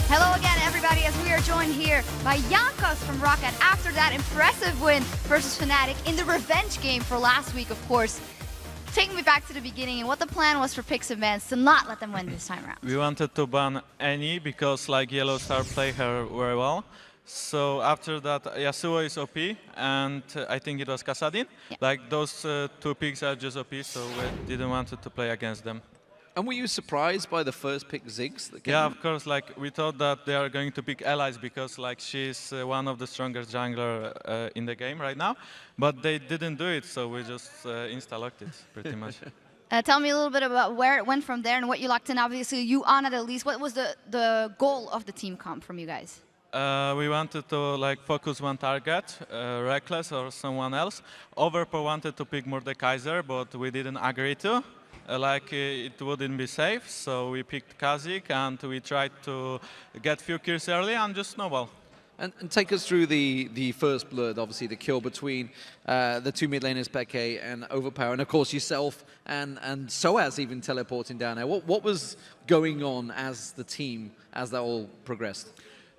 Hello again, everybody, as we are joined here by Jankos from Rocket after that impressive win versus Fnatic in the revenge game for last week, of course. Taking me back to the beginning and what the plan was for Pixabans to not let them win this time around. We wanted to ban Annie because like Yellow Star play her very well. So after that, Yasuo is OP, and I think it was Kassadin. Yeah. Like those two picks are just OP, so we didn't want to play against them. And were you surprised by the first pick Ziggs that came Yeah, out? of course. Like we thought that they are going to pick allies because like she's one of the strongest jungler in the game right now, but they didn't do it, so we just insta-locked it pretty much. Tell me a little bit about where it went from there and what you locked in. Obviously, you on it at least. What was the goal of the team comp from you guys? We wanted to like focus one target, Reckless or someone else. Overpo wanted to pick Mordekaiser, but we didn't agree to. It wouldn't be safe, so we picked Kha'Zix and we tried to get few kills early and just snowball. And take us through the first blood, obviously the kill between the two mid laners, Peke and Overpower, and of course yourself and Soaz even teleporting down there. What was going on as the team, as that all progressed?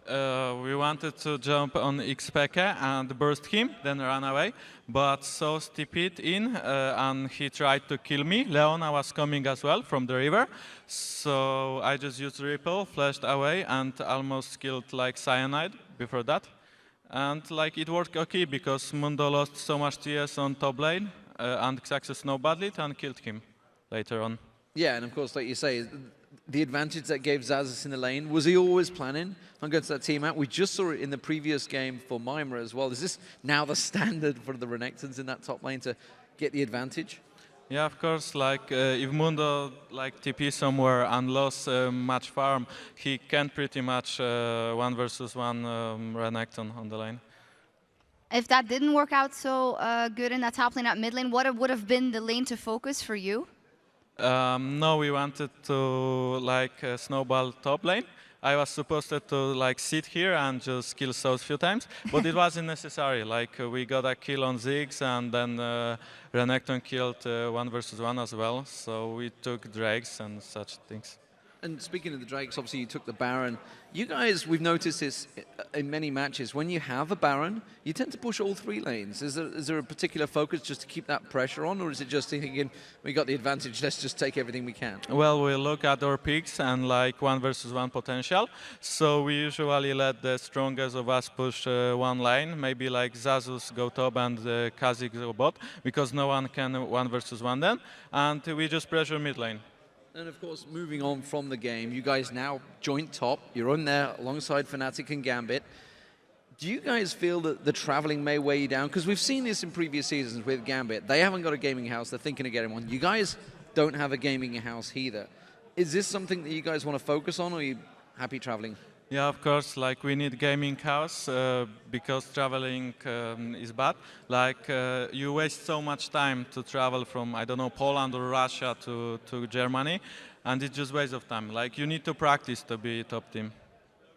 We wanted to jump on Xpeke and burst him, then run away. But Soaz TP'd in and he tried to kill me. Leona was coming as well from the river. So I just used Ripple, flashed away and almost killed like Cyanide before that. And like it worked okay because Mundo lost so much TS on top lane and Xaxus snowballed it and killed him later on. Yeah, and of course, like you say, the advantage that gave Xaxus in the lane, was he always planning on going to that team out? We just saw it in the previous game for Mimra as well. Is this now the standard for the Renekton's in that top lane to get the advantage? Yeah, of course, like if Mundo like TP somewhere and lost much farm, he can pretty much 1 versus 1 Renekton on the lane. If that didn't work out so good in that top lane at mid lane, what would have been the lane to focus for you? No, we wanted to like snowball top lane. I was supposed to like sit here and just kill Soaz a few times, but it wasn't necessary. Like we got a kill on Ziggs and then Renekton killed 1 versus 1 as well. So we took Drakes and such things. And speaking of the Drakes, obviously you took the Baron. You guys, we've noticed this in many matches. When you have a Baron, you tend to push all 3 lanes. Is there a particular focus just to keep that pressure on, or is it just thinking, we got the advantage, let's just take everything we can? Well, we look at our picks and like 1 versus 1 potential. So we usually let the strongest of us push one lane, maybe like Xaxus go top and Kha'Zix go bot, because no one can 1 versus 1 then. And we just pressure mid lane. And of course, moving on from the game, you guys now joint top. You're on there alongside Fnatic and Gambit. Do you guys feel that the traveling may weigh you down? Because we've seen this in previous seasons with Gambit. They haven't got a gaming house. They're thinking of getting one. You guys don't have a gaming house either. Is this something that you guys want to focus on, or are you happy traveling? Yeah, of course, like we need gaming house because traveling is bad. Like you waste so much time to travel from, I don't know, Poland or Russia to Germany, and it's just waste of time. Like you need to practice to be top team.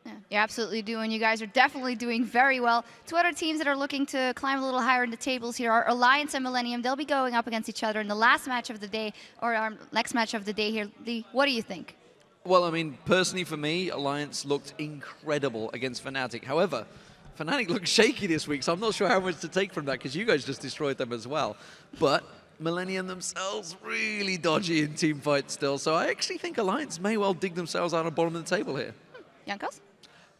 Yeah, you absolutely do, and you guys are definitely doing very well. 2 other teams that are looking to climb a little higher in the tables here are Alliance and Millennium. They'll be going up against each other in the last match of the day, or our next match of the day here. Lee, what do you think? Well, I mean, personally for me, Alliance looked incredible against Fnatic. However, Fnatic looked shaky this week, so I'm not sure how much to take from that, because you guys just destroyed them as well. But Millennium themselves really dodgy in team fights still, so I actually think Alliance may well dig themselves out of the bottom of the table here. Jankos?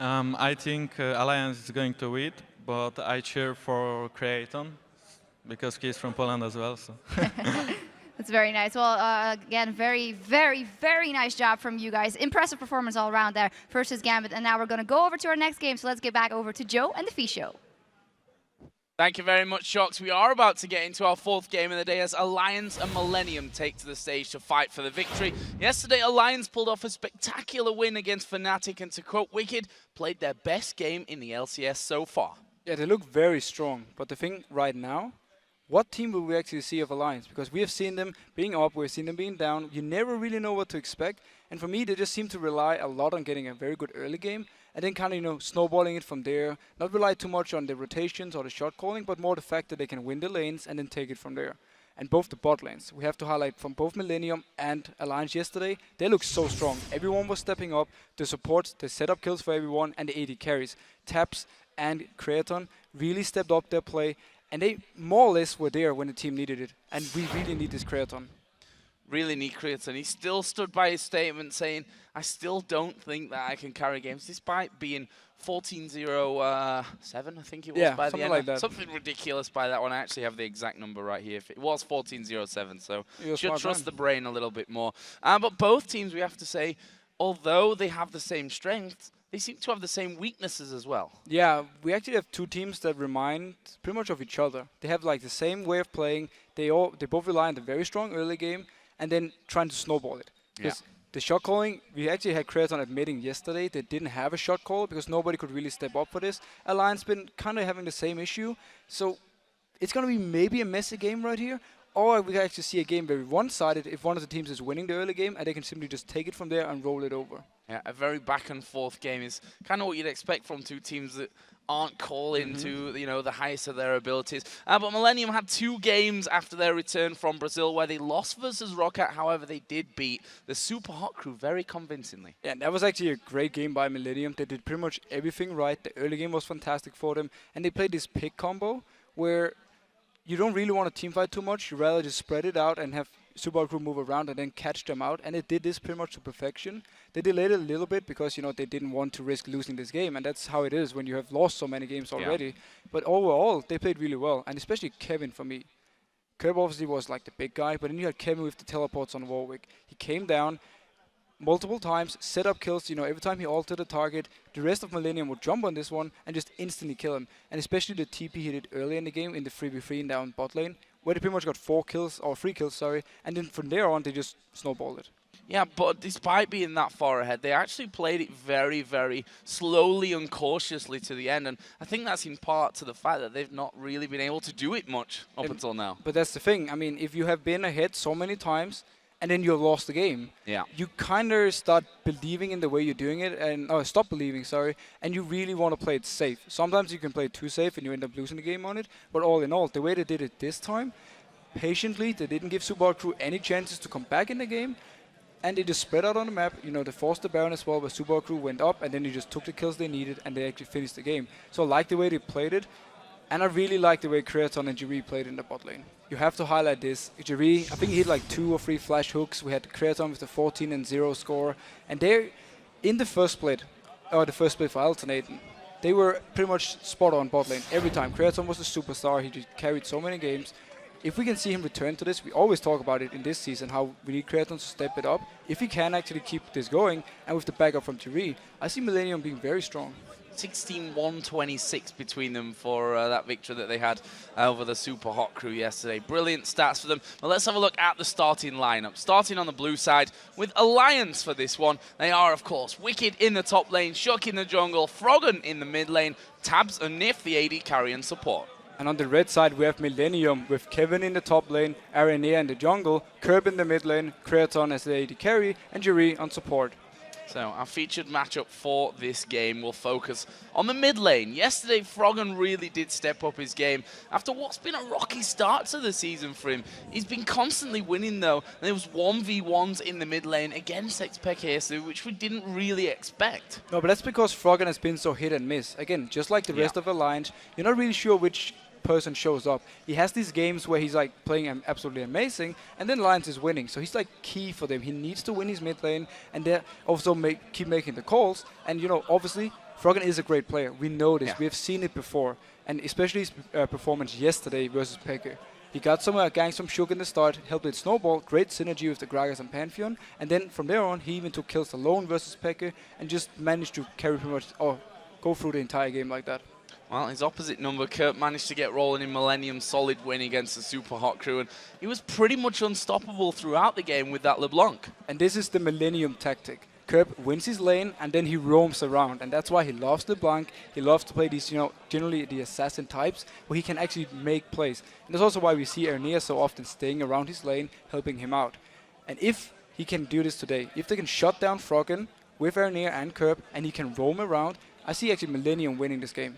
I think Alliance is going to win, but I cheer for Creaton because he's from Poland as well. So. That's very nice. Well, again, very, very, very nice job from you guys. Impressive performance all around there versus Gambit. And now we're going to go over to our next game. So let's get back over to Joe and the Fee Show. Thank you very much, Shox. We are about to get into our 4th game of the day as Alliance and Millennium take to the stage to fight for the victory. Yesterday, Alliance pulled off a spectacular win against Fnatic and, to quote Wicked, played their best game in the LCS so far. Yeah, they look very strong. But the thing right now, what team will we actually see of Alliance? Because we have seen them being up, we've seen them being down. You never really know what to expect. And for me, they just seem to rely a lot on getting a very good early game and then kind of, snowballing it from there. Not rely too much on the rotations or the shot calling, but more the fact that they can win the lanes and then take it from there. and both the bot lanes. We have to highlight from both Millennium and Alliance yesterday, they look so strong. Everyone was stepping up, the supports, the setup kills for everyone, and the AD carries. Taps and Creaton really stepped up their play, and they more or less were there when the team needed it. And we really need this Creaton. Really need Creaton. He still stood by his statement saying, I still don't think that I can carry games, despite being 14-0-7, I think it was by the end. Like that. Something ridiculous by that one. I actually have the exact number right here. It was 14-0-7, so should trust the brain a little bit more. But both teams, we have to say, although they have the same strengths, they seem to have the same weaknesses as well. Yeah, we actually have two teams that remind pretty much of each other. They have like the same way of playing. They both rely on the very strong early game and then trying to snowball it. Because the shot calling, we actually had Creaton admitting yesterday they didn't have a shot call because nobody could really step up for this. Alliance been kind of having the same issue. So it's going to be maybe a messy game right here. Or we can actually see a game very one-sided if one of the teams is winning the early game and they can simply just take it from there and roll it over. Yeah, a very back-and-forth game is kind of what you'd expect from two teams that aren't calling to the highest of their abilities. But Millennium had 2 games after their return from Brazil where they lost versus Rocket. However, they did beat the Super Hot Crew very convincingly. Yeah, and that was actually a great game by Millennium. They did pretty much everything right. The early game was fantastic for them. And they played this pick combo where you don't really want to teamfight too much. You rather just spread it out and have Super Hot Crew move around and then catch them out. And it did this pretty much to perfection. They delayed it a little bit because, they didn't want to risk losing this game. And that's how it is when you have lost so many games already. Yeah. But overall, they played really well. And especially Kevin for me. Kerb obviously was like the big guy. But then you had Kevin with the teleports on Warwick. He came down multiple times, set up kills, every time he altered the target, the rest of Millennium would jump on this one and just instantly kill him. And especially the TP he did early in the game in the 3v3 in down bot lane, where they pretty much got 3 kills, and then from there on they just snowballed it. Yeah, but despite being that far ahead, they actually played it very, very slowly and cautiously to the end. And I think that's in part to the fact that they've not really been able to do it much up until now. But that's the thing. I mean, if you have been ahead so many times, and then you've lost the game, you kind of start believing in the way you're doing it, and stop believing, and you really want to play it safe. Sometimes you can play it too safe and you end up losing the game on it, but all in all, the way they did it this time, patiently, they didn't give Super Hot Crew any chances to come back in the game, and they just spread out on the map. They forced the Baron as well, where Super Hot Crew went up, and then they just took the kills they needed, and they actually finished the game. So I like the way they played it, and I really like the way Creaton and Jiri played in the bot lane. You have to highlight this. Jiri, I think he hit like 2 or 3 flash hooks. We had Creaton with the 14-0 score. And they're in the first split for Alternating. They were pretty much spot on bot lane every time. Creaton was the superstar. He just carried so many games. If we can see him return to this, we always talk about it in this season, how we need Creaton to step it up. If he can actually keep this going, and with the backup from Jiri, I see Millennium being very strong. 16-1-26 between them for that victory that they had over the Super Hot Crew yesterday. Brilliant stats for them. But let's have a look at the starting lineup. Starting on the blue side with Alliance for this one. They are, of course, Wicked in the top lane, Shock in the jungle, Froggen in the mid lane, Tabs and Nif, the AD carry and support. And on the red side, we have Millennium with Kevin in the top lane, Aranea in the jungle, Kerb in the mid lane, Creaton as the AD carry, and Jiri on support. So our featured matchup for this game will focus on the mid lane. Yesterday, Froggen really did step up his game. After what's been a rocky start to the season for him, he's been constantly winning though. And there was 1v1s in the mid lane against XPK, which we didn't really expect. No, but that's because Froggen has been so hit and miss. Again, just like the rest of Alliance, you're not really sure which person shows up. He has these games where he's like playing absolutely amazing, and then Alliance is winning. So he's like key for them. He needs to win his mid lane, and they also keep making the calls. And obviously, Froggen is a great player. We know this. We have seen it before, and especially his performance yesterday versus Peke. He got some ganks from Shug in the start, helped it snowball, great synergy with the Gragas and Pantheon, and then from there on, he even took kills alone versus Peke, and just managed to carry pretty much, go through the entire game like that. Well, his opposite number, Kurt, managed to get rolling in Millennium's solid win against the Super Hot Crew, and he was pretty much unstoppable throughout the game with that LeBlanc. And this is the Millennium tactic. Kerb wins his lane, and then he roams around, and that's why he loves LeBlanc. He loves to play these, generally the assassin types, where he can actually make plays. And that's also why we see Aranea so often staying around his lane, helping him out. And if he can do this today, if they can shut down Froggen with Aranea and Kerb, and he can roam around, I see actually Millennium winning this game.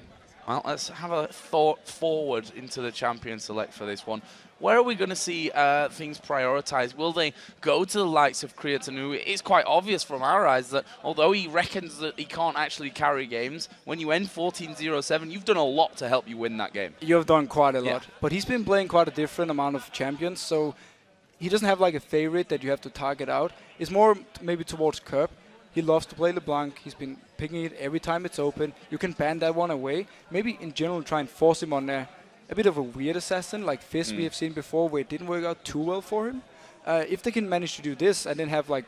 Well, let's have a thought forward into the champion select for this one. where are we going to see things prioritized? Will they go to the likes of Creaton, who it's quite obvious from our eyes that although he reckons that he can't actually carry games, when you end 14-0-7, you've done a lot to help you win that game. You have done quite a lot. Yeah. But he's been playing quite a different amount of champions, so he doesn't have like a favorite that you have to target out. It's more maybe towards Kerb. He loves to play LeBlanc. He's been picking it every time it's open. You can ban that one away. Maybe in general try and force him on a bit of a weird assassin like Fizz we have seen before where it didn't work out too well for him. If they can manage to do this and then have like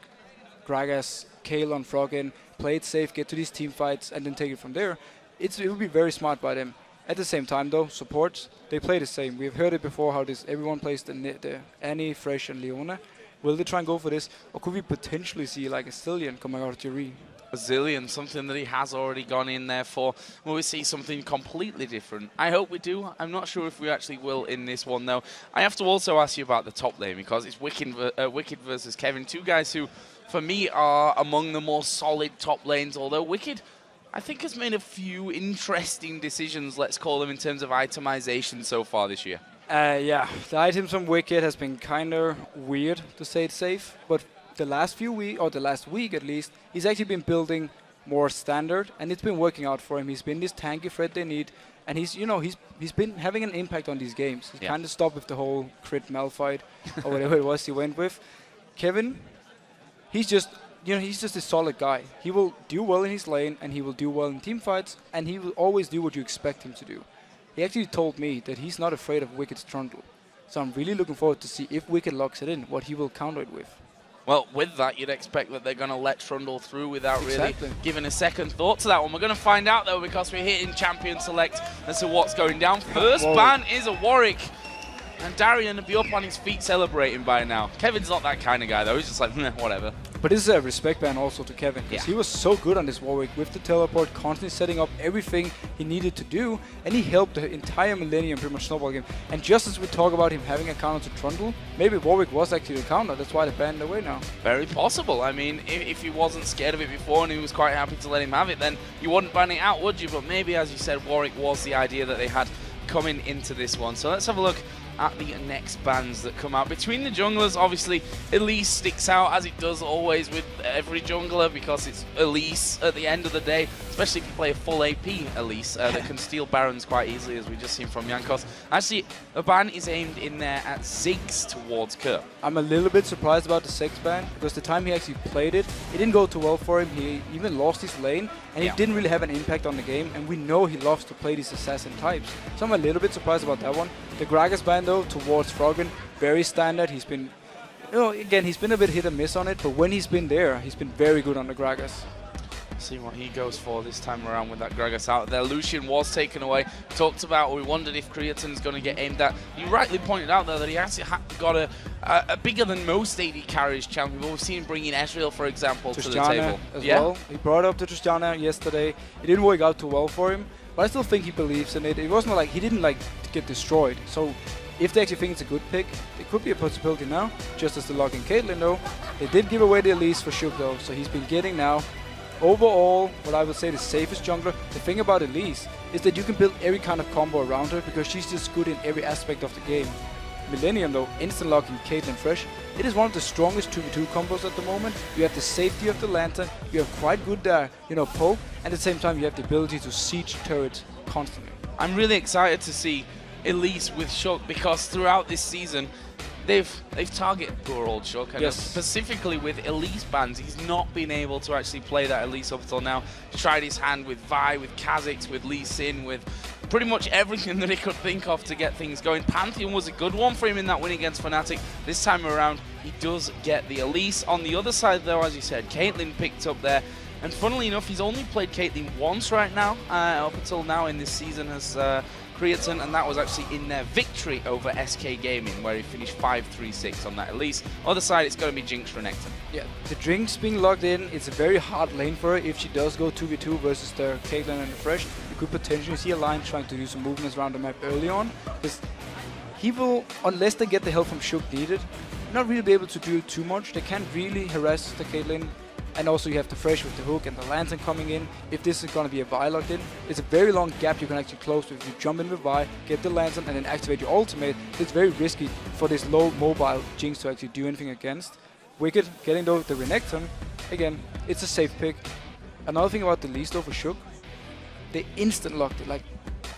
Gragas, Kale on Froggen, play it safe, get to these team fights and then take it from there, it would be very smart by them. At the same time though, supports, they play the same. We've heard it before how everyone plays the Annie, Fresh and Leona. Will they try and go for this? Or could we potentially see like a Zillion coming out of Jerry? A Zillion, something that he has already gone in there for. Will we see something completely different? I hope we do. I'm not sure if we actually will in this one, though. I have to also ask you about the top lane, because it's Wicked versus Kevin. Two guys who, for me, are among the more solid top lanes, although Wicked, I think, has made a few interesting decisions, let's call them, in terms of itemization so far this year. Yeah, the items from Wicked has been kind of weird, to say it safe, but the last few weeks, or the last week at least, he's actually been building more standard, and it's been working out for him. He's been this tanky threat they need, and he's been having an impact on these games. He kind of stopped with the whole crit Malphite or whatever it was he went with. Kevin, he's just a solid guy. He will do well in his lane, and he will do well in team fights, and he will always do what you expect him to do. He actually told me that he's not afraid of Wicked's trundle. So I'm really looking forward to see if Wicked locks it in, what he will counter it with. Well, with that, you'd expect that they're going to let Trundle through without really giving a second thought to that one. We're going to find out, though, because we're hitting Champion Select as to what's going down. First ban is a Warwick. And Darian will be up on his feet celebrating by now. Kevin's not that kind of guy, though. He's just like, whatever. But this is a respect ban also to Kevin, because he was so good on this Warwick with the teleport, constantly setting up everything he needed to do, and he helped the entire Millennium pretty much snowball game. And just as we talk about him having a counter to Trundle, maybe Warwick was actually the counter. That's why they banned it away now. Very possible. I mean, if he wasn't scared of it before and he was quite happy to let him have it, then you wouldn't ban it out, would you? But maybe, as you said, Warwick was the idea that they had coming into this one. So let's have a look at the next bans that come out. Between the junglers, obviously, Elise sticks out, as it does always with every jungler, because it's Elise at the end of the day, especially if you play a full AP Elise that can steal Barons quite easily, as we just seen from Jankos. Actually, a ban is aimed in there at Ziggs towards Kerr. I'm a little bit surprised about the Ziggs ban, because the time he actually played it, it didn't go too well for him. He even lost his lane, and he didn't really have an impact on the game, and we know he loves to play these assassin types. So I'm a little bit surprised about that one. The Gragas ban, though, towards Froggen, very standard. He's been, again, he's been a bit hit and miss on it, but when he's been there, he's been very good on the Gragas. See what he goes for this time around with that Gragas out there. Lucian was taken away. Talked about, we wondered if Creaton's going to get aimed at. You rightly pointed out, though, that he actually got a bigger than most AD carries champion. We've seen him bring in Ezreal, for example, to the table. As well. He brought up to Tristana yesterday. It didn't work out too well for him, but I still think he believes in it. It wasn't like he didn't get destroyed. So if they actually think it's a good pick, it could be a possibility now, just as the lock in Caitlyn, though. They did give away the Elise for Shuk, though, so he's been getting now, overall, what I would say the safest jungler. The thing about Elise is that you can build every kind of combo around her, because she's just good in every aspect of the game. Millennium, though, instant locking Caitlyn Fresh, it is one of the strongest 2v2 combos at the moment. You have the safety of the Lantern, you have quite good poke, and at the same time you have the ability to siege turrets constantly. I'm really excited to see Elise with Shuk, because throughout this season they've targeted poor old Shuk, and specifically with Elise bans, he's not been able to actually play that Elise up until now. He tried his hand with Vi, with Kha'Zix, with Lee Sin, with pretty much everything that he could think of to get things going. Pantheon was a good one for him in that win against Fnatic. This time around, he does get the Elise. On the other side, though, as you said, Caitlyn picked up there. And funnily enough, he's only played Caitlyn once right now, up until now in this season as Creaton, and that was actually in their victory over SK Gaming, where he finished 5-3-6 on that Elise. Other side, it's going to be Jinx Renekton. Yeah, the Jinx being locked in, it's a very hard lane for her. If she does go 2v2 versus the Caitlyn and the Fresh, you could potentially see a line trying to do some movements around the map early on, because he will, unless they get the help from Shuk needed, not really be able to do too much. They can't really harass the Caitlyn And also you have the Fresh with the hook and the lantern coming in. If this is going to be a Vi locked in, it's a very long gap you can actually close if you jump in with Vi, get the lantern, and then activate your ultimate. It's very risky for this low mobile Jinx to actually do anything against. Wicked getting the Renekton. Again, it's a safe pick. Another thing about the Lee though for Shook, they instant locked it. Like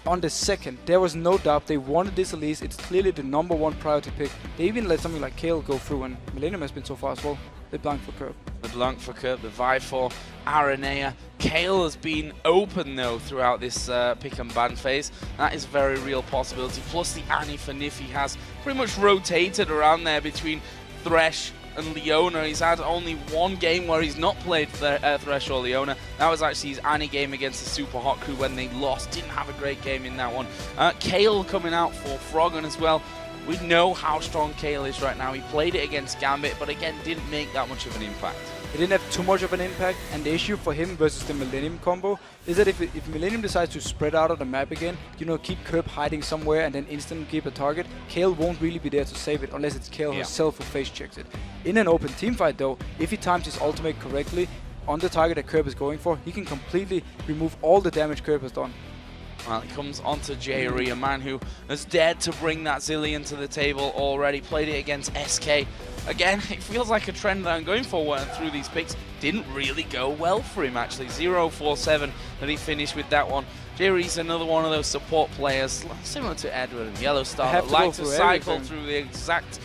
on the second, there was no doubt they wanted this Elise. It's clearly the #1 priority pick. They even let something like Kale go through, and Millennium has been so far as well. They blanked for Curb. The blank for Kurt, the Vi for Aranea. Kale has been open though throughout this pick and ban phase. That is a very real possibility. Plus the Annie for Niffy has pretty much rotated around there between Thresh and Leona. He's had only one game where he's not played Thresh or Leona. That was actually his Annie game against the Super Hot Crew when they lost. Didn't have a great game in that one. Kale coming out for Froggen as well. We know how strong Kale is right now. He played it against Gambit, but again, didn't make that much of an impact. It didn't have too much of an impact, and the issue for him versus the Millennium combo is that if Millennium decides to spread out of the map again, you know, keep Curb hiding somewhere and then instantly keep a target, Kale won't really be there to save it unless it's Kale herself who face checks it. In an open teamfight though, if he times his ultimate correctly on the target that Curb is going for, he can completely remove all the damage Curb has done. Well, it comes onto Jayri, a man who has dared to bring that Zilean to the table already. Played it against SK. Again, it feels like a trend that I'm going for through these picks. Didn't really go well for him, actually. 0-4-7 that he finished with that one. Jayri's another one of those support players, similar to Edward and Yellowstar, that like to cycle through the exact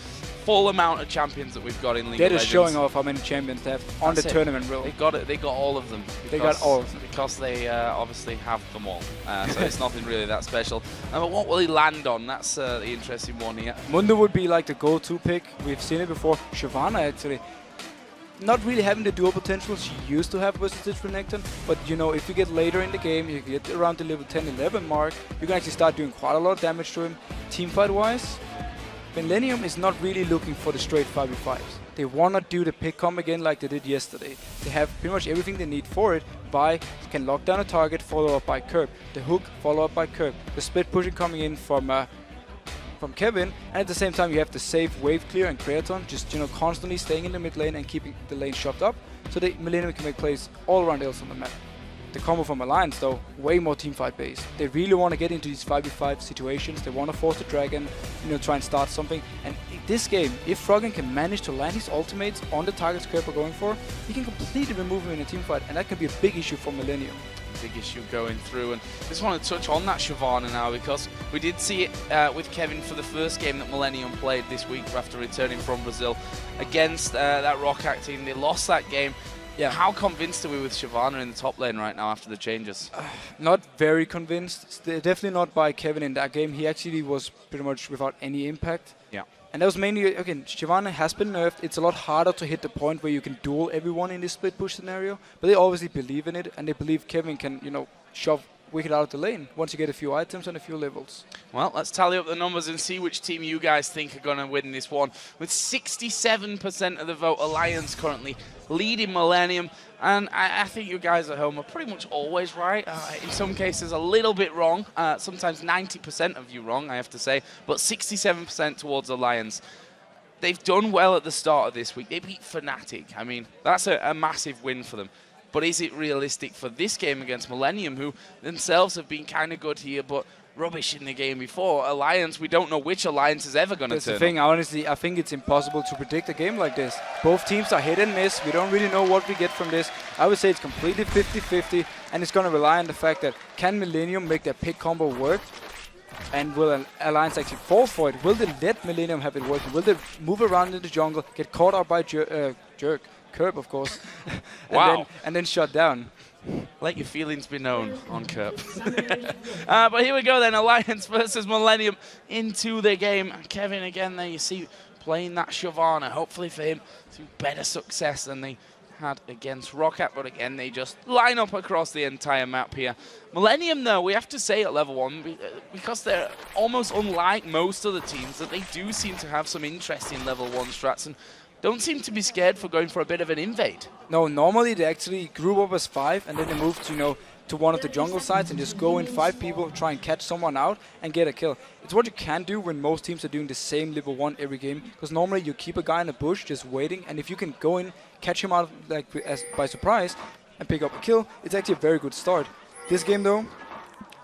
full amount of champions that we've got in League of Legends. They're just showing off how many champions they have on the tournament reel. They got it. They got all of them. They got all of them. Because they obviously have them all. So it's nothing really that special. But what will he land on? That's the interesting one here. Mundo would be like the go-to pick. We've seen it before. Shyvana actually not really having the dual potential she used to have versus this Renekton, but you know, if you get later in the game, you get around the level 10-11 mark, you can actually start doing quite a lot of damage to him. Teamfight wise, Millennium is not really looking for the straight 5v5s. They want to do the pick comp again like they did yesterday. They have pretty much everything they need for it. Vi can lock down a target, follow up by Curb. The hook, follow up by Curb. The split pushing coming in from Kevin, and at the same time you have the safe wave clear and Creaton, just, you know, constantly staying in the mid lane and keeping the lane shoved up, so the Millennium can make plays all around else on the map. The combo from Alliance though, way more teamfight based. They really want to get into these 5v5 situations. They want to force the dragon, you know, try and start something. And in this game, if Froggen can manage to land his ultimates on the targets Curb are going for, he can completely remove him in a teamfight, and that can be a big issue for Millennium. Big issue going through, and I just want to touch on that Shyvana now, because we did see it with Kevin for the first game that Millennium played this week after returning from Brazil against that ROCAT team. They lost that game. Yeah. How convinced are we with Shyvana in the top lane right now after the changes? Not very convinced. Definitely not by Kevin in that game. He actually was pretty much without any impact. Yeah. And that was mainly, again, Shyvana has been nerfed. It's a lot harder to hit the point where you can duel everyone in this split push scenario. But they obviously believe in it, and they believe Kevin can, you know, shove Wicked out of the lane once you get a few items and a few levels. Well, let's tally up the numbers and see which team you guys think are going to win this one. With 67% of the vote, Alliance currently leading Millennium. And I think you guys at home are pretty much always right. In some cases, a little bit wrong. Sometimes 90% of you wrong, I have to say. But 67% towards Alliance. They've done well at the start of this week. They beat Fnatic. I mean, that's a massive win for them. But is it realistic for this game against Millennium, who themselves have been kind of good here, but rubbish in the game before? Alliance, we don't know which Alliance is ever going to turn up. That's the thing, honestly, I think it's impossible to predict a game like this. Both teams are hit and miss. We don't really know what we get from this. I would say it's completely 50-50, and it's going to rely on the fact that can Millennium make their pick combo work? And will an Alliance actually fall for it? Will they let Millennium have it working? Will they move around in the jungle, get caught up by Curb, of course, and then shut down? Let your feelings be known on Curb. But here we go then, Alliance versus Millennium into the game. Kevin again there, you see, playing that Shyvana, hopefully for him to better success than they had against ROCAT, but again, they just line up across the entire map here. Millennium, though, we have to say at level 1, because they're almost unlike most other teams, that they do seem to have some interesting level 1 strats, and don't seem to be scared for going for a bit of an invade. No, normally they actually grew up as 5, and then they moved to, you know, to one of the jungle sides and just go in 5 people, try and catch someone out and get a kill. It's what you can do when most teams are doing the same level 1 every game, because normally you keep a guy in a bush just waiting, and if you can go in, catch him out like by surprise and pick up a kill, it's actually a very good start. This game though,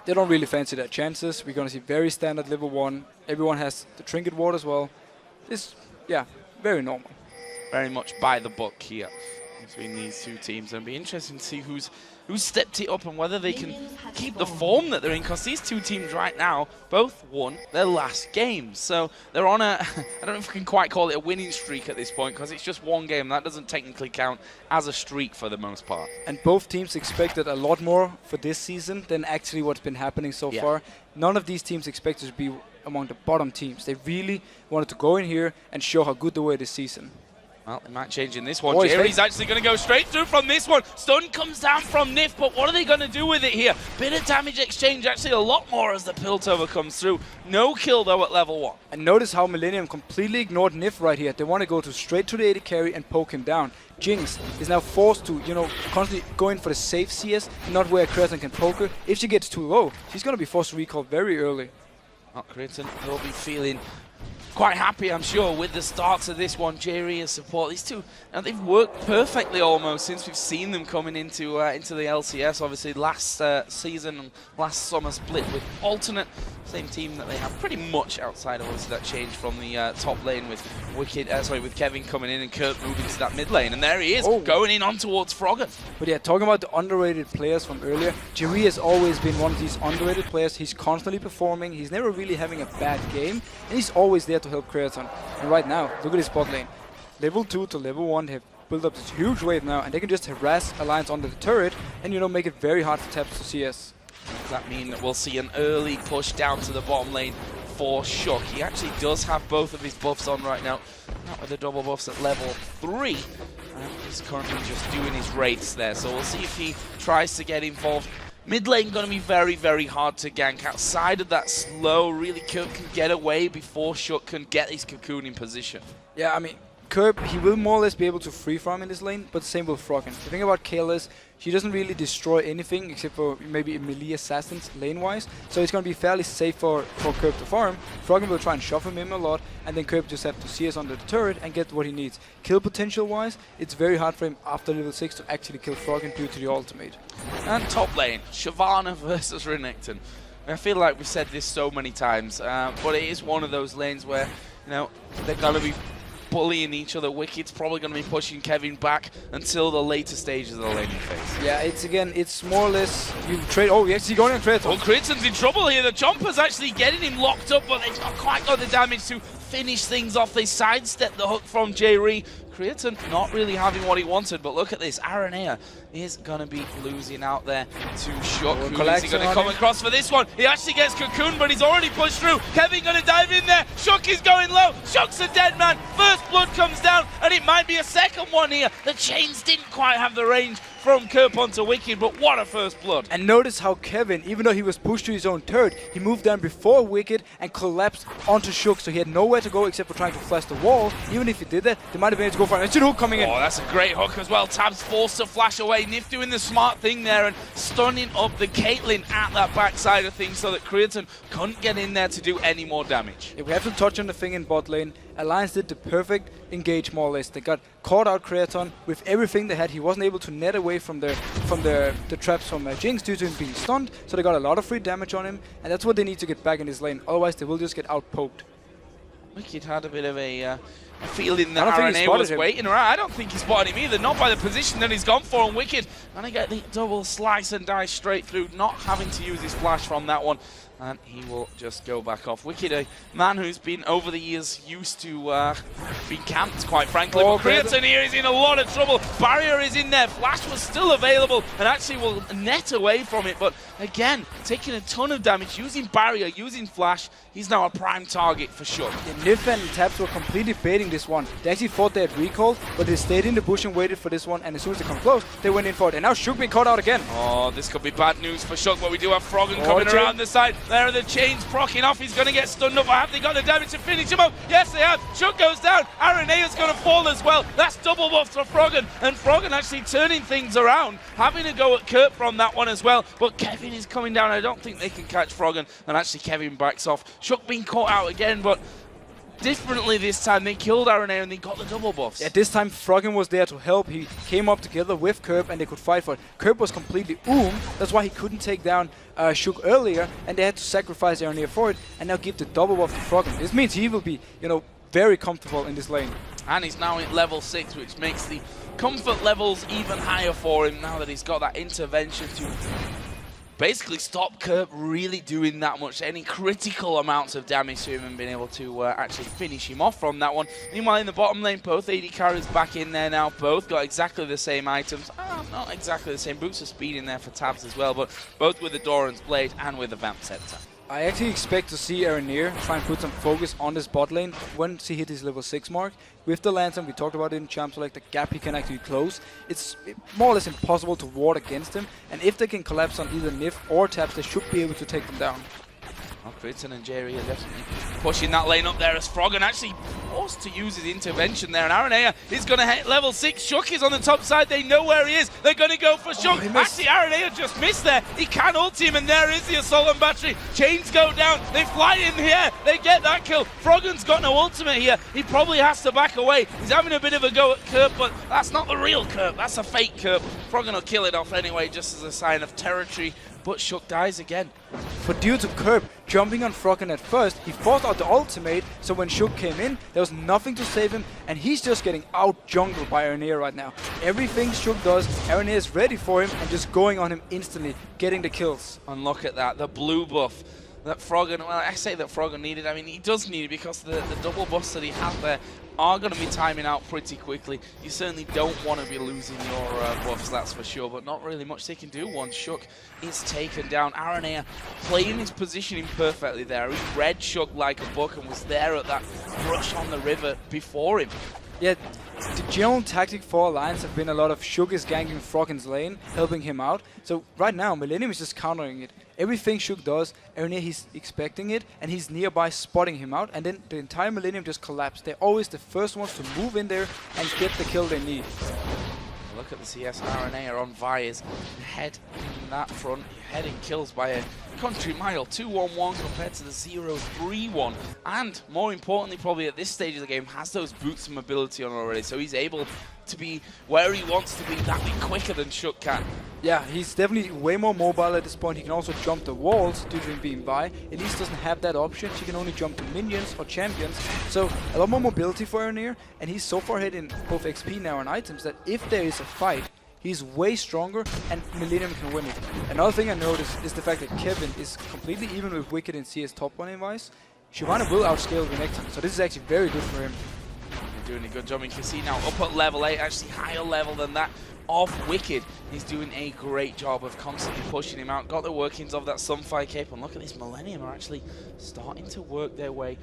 they don't really fancy their chances. We're going to see very standard level 1. Everyone has the trinket ward as well. It's, yeah, very normal. Very much by the book here between these two teams. It'll be interesting to see who's stepped it up and whether they can keep the form that they're in, because these two teams right now both won their last game. So they're on a, I don't know if we can quite call it a winning streak at this point, because it's just one game. That doesn't technically count as a streak for the most part. And both teams expected a lot more for this season than actually what's been happening so far. None of these teams expected to be among the bottom teams. They really wanted to go in here and show how good they were this season. Well, it might change in this one. Jerry's actually going to go straight through from this one. Stun comes down from Nif, but what are they going to do with it here? Bit of damage exchange, actually a lot more as the Piltover comes through. No kill, though, at level 1. And notice how Millennium completely ignored Nif right here. They want to go straight to the AD carry and poke him down. Jinx is now forced to, constantly go in for the safe CS, not where Creaton can poke her. If she gets too low, she's going to be forced to recall very early. Well, Creaton will be feeling quite happy, I'm sure, with the starts of this one. Jerry as support. These two, they've worked perfectly almost since we've seen them coming into the LCS. Obviously, last season and last summer split with alternate. Same team that they have pretty much outside of obviously that change from the top lane with with Kevin coming in and Kurt moving to that mid lane. And there he is, going in on towards Frogger. But yeah, talking about the underrated players from earlier, Jerry has always been one of these underrated players. He's constantly performing. He's never really having a bad game. And he's always there to help Creaton. And right now, look at his bot lane. Level 2 to level 1, they have built up this huge wave now, and they can just harass Alliance onto the turret and, make it very hard for Taps to CS. Does that mean that we'll see an early push down to the bottom lane for Shook? He actually does have both of his buffs on right now. Not with the double buffs at level 3. He's currently just doing his wraiths there, so we'll see if he tries to get involved. Mid lane going to be very, very hard to gank. Outside of that slow, really Kurt can get away before Shook can get his cocoon in position. Yeah, I mean, Kerb, he will more or less be able to free farm in this lane, but same with Froggen. The thing about Kayla is she doesn't really destroy anything except for maybe melee assassins lane-wise, so it's going to be fairly safe for Kerb to farm. Froggen will try and shuffle him a lot, and then Kerb just have to CS under the turret and get what he needs. Kill potential-wise, it's very hard for him after level 6 to actually kill Froggen due to the ultimate. And top lane, Shyvana versus Renekton. I feel like we've said this so many times, but it is one of those lanes where, they're going to be bullying each other. Wicked's probably going to be pushing Kevin back until the later stages of the laning phase. Yeah, it's more or less you trade. Oh, he's actually going in Creaton. Well, Creaton's in trouble here. The Jumper's actually getting him locked up, but they've not quite got the damage to finish things off. They sidestep the hook from J-Ree. Creaton not really having what he wanted, but look at this. Aranea is going to be losing out there to Shook. Who is he going to come across for this one? He actually gets Cocoon, but he's already pushed through. Kevin going to dive in there. Shook is going low. Shook's a dead man. First blood comes down, and it might be a second one here. The chains didn't quite have the range from Kerp onto Wicked, but what a first blood. And notice how Kevin, even though he was pushed to his own turret, he moved down before Wicked and collapsed onto Shook, so he had nowhere to go except for trying to flash the wall. Even if he did that, they might have been able to go for an instant hook coming in. Oh, that's a great hook as well. Tab's forced to flash away. Nif doing the smart thing there and stunning up the Caitlyn at that backside of things so that Creaton couldn't get in there to do any more damage. Yeah, we have to touch on the thing in bot lane. Alliance did the perfect engage more or less. They got caught out Creaton with everything they had. He wasn't able to net away from the traps from Jinx due to him being stunned, so they got a lot of free damage on him, and that's what they need to get back in his lane. Otherwise, they will just get out-poked. Wicked had a bit of a feeling that RNA was waiting around. I don't think he spotted him either, not by the position that he's gone for, and Wicked gonna get the double slice and die straight through, not having to use his flash from that one. And he will just go back off. Wicked, a man who's been over the years used to being camped, quite frankly. But Creaton here is in a lot of trouble. Barrier is in there. Flash was still available and actually will net away from it. But again, taking a ton of damage, using Barrier, using Flash. He's now a prime target for sure. Yeah, Nif and Taps were completely baiting waiting this one. They actually thought they had recalled, but they stayed in the bush and waited for this one, and as soon as they come close, they went in for it. And now Shook being caught out again. Oh, this could be bad news for Shook, but we do have Froggen coming around the side. There are the chains procking off. He's going to get stunned up. Have they got the damage to finish him up? Yes, they have. Shook goes down. Arenea's going to fall as well. That's double buff for Froggen, and Froggen actually turning things around, having a go at Kurt from that one as well. But Kevin is coming down. I don't think they can catch Froggen, and actually Kevin backs off. Shook being caught out again, but differently this time. They killed Arenea and they got the double buffs. Yeah, this time Froggen was there to help. He came up together with Kerb and they could fight for it. Kerb was completely that's why he couldn't take down Shook earlier, and they had to sacrifice Arenea for it and now give the double buff to Froggen. This means he will be, you know, very comfortable in this lane. And he's now at level 6, which makes the comfort levels even higher for him now that he's got that intervention to basically stop Kerb really doing that much, any critical amounts of damage to him, and being able to actually finish him off from that one. Meanwhile, in the bottom lane, both AD carries back in there now. Both got exactly the same items. Not exactly the same. Boots of speed in there for Tabs as well, but both with the Doran's Blade and with the Vamp Scepter. I actually expect to see Arenea try and put some focus on this bot lane once he hit his level 6 mark. With the Lantern, we talked about it in Champs, like the gap he can actually close. It's more or less impossible to ward against him, and if they can collapse on either Nif or Tabs, they should be able to take them down. Well, Critton and Jerry are definitely pushing that lane up there as Froggen actually forced to use his intervention there. And Arenea is going to hit level 6. Shook is on the top side. They know where he is. They're going to go for Shook. Actually, Arenea just missed there. He can ult him, and there is the Assault and Battery. Chains go down. They fly in here. They get that kill. Froggen's got no ultimate here. He probably has to back away. He's having a bit of a go at Kerb, but that's not the real Kerb. That's a fake Kerb. Froggen will kill it off anyway, just as a sign of territory. But Shook dies again. But due to Kerb jumping on Froggen at first, he forced out the ultimate, so when Shook came in, there was nothing to save him, and he's just getting out-jungled by Arenea right now. Everything Shook does, Arenea is ready for him and just going on him instantly, getting the kills. And look at that, the blue buff that Froggen, well, I say that Froggen needed. I mean, he does need it because the double buffs that he had there are going to be timing out pretty quickly. You certainly don't want to be losing your buffs, that's for sure, but not really much they can do once Shook is taken down. Arenea playing his positioning perfectly there. He read Shook like a book and was there at that rush on the river before him. Yeah, the general tactic for Alliance have been a lot of Shook is ganking Froggen's lane, helping him out. So right now, Millennium is just countering it. Everything Shook does, Arenea, he's expecting it, and he's nearby spotting him out, and then the entire Millennium just collapsed. They're always the first ones to move in there and get the kill they need. Look at the CS and Arenea on Vias. Head in that front, heading kills by a country mile. 2-1-1 compared to the 0-3-1. And more importantly, probably at this stage of the game, has those boots of mobility on already. So he's able to be where he wants to be that bit quicker than Shook can. Yeah, he's definitely way more mobile at this point. He can also jump the walls due to him being by. Elise doesn't have that option. She can only jump to minions or champions. So a lot more mobility for Arenea, and he's so far ahead in both XP now and items that if there is a fight, he's way stronger and Millennium can win it. Another thing I noticed is the fact that Kevin is completely even with Wicked and CS top 1 wise. Shyvana will outscale Renekton, so this is actually very good for him. Doing a good job. You can see now up at level 8, actually higher level than that of Wicked. He's doing a great job of constantly pushing him out. Got the workings of that Sunfire cape, and look at this, Millennium are actually starting to work their way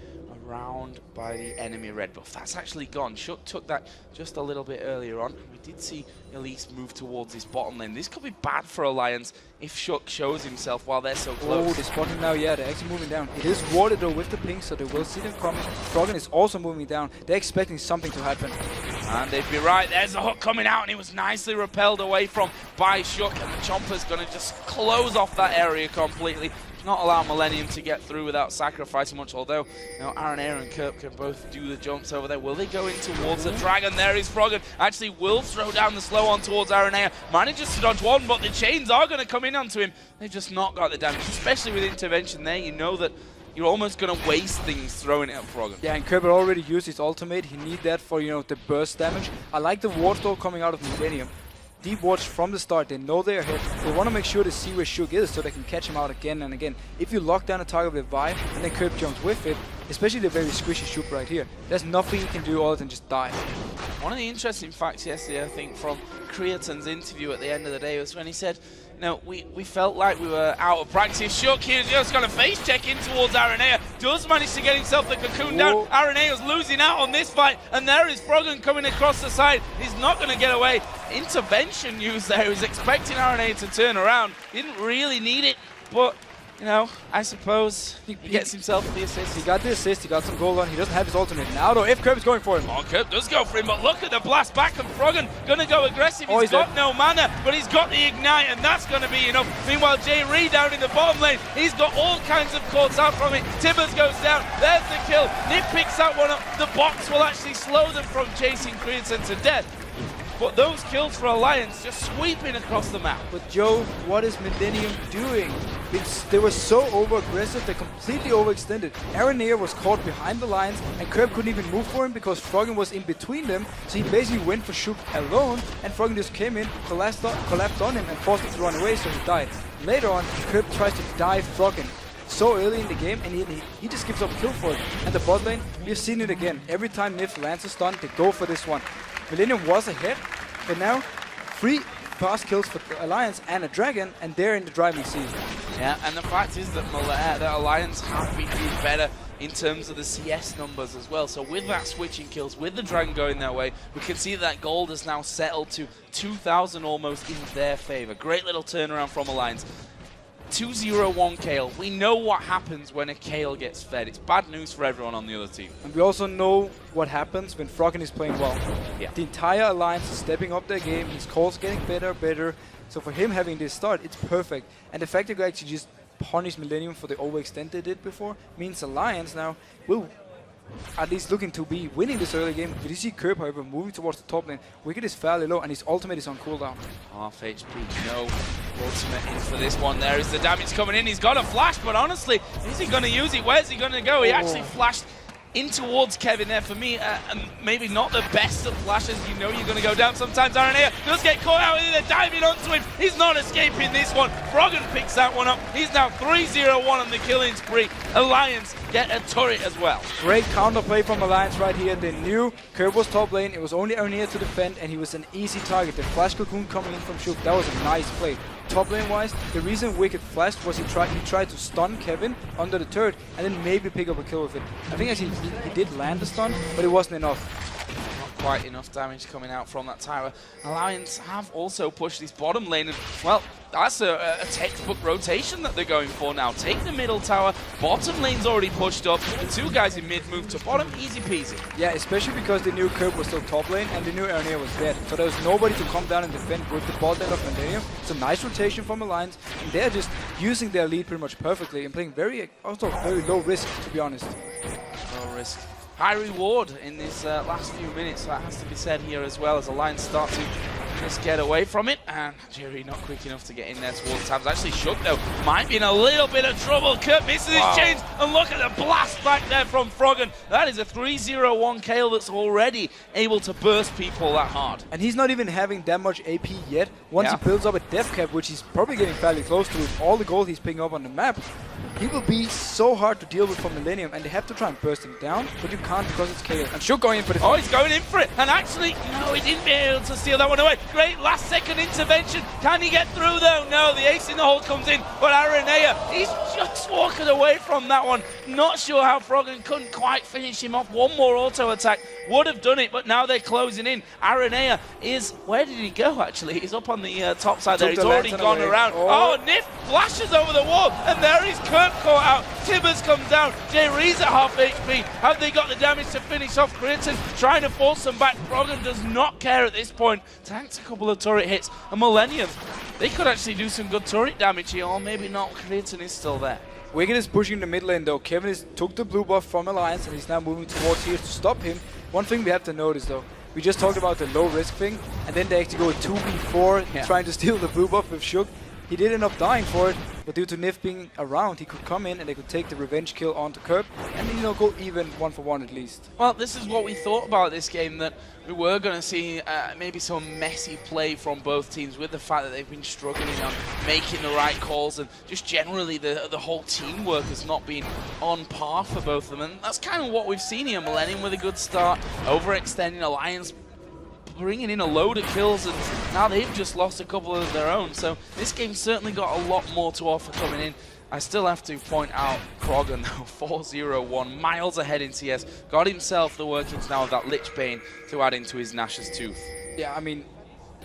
around by the enemy red buff. That's actually gone. Shook took that just a little bit earlier on. We did see Elise move towards this bottom lane. This could be bad for Alliance if Shook shows himself while they're so close. Oh, they're spotting now, yeah, they're actually moving down. It is warded though with the ping, so they will see them coming. Froggen is also moving down. They're expecting something to happen. And they'd be right. There's the hook coming out, and it was nicely repelled away from by Shook, and the Chomper's going to just close off that area completely. Not allow Millennium to get through without sacrificing much, although Arenea and Kerb can both do the jumps over there. Will they go in towards the dragon? There is Froggen. Actually will throw down the slow on towards Arenea. Manages to dodge one, but the chains are going to come in onto him. They've just not got the damage, especially with intervention there. You know that you're almost going to waste things throwing it at Froggen. Yeah, and Kerb already used his ultimate. He needs that for, the burst damage. I like the ward though coming out of Millennium. Deep wards from the start, they know they're ahead. They want to make sure to see where Shook is so they can catch him out again and again. If you lock down a target with Vi and then Kerb jumps with it, especially the very squishy Shook right here, there's nothing he can do other than just die. One of the interesting facts yesterday, I think, from Creaton's interview at the end of the day was when he said, we felt like we were out of practice. Shook here just going to face check in towards Arenea. does manage to get himself the cocoon down. Arenea's losing out on this fight, and there is Froggen coming across the side. He's not going to get away. Intervention used there. He was expecting Arenea to turn around. Didn't really need it, but you know, I suppose he gets himself the assist. He got the assist, he got some gold on, he doesn't have his ultimate now though, if Curb is going for him. Oh, Curb does go for him, but look at the blast back, and Froggen gonna go aggressive. Oh, he's got dead. no mana, but he's got the ignite, and that's gonna be enough. Meanwhile, Jay Reed down in the bottom lane, he's got all kinds of calls out from it. Tibbers goes down, there's the kill. Nip picks that one up. The box will actually slow them from chasing Creatine to death. But those kills for Alliance just sweeping across the map. But Joe, what is Millennium doing? They were so over-aggressive, they completely overextended. Aranea was caught behind the lines, and Curb couldn't even move for him because Froggen was in between them, so he basically went for Shook alone, and Froggen just came in, collapsed on him, and forced him to run away, so he died. Later on, Curb tries to dive Froggen so early in the game, and he just gives up kill for it. And the bot lane, we've seen it again. Every time Nif lands a stun, they go for this one. Millennium was ahead, but now 3 fast kills for the Alliance and a Dragon, and they're in the driving seat. Yeah, and the fact is that the Alliance have been doing better in terms of the CS numbers as well. So with that switching kills, with the Dragon going their way, we can see that gold has now settled to 2,000 almost in their favor. Great little turnaround from Alliance. 2-0-1 Kayle. We know what happens when a Kayle gets fed. It's bad news for everyone on the other team. And we also know what happens when Froggen is playing well. Yeah. The entire Alliance is stepping up their game, his calls getting better. So for him having this start, it's perfect. And the fact that you actually just punish Millennium for the overextend they did before means Alliance now will at least looking to be winning this early game. But you see Curb, however, moving towards the top lane. Wicked is fairly low, and his ultimate is on cooldown. Half HP, no ultimate in for this one. There is the damage coming in. He's got a flash, but honestly, is he going to use it? Where's he going to go? He actually flashed in towards Kevin there. For me, and maybe not the best of flashes. You know you're going to go down sometimes. Aranea does get caught out in there, diving onto him. He's not escaping this one. Froggen picks that one up. He's now 3-0-1 on the killing spree. Alliance get a turret as well. Great counterplay from Alliance right here. They knew Curb was top lane. It was only Aranea to defend, and he was an easy target. The flash cocoon coming in from Shook, that was a nice play. Top lane wise, the reason Wicked flashed was he tried to stun Kevin under the turret and then maybe pick up a kill with it. I think actually he did land the stun, but it wasn't enough. Not quite enough damage coming out from that tower. Alliance have also pushed this bottom lane, and well, that's a textbook rotation that they're going for now. Take the middle tower, bottom lane's already pushed up, the 2 guys in mid move to bottom, easy peasy. Yeah, especially because they knew Curb was still top lane and they knew Aranea was dead. So there was nobody to come down and defend with the bot lane of Millennium. It's a nice rotation from Alliance, and they're just using their lead pretty much perfectly and playing very low risk, to be honest. Low risk. High reward in this last few minutes, that has to be said here as well, as Alliance start to just get away from it, and Jerry not quick enough to get in there towards Tabs. Actually, Shook though might be in a little bit of trouble. Kurt misses his change, and look at the blast back there from Froggen. That is a 3-0-1 Kayle that's already able to burst people that hard. And he's not even having that much AP yet. Once he builds up a death cap, which he's probably getting fairly close to with all the gold he's picking up on the map, he will be so hard to deal with for Millennium, and they have to try and burst him down, but you can't because it's Kayle. And Shook going in for the he's going in for it, and actually, no, he didn't be able to steal that one away. Great last second intervention. Can he get through though? No, the ace in the hole comes in, but Aranea, he's just walking away from that one. Not sure how Froggen couldn't quite finish him off. One more auto attack would have done it, but now they're closing in. Aranea is, where did he go actually? He's up on the top side there. He's already gone around. Oh, Nif flashes over the wall, and there is Kurt caught out. Tibbers comes down. Jay Reed's at half HP. Have they got the damage to finish off Creatine? Trying to force them back. Froggen does not care at this point. Tanks a couple of turret hits. And Millennium, they could actually do some good turret damage here, or maybe not. Creatine is still there. Wicked is pushing the mid lane though. Kevin took the blue buff from Alliance, and he's now moving towards here to stop him. One thing we have to notice though, we just talked about the low risk thing, and then they actually go 2v4 trying to steal the blue buff with Shook. He did end up dying for it, but due to Nif being around, he could come in and they could take the revenge kill onto Curb and go even 1-for-1 at least. Well, this is what we thought about this game, that we were going to see maybe some messy play from both teams, with the fact that they've been struggling on making the right calls, and just generally the whole teamwork has not been on par for both of them. And that's kind of what we've seen here. Millennium with a good start, overextending. Alliance bringing in a load of kills, and now they've just lost a couple of their own. So this game's certainly got a lot more to offer coming in. I still have to point out Froggen, though, 4-0-1, miles ahead in CS. Got himself the workings now of that Lich Bane to add into his Nash's Tooth. Yeah, I mean,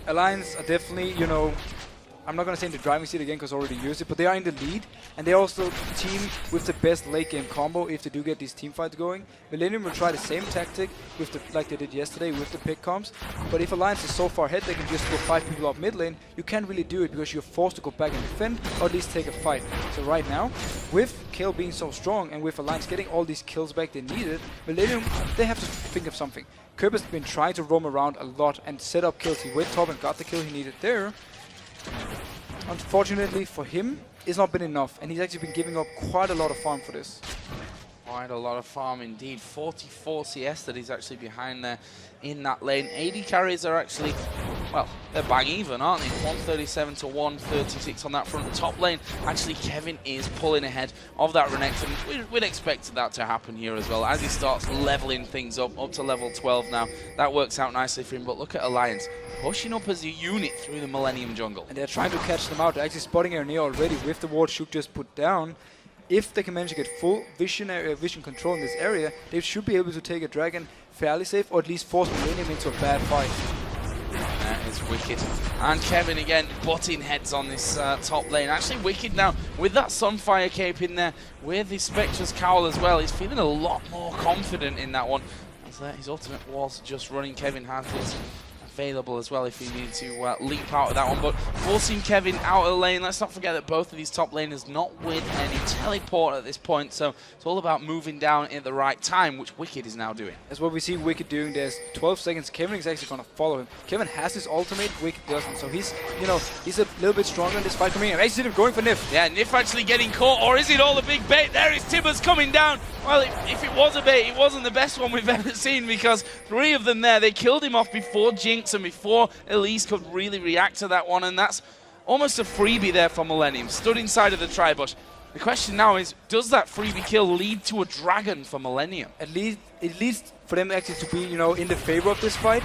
Alliance are definitely, you know, I'm not going to say in the driving seat again because I already used it, but they are in the lead, and they're also the team with the best late game combo if they do get these team fights going. Millennium will try the same tactic with the, like they did yesterday with the pick comps, but if Alliance is so far ahead they can just go 5 people up mid lane, you can't really do it because you're forced to go back and defend or at least take a fight. So right now, with Kayle being so strong and with Alliance getting all these kills back they needed, Millennium, they have to think of something. Kerb has been trying to roam around a lot and set up kills. He went top and got the kill he needed there. Unfortunately for him, it's not been enough, and he's actually been giving up quite a lot of farm for this. Quite a lot of farm indeed. 44 CS that he's actually behind there in that lane. AD carries are actually, well, they're bang even, aren't they? 137 to 136 on that front top lane. Actually, Kevin is pulling ahead of that Renekton. We'd expected that to happen here as well, as he starts leveling things up to level 12 now. That works out nicely for him, but look at Alliance pushing up as a unit through the Millennium jungle. And they're trying to catch them out. They're actually spotting Ernia already with the ward Shook just put down. If they can manage to get full vision control in this area, they should be able to take a dragon fairly safe, or at least force Millennium into a bad fight. That is Wicked. And Kevin again butting heads on this top lane. Actually, Wicked now with that Sunfire cape in there, with his Spectre's Cowl as well, he's feeling a lot more confident in that one. As his ultimate was just running. Kevin has this available as well if he needed to leap out of that one, but forcing Kevin out of the lane. Let's not forget that both of these top laners not with any teleport at this point, so it's all about moving down at the right time, which Wicked is now doing. That's what we see Wicked doing. There's 12 seconds. Kevin is actually going to follow him. Kevin has his ultimate, Wicked doesn't, so he's, you know, he's a little bit stronger in this fight coming in. I see him going for Nif. Yeah, Nif actually getting caught, or is it all a big bait? There is Tibbers coming down. Well, if it was a bait, it wasn't the best one we've ever seen, because 3 of them there, they killed him off before Jinx and before Elise could really react to that one, and that's almost a freebie there for Millennium. Stood inside of the tri-bush. The question now is, does that freebie kill lead to a dragon for Millennium? At least for them actually to be, you know, in the favor of this fight.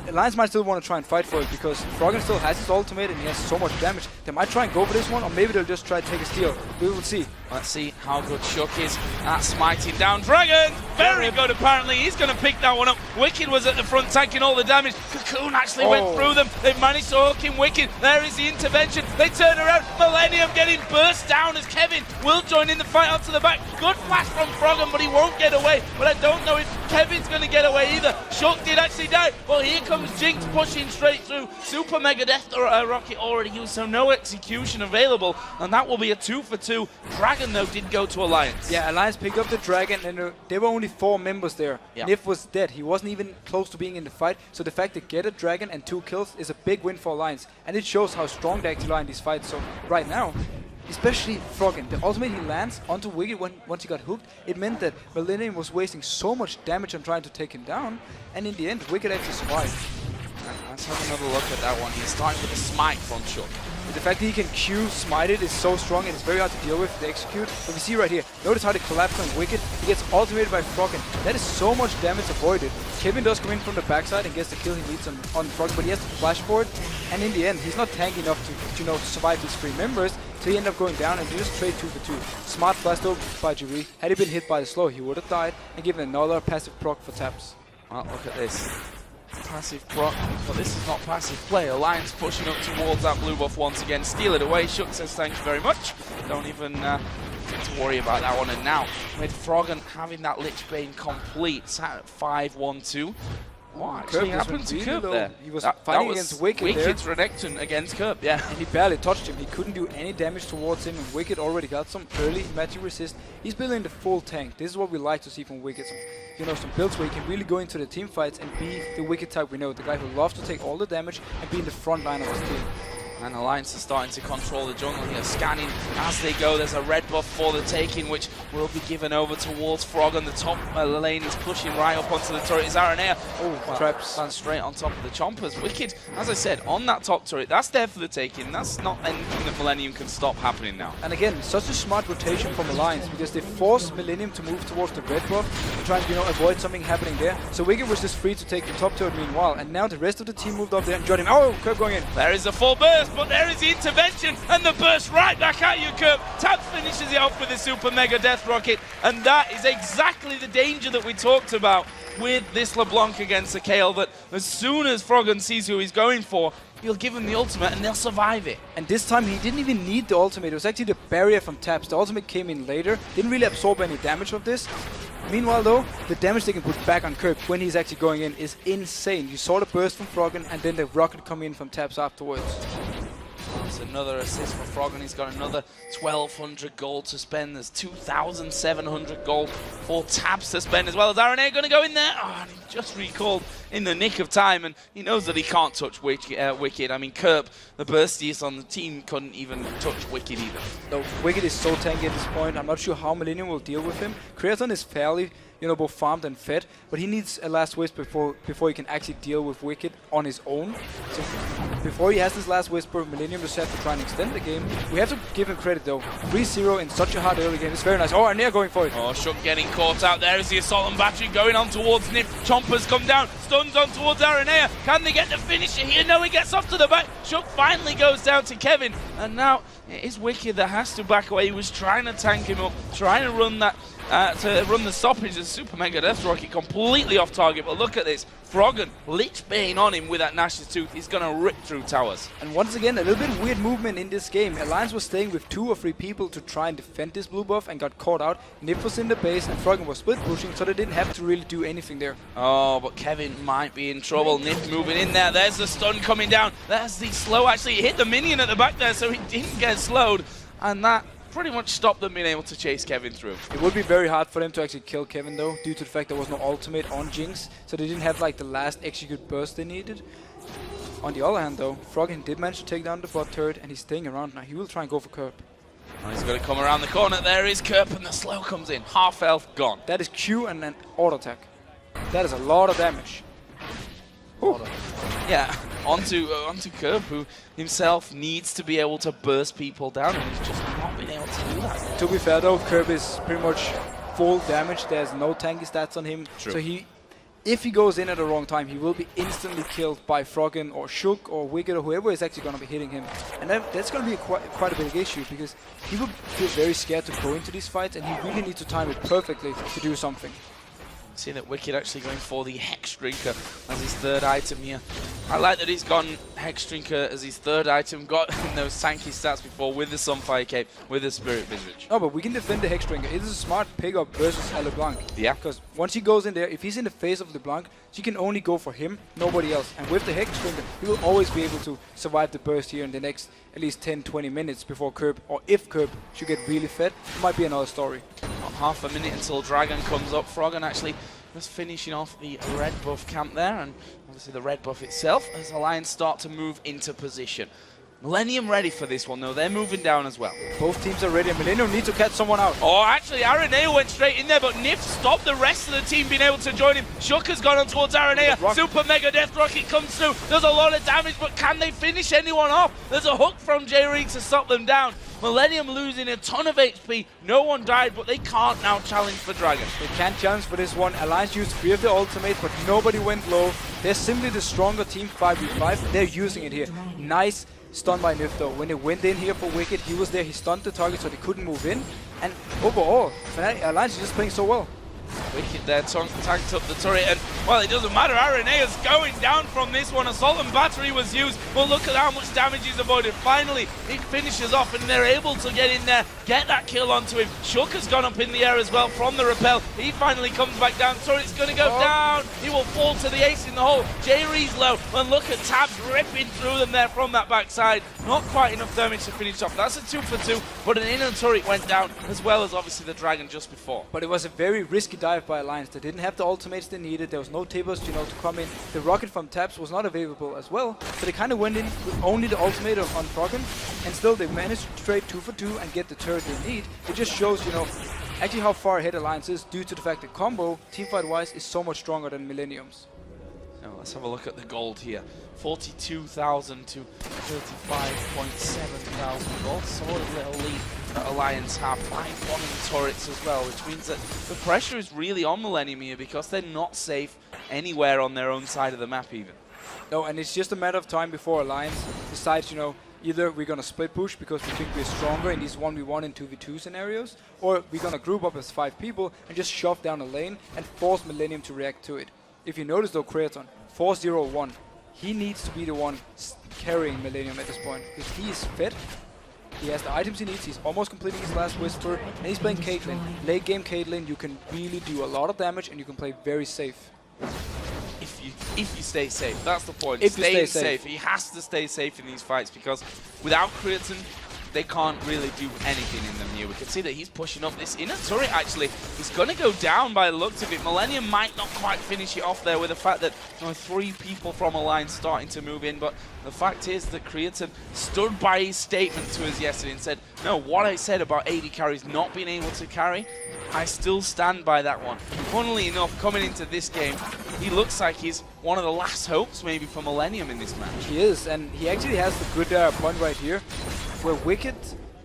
Alliance might still want to try and fight for it because Froggen still has his ultimate and he has so much damage. They might try and go for this one, or maybe they'll just try to take a steal. We will see. Let's see how good Shook is at smiting down Dragon. Very good, apparently. He's going to pick that one up. Wicked was at the front tanking all the damage. Cocoon actually went through them. They've managed to hook him Wicked. There is the intervention. They turn around. Millennium getting burst down as Kevin will join in the fight up to the back. Good flash from Froggen, but he won't get away. But I don't know if Kevin's going to get away either. Shook did actually die. Well, here comes Jinx pushing straight through. Super Mega Death Rocket already used, so no execution available. And that will be a 2-for-2. Dragon, though, did go to Alliance. Yeah, Alliance picked up the Dragon, and there were only 4 members there. Yeah. Nif was dead. He wasn't even close to being in the fight. So the fact they get a Dragon and 2 kills is a big win for Alliance. And it shows how strong they actually are in these fights. So right now, especially Froggen, the ultimate he lands onto Wicked once he got hooked, it meant that Millennium was wasting so much damage on trying to take him down. And in the end, Wicked actually survived. Let's have another look at that one. He's starting with a smite from Shook. The fact that he can Q smite it is so strong, and it's very hard to deal with to execute. But we see right here, notice how they collapse on Wicked. He gets ultimated by Froggen. That is so much damage avoided. Kevin does come in from the backside and gets the kill he needs on Froggen, but he has to flash for it. And in the end, he's not tanky enough to, you know, to survive these 3 members. So he ended up going down and they just trade 2-for-2. Smart blast over by Jiri. Had he been hit by the slow, he would have died and given another passive proc for taps. Well, look at this. Passive proc, but this is not passive play. Alliance pushing up towards that blue buff once again. Steal it away. Shook says thank you very much. Don't even need to worry about that one. And now, with Froggen having that Lich Bane complete, sat at 5-1-2. What actually happened to Kerb there? He was fighting against Wicked there. Wicked's Renekton against Kerb, yeah. And he barely touched him. He couldn't do any damage towards him, and Wicked already got some early magic resist. He's building the full tank. This is what we like to see from Wicked. Some, you know, some builds where he can really go into the team fights and be the Wicked type we know. The guy who loves to take all the damage and be in the front line of his team. And Alliance is starting to control the jungle here, scanning as they go. There's a red buff for the taking, which will be given over towards Frog on the top lane. Is pushing right up onto the turret. Is Aranea. Oh, traps. Lands straight on top of the Chompers. Wicked, as I said, on that top turret. That's there for the taking. That's not anything that Millennium can stop happening now. And again, such a smart rotation from Alliance because they force Millennium to move towards the red buff to try and, you know, avoid something happening there. So Wicked was just free to take the top turret meanwhile, and now the rest of the team moved up there and joined him. Oh, Kirk going in. There is the full burst, but there is the intervention, and the burst right back at you, Kirk. Tabs finishes it off with the super mega death rocket, and that is exactly the danger that we talked about with this LeBlanc against the Kale, that as soon as Froggen sees who he's going for, he'll give him the ultimate and they'll survive it. And this time he didn't even need the ultimate. It was actually the barrier from Tabs. The ultimate came in later. Didn't really absorb any damage of this. Meanwhile though, the damage they can put back on Kirk when he's actually going in is insane. You saw the burst from Froggen and then the rocket come in from Tabs afterwards. That's another assist for Froggen. He's got another 1,200 gold to spend. There's 2,700 gold for Tabs to spend as well. Is Aranea going to go in there? Oh, and he just recalled in the nick of time, and he knows that he can't touch Wicked. I mean, Kerp, the burstiest on the team, couldn't even touch Wicked either. No, Wicked is so tanky at this point. I'm not sure how Millennium will deal with him. Creaton is fairly, you know, both farmed and fed, but he needs a last whisper before he can actually deal with Wicked on his own. So before he has this last whisper, Millennium just have to try and extend the game. We have to give him credit though. 3-0 in such a hard early game. It's very nice. Oh, Aranea going for it. Oh, Shook getting caught out. There is the assault and battery going on towards Nif. Chompers come down. Stuns on towards Aranea. Can they get the finisher here? No, he gets off to the back. Shook finally goes down to Kevin. And now it is Wicked that has to back away. He was trying to tank him up, trying to run that to run the stoppage. The super mega death rocket completely off target, but look at this. Froggen Lich Bane on him with that Nash's Tooth. He's going to rip through towers. And once again, a little bit weird movement in this game. Alliance was staying with 2 or 3 people to try and defend this blue buff and got caught out. Nip was in the base and Froggen was split pushing, so they didn't have to really do anything there. Oh, but Kevin might be in trouble. Nip moving in there. There's the stun coming down. There's the slow. Actually, he hit the minion at the back there, so he didn't get slowed. And that pretty much stopped them being able to chase Kevin through. It would be very hard for them to actually kill Kevin though, due to the fact there was no ultimate on Jinx, so they didn't have like the last execute burst they needed. On the other hand though, Froggen did manage to take down the bot turret and he's staying around now. He will try and go for Kerp. Oh, he's got to come around the corner. There is Kerp and the slow comes in. Half health gone. That is Q and an auto attack. That is a lot of damage. Yeah, onto Kerp, who himself needs to be able to burst people down, and he's just not been able to do that. To be fair though, Kerp is pretty much full damage. There's no tanky stats on him. True. So if he goes in at the wrong time, he will be instantly killed by Froggen or Shook or Wicked or whoever is actually going to be hitting him. And that's going to be quite a big issue because he will feel very scared to go into these fights and he really needs to time it perfectly to do something. See that Wicked actually going for the Hex Drinker as his third item here. I like that he's gone Hex Drinker as his third item, got in those tanky stats before with the Sunfire Cape, with the Spirit Visage. No, but we can defend the Hex Drinker. It is a smart pickup versus a LeBlanc. Yeah. Because once he goes in there, if he's in the face of LeBlanc, she can only go for him, nobody else. And with the Hex Drinker, he will always be able to survive the burst here in the next at least 10-20 minutes before Kerp, or if Kerp should get really fed, it might be another story. About half a minute until Dragon comes up. Froggen actually just finishing off the red buff camp there, and obviously the red buff itself as Alliance start to move into position. Millennium ready for this one though, they're moving down as well. Both teams are ready and Millennium need to catch someone out. Oh, actually Aranea went straight in there, but Nif stopped the rest of the team being able to join him. Shook has gone on towards Aranea. Super Mega Death Rocket comes through. Does a lot of damage, but can they finish anyone off? There's a hook from J-Reek to stop them down. Millennium losing a ton of HP. No one died, but they can't now challenge for Dragon. They can't challenge for this one. Alliance used 3 of the ultimate, but nobody went low. They're simply the stronger team 5v5. They're using it here. Nice stun by Nif though. When they went in here for Wicked, he was there. He stunned the target so they couldn't move in. And overall, Alliance is just playing so well. Wicked there tanked up the turret, and well, it doesn't matter. Arenea's going down from this one. Assault and battery was used, but look at how much damage he's avoided. Finally, it finishes off, and they're able to get in there, get that kill onto him. Shook has gone up in the air as well from the rappel. He finally comes back down. Turret's going to go down. He will fall to the ace in the hole. J-Ree's low, and look at Tabs ripping through them there from that backside. Not quite enough damage to finish off. That's a 2 for 2, but an inner turret went down, as well as obviously the Dragon just before. But it was a very risky dive survived by Alliance. They didn't have the ultimates they needed. There was no tables, to come in. The rocket from Taps was not available as well. So they kind of went in with only the ultimate on Froggen, and still they managed to trade 2 for 2 and get the turret they need. It just shows, actually how far ahead Alliance is due to the fact that combo, teamfight-wise, is so much stronger than Millennium's. Now let's have a look at the gold here. 42,000 to 35,700 gold. Sort of little lead that Alliance have. 5 bombing turrets as well, which means that the pressure is really on Millennium here because they're not safe anywhere on their own side of the map even. No, and it's just a matter of time before Alliance decides, either we're going to split push because we think we're stronger in these 1v1 and 2v2 scenarios, or we're going to group up as 5 people and just shove down a lane and force Millennium to react to it. If you notice though, Creaton, 4-0-1, he needs to be the one carrying Millennium at this point, because he is fed, he has the items he needs, he's almost completing his last Whisper, and he's playing Caitlyn. Late game Caitlyn, you can really do a lot of damage and you can play very safe. If you stay safe, that's the point. If you stay safe. He has to stay safe in these fights because without Creaton, they can't really do anything in them here. We can see that he's pushing up this inner turret actually. He's going to go down by the looks of it. Millennium might not quite finish it off there with the fact that 3 people from Alliance starting to move in, but the fact is that Creaton stood by his statement to us yesterday and said, no, what I said about AD carries not being able to carry, I still stand by that one. Funnily enough, coming into this game, he looks like he's one of the last hopes maybe for Millennium in this match. He is, and he actually has the good point right here, where Wicked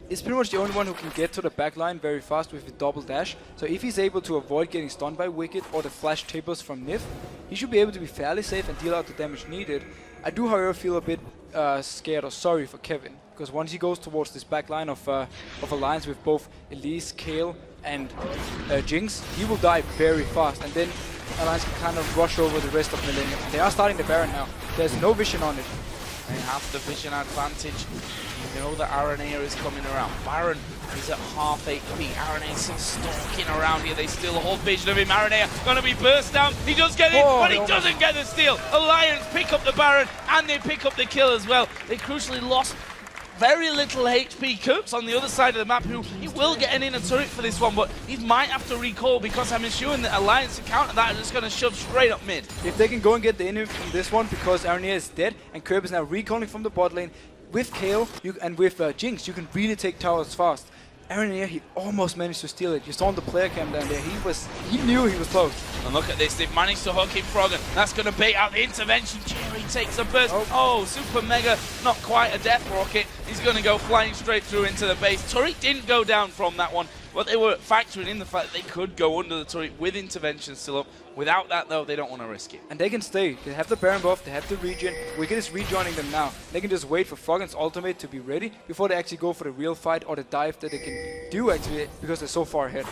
is pretty much the only one who can get to the backline very fast with the double dash. So if he's able to avoid getting stunned by Wicked or the flash tables from Nif, he should be able to be fairly safe and deal out the damage needed. I do, however, feel a bit scared or sorry for Kevin, because once he goes towards this backline of Alliance with both Elise, Kayle, and Jinx, he will die very fast, and then Alliance can kind of rush over the rest of Millennium. They are starting the Baron now. There's no vision on it. They have the vision advantage. You know that Aranea is coming around. Baron is at half HP. Aranea is still stalking around here. They still hold vision of him. Aranea going to be burst down. He does get it, but he doesn't get the steal. Alliance pick up the Baron, and they pick up the kill as well. They crucially lost very little HP. Kirk's on the other side of the map, who he will get an inner turret for this one, but he might have to recall because I'm assuming that Alliance to counter that are just going to shove straight up mid. If they can go and get the inner from this one, because Aranea is dead and Kirk is now recalling from the bot lane, with Kayle and with Jinx, you can really take towers fast. Aranea, he almost managed to steal it. You saw on the player cam down there, he knew he was close. And look at this, they've managed to hook in Froggen. That's going to bait out the intervention. Jerry takes a burst. Oh, super mega, not quite a death rocket. He's going to go flying straight through into the base. Turret didn't go down from that one, but they were factoring in the fact that they could go under the turret with intervention still up. Without that, though, they don't want to risk it. And they can stay. They have the Baron buff, they have the regen. Wicked is rejoining them now. They can just wait for Froggen's ultimate to be ready before they actually go for the real fight or the dive that they can do actually, because they're so far ahead.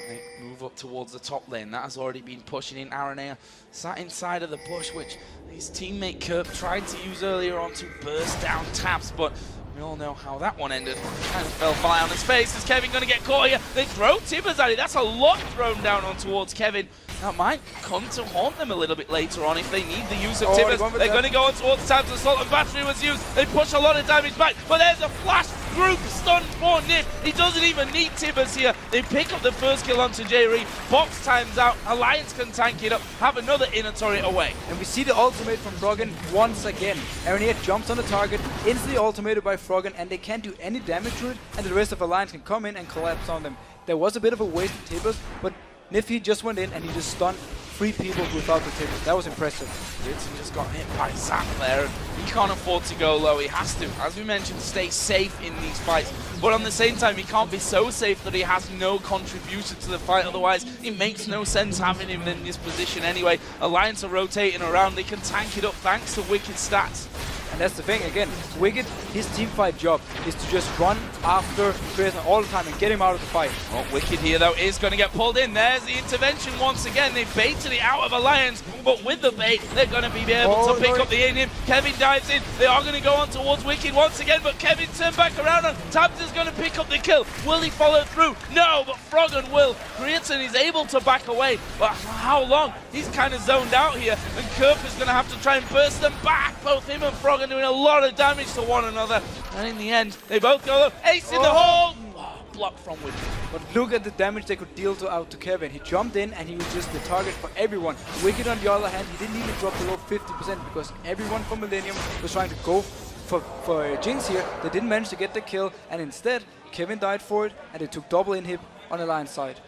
They move up towards the top lane. That has already been pushing in. Aranea sat inside of the bush, which his teammate Kirk tried to use earlier on to burst down taps, but we all know how that one ended. Kind of fell flat on his face. Is Kevin going to get caught here? They throw Tibbers at it. That's a lot thrown down on towards Kevin. That might come to haunt them a little bit later on if they need the use of Tibbers. They're going to go on towards Tabs. Assault and Battery was used. They push a lot of damage back, but there's a flash group stun for Nif. He doesn't even need Tibbers here. They pick up the first kill onto Jerry. Box times out. Alliance can tank it up. Have another inner turret away. And we see the ultimate from Froggen once again. Aranea jumps on the target, instantly ultimated by Froggen, and they can't do any damage to it, and the rest of Alliance can come in and collapse on them. There was a bit of a waste of Tibbers, but Nifty just went in and he just stunned 3 people without the Tibbers. That was impressive. Ritson just got hit by Zap there. He can't afford to go low. He has to, as we mentioned, stay safe in these fights. But on the same time, he can't be so safe that he has no contribution to the fight. Otherwise, it makes no sense having him in this position anyway. Alliance are rotating around. They can tank it up thanks to Wicked stats. And that's the thing, again, Wicked, his teamfight job is to just run after Creaton all the time and get him out of the fight. Well, Wicked here, though, is going to get pulled in. There's the intervention once again. They baited it out of Alliance, but with the bait, they're going to be able to pick up the in-him. Kevin dives in. They are going to go on towards Wicked once again, but Kevin turned back around and Tabs is going to pick up the kill. Will he follow through? No, but Froggen will. Creaton is able to back away, but for how long? He's kind of zoned out here, and Kerp is going to have to try and burst them back. Both him and Froggen doing a lot of damage to one another, and in the end, they both go ace in the hole. Oh, block from Wicked. But look at the damage they could deal out to Kevin. He jumped in and he was just the target for everyone. Wicked, on the other hand, he didn't even drop below 50% because everyone from Millennium was trying to go for Jinx here. They didn't manage to get the kill, and instead Kevin died for it, and they took double inhib on Alliance side.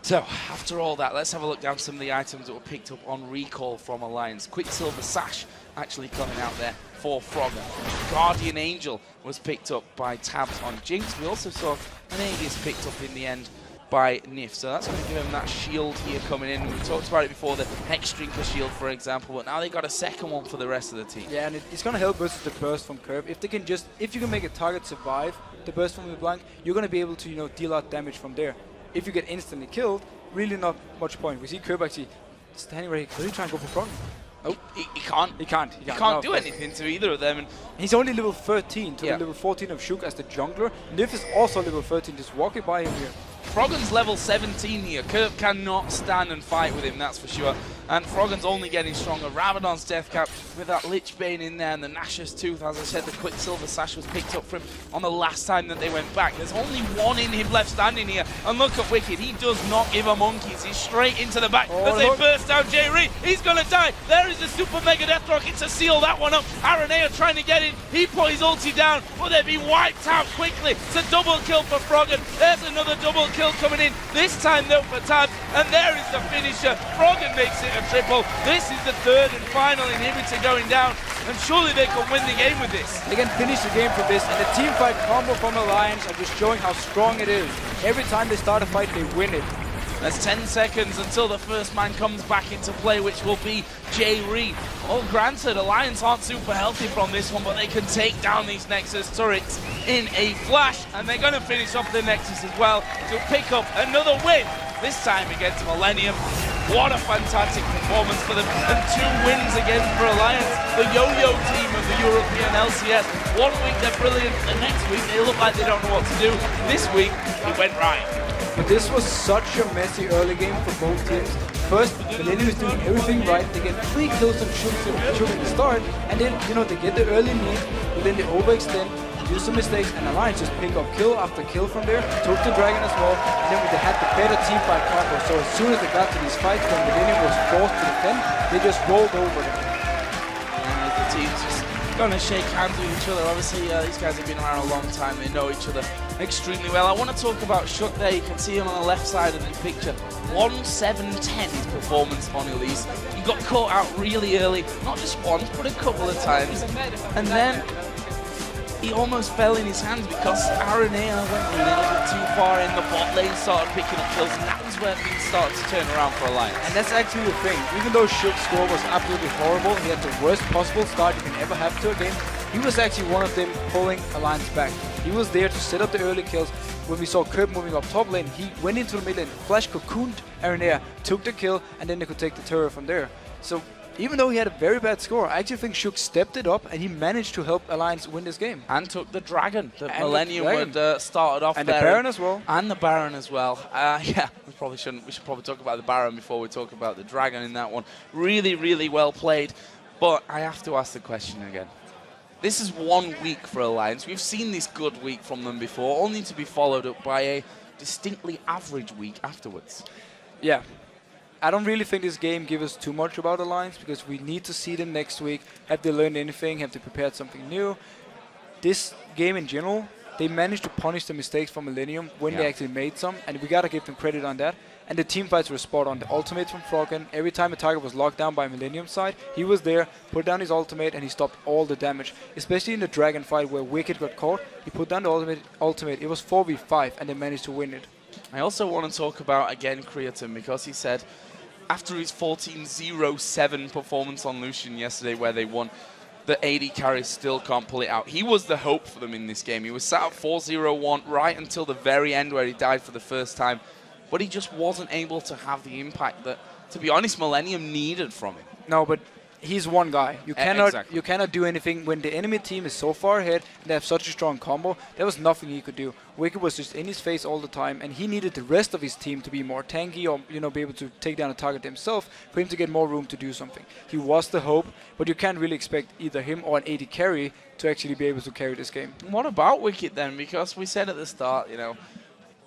So, after all that, let's have a look down some of the items that were picked up on recall from Alliance. Quicksilver Sash actually coming out there for Frogger. Guardian Angel was picked up by Tabs on Jinx. We also saw an Aegis picked up in the end by Nif. So that's going to give him that shield here coming in. We talked about it before, the Hexdrinker shield, for example, but now they got a second one for the rest of the team. Yeah, and it's going to help versus the burst from Curve. If you can make a target survive the burst from the blank, you're going to be able to, deal out damage from there. If you get instantly killed, really not much point. We see Curve actually standing right here. Could he try and go for Frogger? Oh, he can't. He can't No, do anything to either of them. And he's only level 13 to the level 14 of Shook as the jungler. Nif is also level 13, just walking by him here. Froggen's level 17 here. Curve cannot stand and fight with him, that's for sure. And Froggen's only getting stronger. Rabadon's death cap with that Lich Bane in there, and the Nashor's Tooth. As I said, the Quicksilver Sash was picked up for him on the last time that they went back. There's only one in him left standing here. And look at Wicked. He does not give a monkeys. He's straight into the back as they burst down J-Ree. He's going to die. There is the Super Mega Death Rocket to seal that one up. Aranea trying to get in. He put his ulti down. Will they be wiped out quickly? It's a double kill for Froggen. There's another double kill coming in. This time though for Tab. And there is the finisher. Froggen makes it a triple. This is the third and final inhibitor going down. And surely they can win the game with this. They can finish the game from this. And the team fight combo from Alliance are just showing how strong it is. Every time they start a fight, they win it. There's 10 seconds until the first man comes back into play, which will be J-Ree. Well, granted, Alliance aren't super healthy from this one, but they can take down these Nexus turrets in a flash, and they're going to finish off the Nexus as well to pick up another win, this time against Millennium. What a fantastic performance for them, and 2 wins again for Alliance, the yo-yo team of the European LCS. One week they're brilliant, the next week they look like they don't know what to do. This week, it went right. But this was such a messy early game for both teams. First, Millennium is doing everything right. They get 3 kills on Shook at the start, and then, they get the early lead, but then they overextend, do some mistakes, and Alliance just pick up kill after kill from there, took the dragon as well, and then they had the better team fight combo. So as soon as they got to these fights, when Millennium was forced to defend, they just rolled over them. And the teams just gonna shake hands with each other. Obviously, these guys have been around a long time. They know each other extremely well. I want to talk about Shook there. You can see him on the left side of the picture. 1-7-10 his performance on Elise. He got caught out really early, not just once, but a couple of times. And then he almost fell in his hands because Aranea went a little bit too far in. The bot lane started picking up kills, and that was where things started to turn around for Alliance. And that's actually the thing. Even though Shook's score was absolutely horrible, he had the worst possible start you can ever have to a game, he was actually one of them pulling Alliance back. He was there to set up the early kills. When we saw Curb moving up top lane, he went into the mid lane, flash cocooned Aranea, took the kill, and then they could take the turret from there. So even though he had a very bad score, I actually think Shook stepped it up and he managed to help Alliance win this game. And took the dragon that Millennium had started off and there. And the Baron as well. And the Baron as well. Yeah, we should probably talk about the Baron before we talk about the dragon in that one. Really, really well played. But I have to ask the question again. This is 1 week for Alliance. We've seen this good week from them before, only to be followed up by a distinctly average week afterwards. Yeah. I don't really think this game gives us too much about Alliance because we need to see them next week. Have they learned anything? Have they prepared something new? This game in general, they managed to punish the mistakes from Millennium when they actually made some, and we gotta give them credit on that. And the team fights were spot on. The ultimate from Froggen, every time a target was locked down by Millennium's side, he was there, put down his ultimate, and he stopped all the damage. Especially in the dragon fight where Wicked got caught, he put down the ultimate. It was 4v5, and they managed to win it. I also want to talk about, again, Creaton, because he said, after his 14-0-7 performance on Lucian yesterday where they won, the AD carries still can't pull it out. He was the hope for them in this game. He was sat at 4-0-1 right until the very end where he died for the first time. But he just wasn't able to have the impact that, to be honest, Millennium needed from him. No, but he's one guy. You cannot do anything when the enemy team is so far ahead and they have such a strong combo. There was nothing he could do. Wicked was just in his face all the time, and he needed the rest of his team to be more tanky or be able to take down a target himself for him to get more room to do something. He was the hope, but you can't really expect either him or an AD carry to actually be able to carry this game. What about Wicked then? Because we said at the start,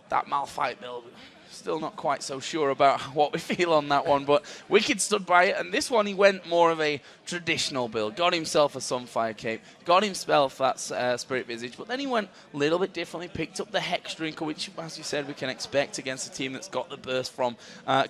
that Malphite build, still not quite so sure about what we feel on that one, but Wicked stood by it, and this one he went more of a traditional build, got himself a Sunfire Cape, got himself that Spirit Visage, but then he went a little bit differently, picked up the Hex Drinker, which, as you said, we can expect against a team that's got the burst from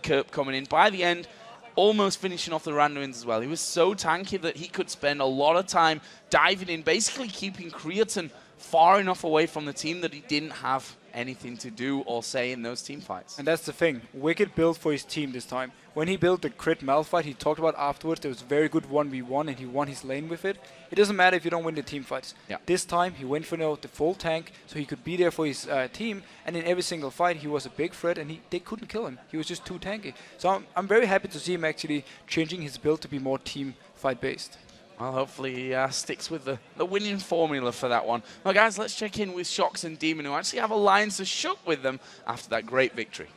Kerp coming in. By the end, almost finishing off the Randuins as well. He was so tanky that he could spend a lot of time diving in, basically keeping Creatine far enough away from the team that he didn't have anything to do or say in those team fights. And that's the thing. Wicked built for his team this time. When he built the crit Malphite, he talked about afterwards, there was very good 1v1 and he won his lane with it. It doesn't matter if you don't win the team fights. Yeah. This time he went for the full tank so he could be there for his team, and in every single fight he was a big threat and they couldn't kill him. He was just too tanky. So I'm very happy to see him actually changing his build to be more team fight based. Well, hopefully he sticks with the winning formula for that one. Well, guys, let's check in with Shox and Demon, who actually have Alliance to Shook with them after that great victory.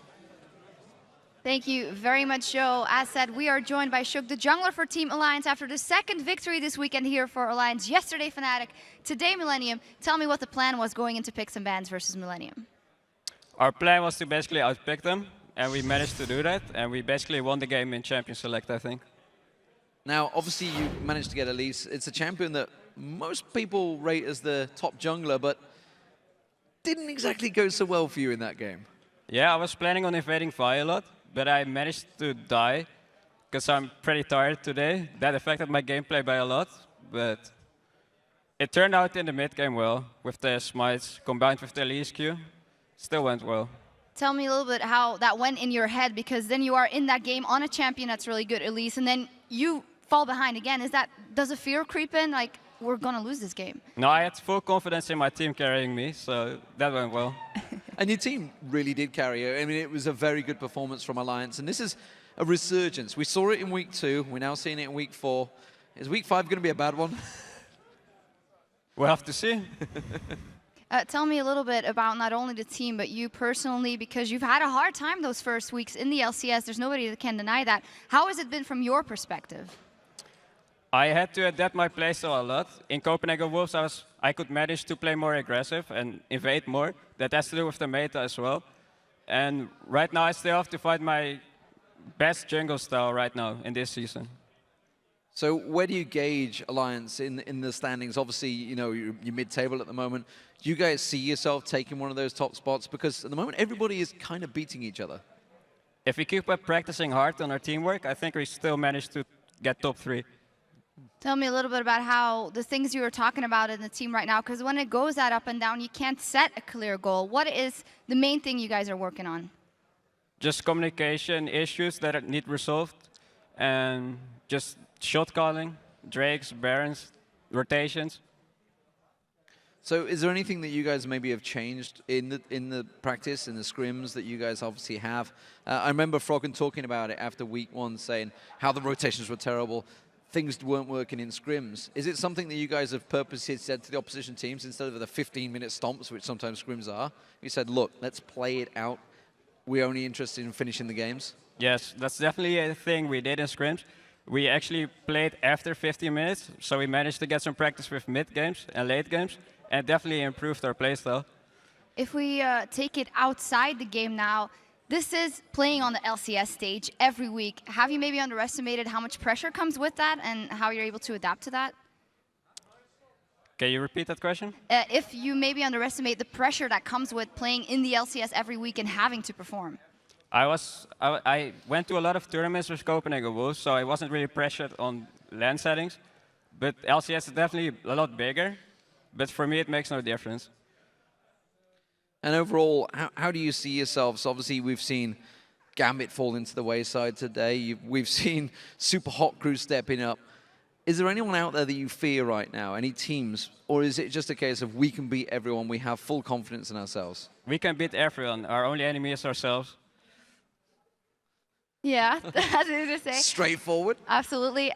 Thank you very much, Joe. As said, we are joined by Shook, the jungler for Team Alliance, after the second victory this weekend here for Alliance. Yesterday, Fnatic. Today, Millennium. Tell me what the plan was going into picks and bans versus Millennium. Our plan was to basically outpick them, and we managed to do that, and we basically won the game in Champion Select, I think. Now, obviously, you managed to get Elise. It's a champion that most people rate as the top jungler, but didn't exactly go so well for you in that game. Yeah, I was planning on invading Vi a lot, but I managed to die because I'm pretty tired today. That affected my gameplay by a lot, but it turned out in the mid game well with the smites combined with the Elise Q. Still went well. Tell me a little bit how that went in your head, because then you are in that game on a champion that's really good, Elise, and then you fall behind again. Does a fear creep in, like, we're gonna lose this game? No, I had full confidence in my team carrying me, so that went well. And your team really did carry you. I mean, it was a very good performance from Alliance, and this is a resurgence. We saw it in week 2, we're now seeing it in week 4. Is week 5 gonna be a bad one? We'll have to see. Tell me a little bit about not only the team, but you personally, because you've had a hard time those first weeks in the LCS. There's nobody that can deny that. How has it been from your perspective? I had to adapt my playstyle a lot. In Copenhagen Wolves, I could manage to play more aggressive and invade more. That has to do with the meta as well. And right now, I still have to find my best jungle style right now in this season. So where do you gauge Alliance in the standings? Obviously, you're mid-table at the moment. Do you guys see yourself taking one of those top spots? Because at the moment, everybody is kind of beating each other. If we keep up practicing hard on our teamwork, I think we still manage to get top 3. Tell me a little bit about how the things you were talking about in the team right now, because when it goes that up and down, you can't set a clear goal. What is the main thing you guys are working on? Just communication issues that need resolved, and just shot calling, Drakes, Barons, rotations. So is there anything that you guys maybe have changed in the practice, in the scrims that you guys obviously have? I remember Froggen talking about it after week 1, saying how the rotations were terrible. Things weren't working in scrims. Is it something that you guys have purposely said to the opposition teams instead of the 15-minute stomps, which sometimes scrims are? You said, look, let's play it out. We're only interested in finishing the games. Yes, that's definitely a thing we did in scrims. We actually played after 15 minutes, so we managed to get some practice with mid games and late games, and definitely improved our playstyle. If we take it outside the game now, this is playing on the LCS stage every week. Have you maybe underestimated how much pressure comes with that and how you're able to adapt to that? Can you repeat that question? If you maybe underestimate the pressure that comes with playing in the LCS every week and having to perform. I went to a lot of tournaments with Copenhagen Wolves, so I wasn't really pressured on LAN settings. But LCS is definitely a lot bigger. But for me, it makes no difference. And overall, how do you see yourselves? Obviously, we've seen Gambit fall into the wayside today. We've seen Super Hot Crew stepping up. Is there anyone out there that you fear right now? Any teams? Or is it just a case of we can beat everyone, we have full confidence in ourselves? We can beat everyone. Our only enemy is ourselves. Yeah, that's easy to say. Straightforward. Absolutely.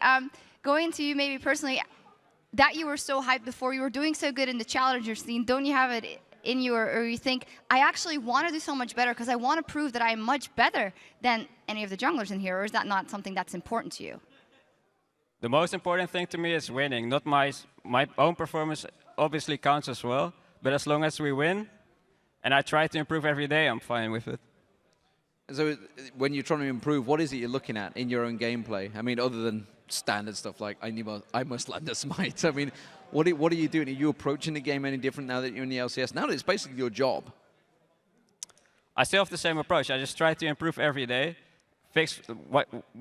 going to you maybe personally, that you were so hyped before, you were doing so good in the challenger scene, don't you have it in you, or you think, I actually want to do so much better because I want to prove that I'm much better than any of the junglers in here, or is that not something that's important to you? The most important thing to me is winning. Not my own performance obviously counts as well, but as long as we win, and I try to improve every day, I'm fine with it. So when you're trying to improve, what is it you're looking at in your own gameplay? I mean, other than standard stuff like I must land a smite. I mean, what are you doing? Are you approaching the game any different now that you're in the LCS? Now that it's basically your job. I still have the same approach. I just try to improve every day,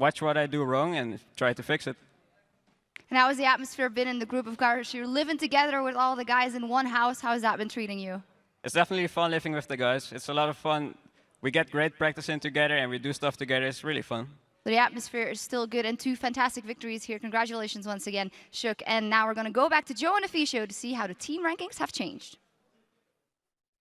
watch what I do wrong, and try to fix it. And how has the atmosphere been in the group of guys? You're living together with all the guys in one house. How has that been treating you? It's definitely fun living with the guys. It's a lot of fun. We get great practice in together, and we do stuff together. It's really fun. The atmosphere is still good, and 2 fantastic victories here. Congratulations once again, Shook. And now we're going to go back to Joe and Afisho to see how the team rankings have changed.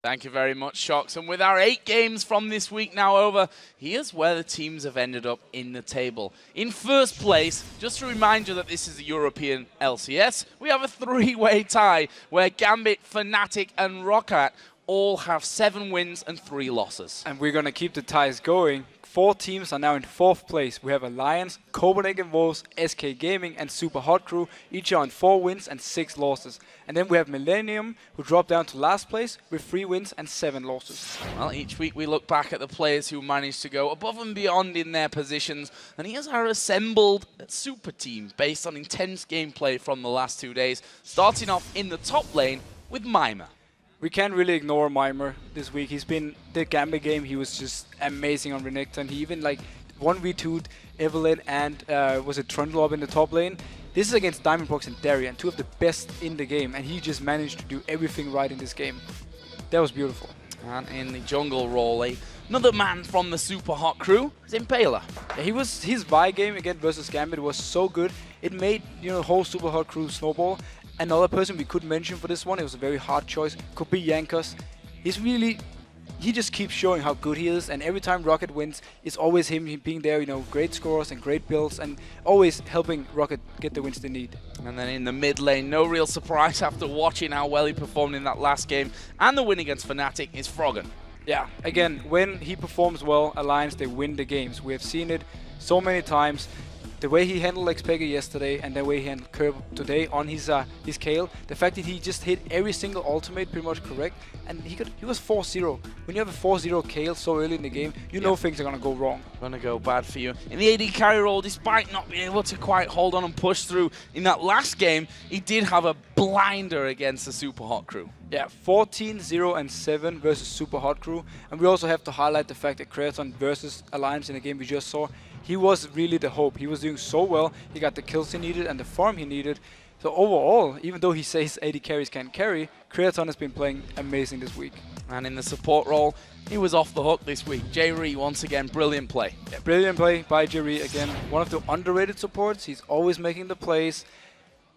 Thank you very much, Shocks. And with our 8 games from this week now over, here's where the teams have ended up in the table. In first place, just to remind you that this is a European LCS, we have a 3-way tie where Gambit, Fnatic, and Roccat all have 7 wins and 3 losses. And we're going to keep the ties going. 4 teams are now in 4th place. We have Alliance, Copenhagen Wolves, SK Gaming, and Super Hot Crew, each on 4 wins and 6 losses. And then we have Millennium, who dropped down to last place with 3 wins and 7 losses. Well, each week we look back at the players who managed to go above and beyond in their positions. And here's our assembled super team based on intense gameplay from the last 2 days, starting off in the top lane with Mimer. We can't really ignore Mimer this week. He's been the Gambit game. He was just amazing on Renekton. He even 1v2'd Evelyn and was it Trundle up in the top lane. This is against Diamondbox and Darien, 2 of the best in the game, and he just managed to do everything right in this game. That was beautiful. And in the jungle role, another man from the Super Hot Crew is Impaler. Yeah, his Vi game again versus Gambit was so good. It made the whole Super Hot Crew snowball. Another person we could mention for this one, it was a very hard choice, could be Jankos. He just keeps showing how good he is, and every time Rocket wins, it's always him being there, great scores and great builds, and always helping Rocket get the wins they need. And then in the mid lane, no real surprise after watching how well he performed in that last game, and the win against Fnatic is Froggen. Yeah, again, when he performs well, Alliance, they win the games. We have seen it so many times. The way he handled Xpega yesterday and the way he handled Curb today on his Kayle, the fact that he just hit every single ultimate pretty much correct, and he was 4-0. When you have a 4-0 Kayle so early in the game, you know things are going to go wrong. Going to go bad for you. In the AD carry role, despite not being able to quite hold on and push through in that last game, he did have a blinder against the Super Hot Crew. Yeah, 14-0-7 versus Super Hot Crew, and we also have to highlight the fact that Creaton versus Alliance in the game we just saw, he was really the hope. He was doing so well. He got the kills he needed and the farm he needed. So overall, even though he says AD carries can't carry, Creaton has been playing amazing this week. And in the support role, he was off the hook this week. Jerry, once again, brilliant play. Yeah, brilliant play by Jerry. Again, one of the underrated supports. He's always making the plays.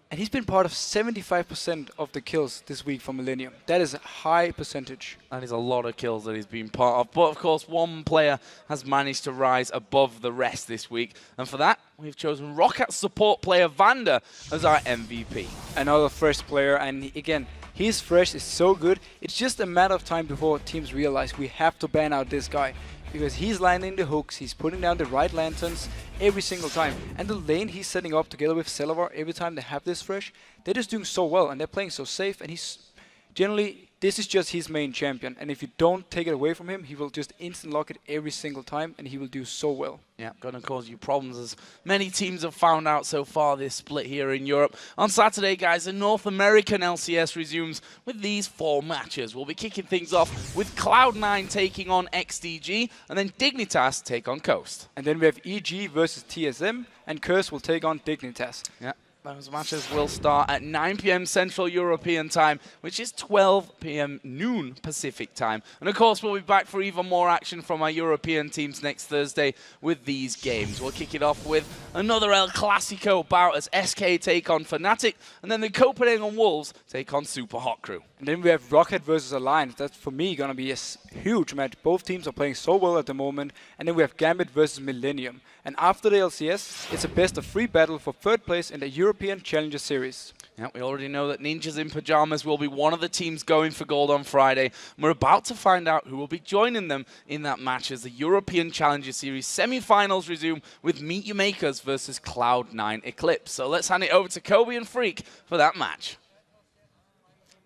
And he's been part of 75% of the kills this week for Millennium. That is a high percentage. That is a lot of kills that he's been part of. But of course, one player has managed to rise above the rest this week. And for that, we've chosen Rocket support player Vander as our MVP. Another fresh player. And again, his fresh is so good. It's just a matter of time before teams realize we have to ban out this guy. Because he's landing the hooks, he's putting down the right lanterns every single time. And the lane he's setting up together with Celavar every time they have this fresh, they're just doing so well and they're playing so safe. And he's generally, this is just his main champion. And if you don't take it away from him, he will just instant lock it every single time and he will do so well. Yeah, going to cause you problems as many teams have found out so far this split here in Europe. On Saturday, guys, the North American LCS resumes with these 4 matches. We'll be kicking things off with Cloud9 taking on XDG and then Dignitas take on Coast. And then we have EG versus TSM and Curse will take on Dignitas. Yeah. those matches will start at 9 p.m. Central European Time, which is 12 p.m. noon Pacific Time. And of course, we'll be back for even more action from our European teams next Thursday with these games. We'll kick it off with another El Clasico bout as SK take on Fnatic, and then the Copenhagen Wolves take on Super Hot Crew. And then we have Rocket versus Alliance. That's, for me, going to be a huge match. Both teams are playing so well at the moment. And then we have Gambit versus Millennium. And after the LCS, it's a best-of-3 battle for third place in the European Challenger Series. Yeah, we already know that Ninjas in Pajamas will be one of the teams going for gold on Friday. And we're about to find out who will be joining them in that match as the European Challenger Series semi-finals resume with Meet Your Makers versus Cloud9 Eclipse. So let's hand it over to Kobe and Freak for that match.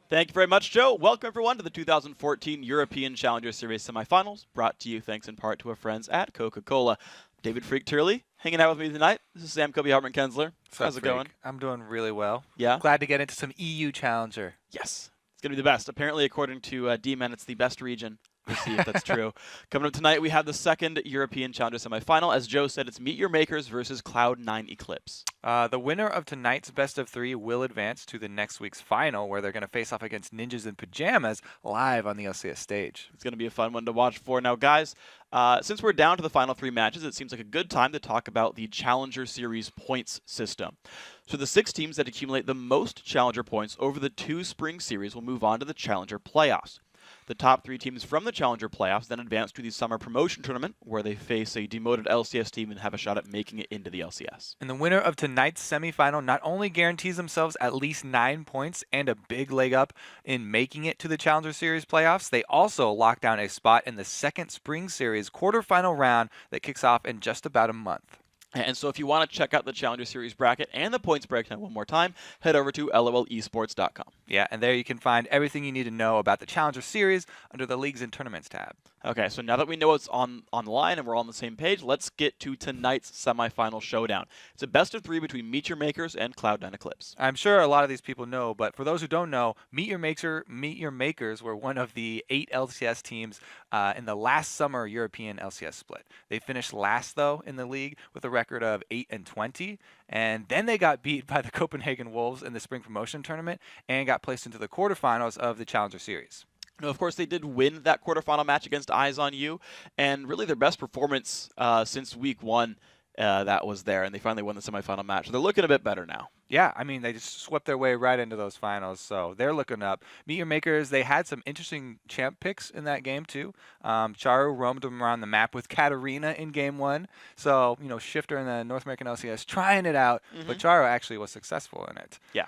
Thank you very much, Joe. Welcome, everyone, to the 2014 European Challenger Series semifinals, brought to you thanks in part to our friends at Coca-Cola. David Freak Turley, hanging out with me tonight. This is Sam Kobe Hartman Kensler. How's it going? I'm doing really well. Yeah? Glad to get into some EU Challenger. Yes. It's going to be the best. Apparently, according to D-Men, it's the best region. We'll see if that's true. Coming up tonight, we have the second European Challenger semifinal. As Joe said, it's Meet Your Makers versus Cloud9 Eclipse. The winner of tonight's best of 3 will advance to the next week's final, where they're going to face off against Ninjas in Pajamas live on the LCS stage. It's going to be a fun one to watch for. Now, guys, since we're down to the final 3 matches, it seems like a good time to talk about the Challenger Series points system. So the 6 teams that accumulate the most Challenger points over the 2 spring series will move on to the Challenger playoffs. The top 3 teams from the Challenger playoffs then advance to the Summer Promotion Tournament, where they face a demoted LCS team and have a shot at making it into the LCS. And the winner of tonight's semifinal not only guarantees themselves at least 9 points and a big leg up in making it to the Challenger Series playoffs, they also lock down a spot in the second spring series quarterfinal round that kicks off in just about a month. And so if you want to check out the Challenger Series bracket and the points breakdown one more time, head over to lolesports.com. Yeah, and there you can find everything you need to know about the Challenger Series under the Leagues and Tournaments tab. Okay, so now that we know what's on the line and we're all on the same page, let's get to tonight's semifinal showdown. It's a best of 3 between Meet Your Makers and Cloud9 Eclipse. I'm sure a lot of these people know, but for those who don't know, Meet Your Makers were one of the 8 LCS teams in the last summer European LCS split. They finished last, though, in the league with a record of 8-20, and then they got beat by the Copenhagen Wolves in the Spring Promotion Tournament and got placed into the quarterfinals of the Challenger Series. Now, of course, they did win that quarterfinal match against Eyes on You, and really their best performance since week 1 that was there, and they finally won the semifinal match. So they're looking a bit better now. Yeah, I mean, they just swept their way right into those finals, so they're looking up. Meet Your Makers, they had some interesting champ picks in that game, too. Charu roamed them around the map with Katarina in Game 1, so, you know, Shifter in the North American LCS trying it out, but Charu actually was successful in it. Yeah.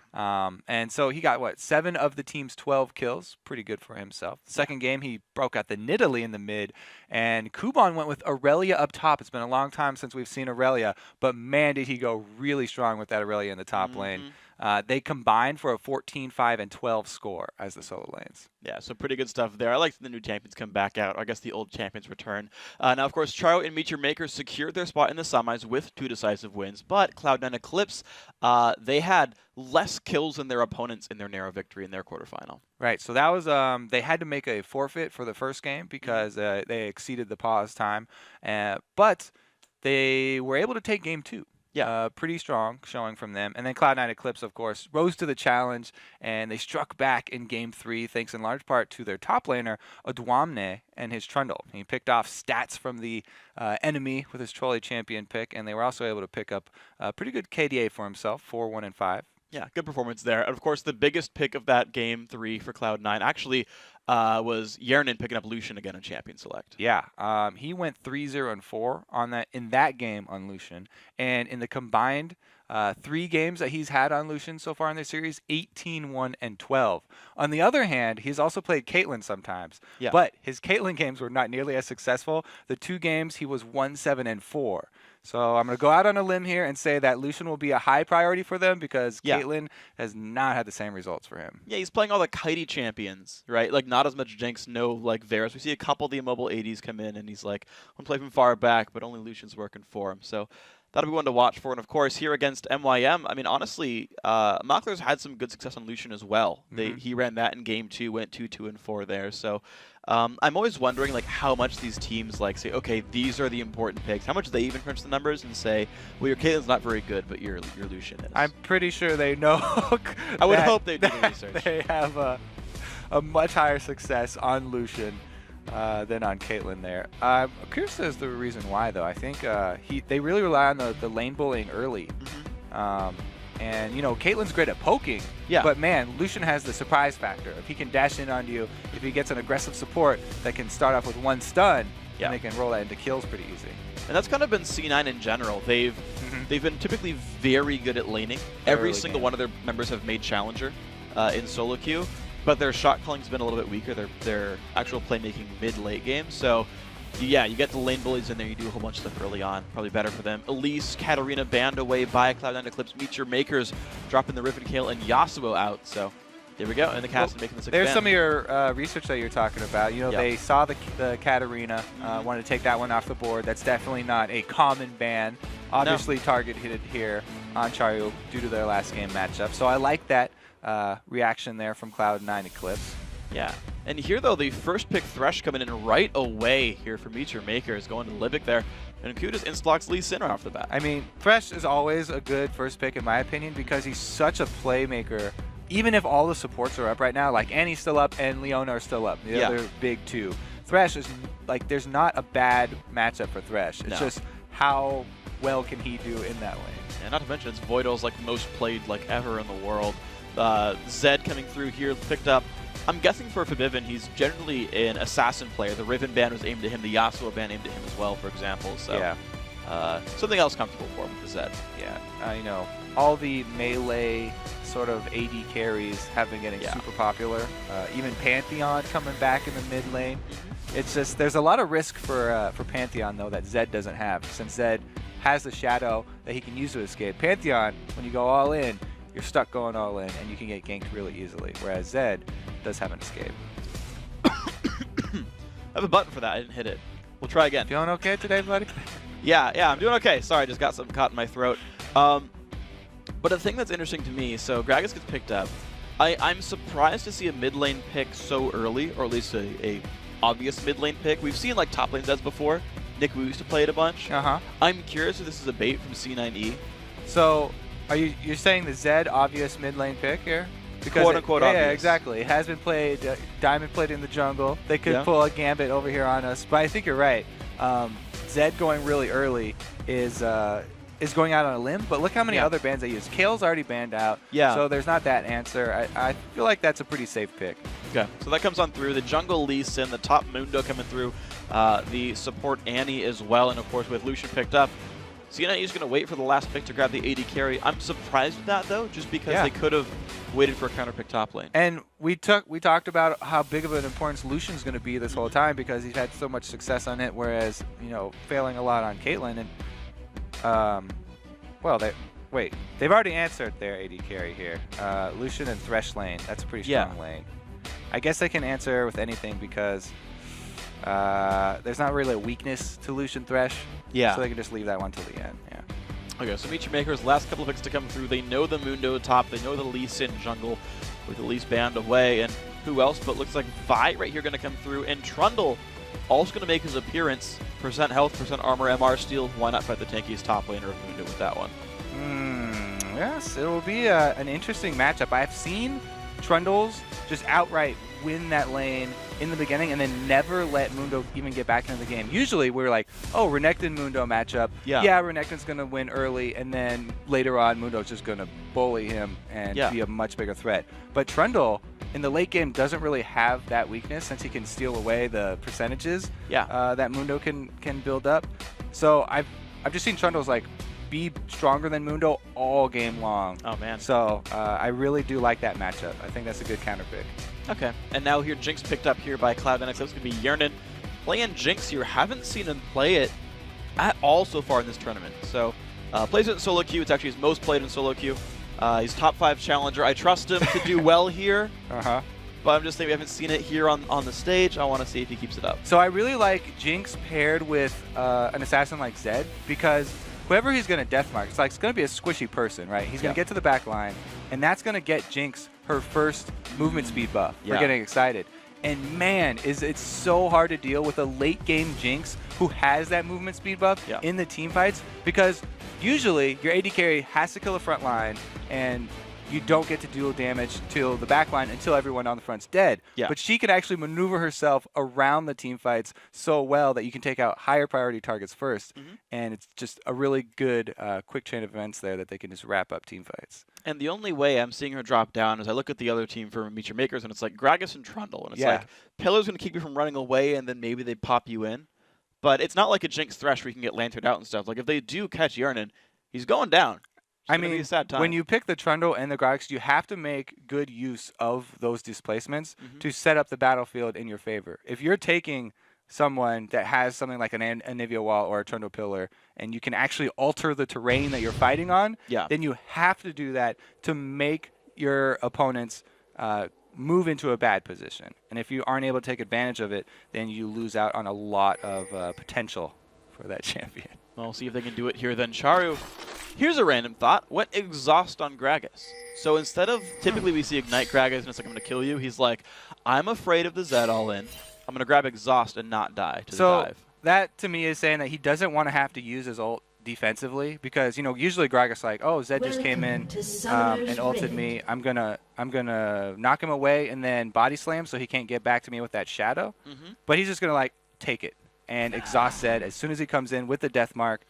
And so he got, 7 of the team's 12 kills, pretty good for himself. The second game, he broke out the Nidalee in the mid, and Kuban went with Aurelia up top. It's been a long time since we've seen Aurelia, but man, did he go really strong with that Aurelia in the top lane. They combined for a 14-5 and 12 score as the solo lanes. Yeah, so pretty good stuff there. I like the new champions come back out. I guess the old champions return. Now, of course, Charo and Meet Your Makers secured their spot in the semis with 2 decisive wins, but Cloud9 Eclipse, they had less kills than their opponents in their narrow victory in their quarterfinal. Right, so that was they had to make a forfeit for the first game because they exceeded the pause time, but they were able to take game 2. Yeah, pretty strong showing from them. And then Cloud9 Eclipse, of course, rose to the challenge, and they struck back in Game 3, thanks in large part to their top laner, Odwamne, and his Trundle. He picked off stats from the enemy with his Trolley champion pick, and they were also able to pick up a pretty good KDA for himself, 4-1-5. Yeah, good performance there. And of course, the biggest pick of that Game 3 for Cloud9 actually was Yernin picking up Lucian again in Champion Select. Yeah, he went 3-0-4 on that in that game on Lucian, and in the combined 3 games that he's had on Lucian so far in the series, 18-1-12. On the other hand, he's also played Caitlyn sometimes, but his Caitlyn games were not nearly as successful. The 2 games, he was 1-7-4. So I'm going to go out on a limb here and say that Lucian will be a high priority for them because Caitlyn has not had the same results for him. Yeah, he's playing all the kitey champions, right? Like not as much Jinx, no like Varus. We see a couple of the immobile 80s come in, and he's like, I'm going to play from far back, but only Lucian's working for him. So that'll be one to watch for. And of course, here against MYM, I mean, honestly, Makler's had some good success on Lucian as well. He ran that in game 2, went 2-2-4 there. So I'm always wondering like how much these teams like say, okay, these are the important picks. How much they even crunch the numbers and say, well, your Caitlyn's not very good, but your Lucian is. I'm pretty sure they know. I would hope they do the research. They have a much higher success on Lucian than on Caitlyn there. I'm curious as to the reason why, though. I think they really rely on the lane bullying early. And, you know, Caitlyn's great at poking, but man, Lucian has the surprise factor. If he can dash in on you, if he gets an aggressive support that can start off with one stun, and they can roll that into kills pretty easy. And that's kind of been C9 in general. They've been typically very good at laning. Every single one of their members have made Challenger in solo queue, but their shot calling's been a little bit weaker. Their actual playmaking mid-late game. So yeah, you get the lane bullies in there, you do a whole bunch of stuff early on. Probably better for them. Elise, Katarina banned away by Cloud9 Eclipse. Meet Your Makers dropping the Riven Kale and Yasuo out. So there we go. And the cast making the 6th There's ban. some of your research that you're talking about. You know, they saw the Katarina, wanted to take that one off the board. That's definitely not a common ban. Obviously targeted here on Chario due to their last game matchup. So I like that reaction there from Cloud9 Eclipse. Yeah. And here, though, the first pick Thresh coming in right away here for Meet Your Makers, going to Libic there. And Q just insta-locks Lee Sin right off the bat. I mean, Thresh is always a good first pick, in my opinion, because he's such a playmaker. Even if all the supports are up right now, like Annie's still up and Leona are still up, the other big two. Thresh is, like, there's not a bad matchup for Thresh. It's just how well can he do in that lane. And not to mention, it's Voidal's, like, most played, like, ever in the world. Zed coming through here, picked up. I'm guessing for Forbidden, he's generally an assassin player. The Riven ban was aimed at him, the Yasuo ban aimed at him as well, for example. So something else comfortable for him with the Zed. Yeah, you know, all the melee sort of AD carries have been getting super popular. Even Pantheon coming back in the mid lane. It's just, there's a lot of risk for Pantheon, though, that Zed doesn't have, since Zed has the shadow that he can use to escape. Pantheon, when you go all in, you're stuck going all in, and you can get ganked really easily, whereas Zed does have an escape. I have a button for that. I didn't hit it. We'll try again. Feeling okay today, buddy? Yeah, I'm doing okay. Sorry, I just got something caught in my throat. But the thing that's interesting to me, so Gragas gets picked up. I'm surprised to see a mid lane pick so early, or at least a obvious mid lane pick. We've seen like top lane Zeds before. Nick Wu used to play it a bunch. I'm curious if this is a bait from C9E. So, you're saying the Zed obvious mid lane pick here? Because quote unquote obvious. Yeah, exactly. It has been played. Diamond played in the jungle. They could pull a gambit over here on us, but I think you're right. Zed going really early is going out on a limb. But look how many other bans they use. Kale's already banned out. So there's not that answer. I feel like that's a pretty safe pick. Okay, so that comes on through. The jungle Lee Sin, the top Mundo coming through. The support Annie as well, and of course with Lucian picked up. C9E is going to wait for the last pick to grab the AD carry. I'm surprised with that, though, just because they could have waited for a counter pick top lane. And we talked about how big of an importance Lucian's going to be this whole time because he's had so much success on it, whereas, you know, failing a lot on Caitlyn. And, well, they've already answered their AD carry here. Lucian and Thresh lane, that's a pretty strong lane. I guess they can answer with anything because there's not really a weakness to Lucian Thresh. So they can just leave that one till the end. Okay, so Meet Your Makers, last couple of picks to come through. They know the Mundo top. They know the Lee Sin jungle with the least banned away. And who else? But looks like Vi right here going to come through. And Trundle also going to make his appearance. Percent health, percent armor, MR steal. Why not fight the tankiest top laner of Mundo with that one? Yes, it will be an interesting matchup. I've seen Trundles just outright win that lane in the beginning and then never let Mundo even get back into the game. Usually we're like, oh, Renekton Mundo matchup. Yeah, Renekton's going to win early, and then later on Mundo's just going to bully him and be a much bigger threat. But Trundle in the late game doesn't really have that weakness since he can steal away the percentages that Mundo can build up. So I've just seen Trundle's like be stronger than Mundo all game long. Oh, man. So I really do like that matchup. I think that's a good counter pick. Okay, and now here Jinx picked up here by Cloud9. It's going to be Yernan playing Jinx here. Haven't seen him play it at all so far in this tournament. So plays it in solo queue. It's actually his most played in solo queue. He's top 5 challenger. I trust him to do well here. but I'm just saying we haven't seen it here on the stage. I want to see if he keeps it up. So I really like Jinx paired with an assassin like Zed, because whoever he's going to deathmark, it's going to be a squishy person, right? He's going to get to the back line, and that's going to get Jinx her first movement speed buff. We're getting excited. And man, it's so hard to deal with a late game Jinx who has that movement speed buff in the team fights, because usually your AD carry has to kill the front line and you don't get to deal damage to the back line until everyone on the front's dead. But she can actually maneuver herself around the team fights so well that you can take out higher priority targets first. And it's just a really good quick chain of events there that they can just wrap up team fights. And the only way I'm seeing her drop down is I look at the other team for Meet Your Makers, and it's like Gragas and Trundle. And it's like, Pillar's going to keep you from running away, and then maybe they pop you in. But it's not like a Jinx Thresh where you can get lanterned out and stuff. Like, if they do catch Yernan, he's going down. I mean, when you pick the Trundle and the Gragas, you have to make good use of those displacements to set up the battlefield in your favor. If you're taking someone that has something like a Nivea Wall or a Trundle Pillar, and you can actually alter the terrain that you're fighting on, then you have to do that to make your opponents move into a bad position. And if you aren't able to take advantage of it, then you lose out on a lot of potential for that champion. Well, we'll see if they can do it here then. Charu, here's a random thought. Went Exhaust on Gragas. So instead of typically we see Ignite Gragas and it's like, I'm going to kill you, he's like, I'm afraid of the Zed all-in. I'm going to grab Exhaust and not die to the dive. That, to me, is saying that he doesn't want to have to use his ult defensively, because, you know, usually Gragas like, oh, Zed just came in and ulted me. I'm gonna knock him away and then body slam so he can't get back to me with that shadow. But he's just going to, like, take it and exhaust Zed as soon as he comes in with the death mark.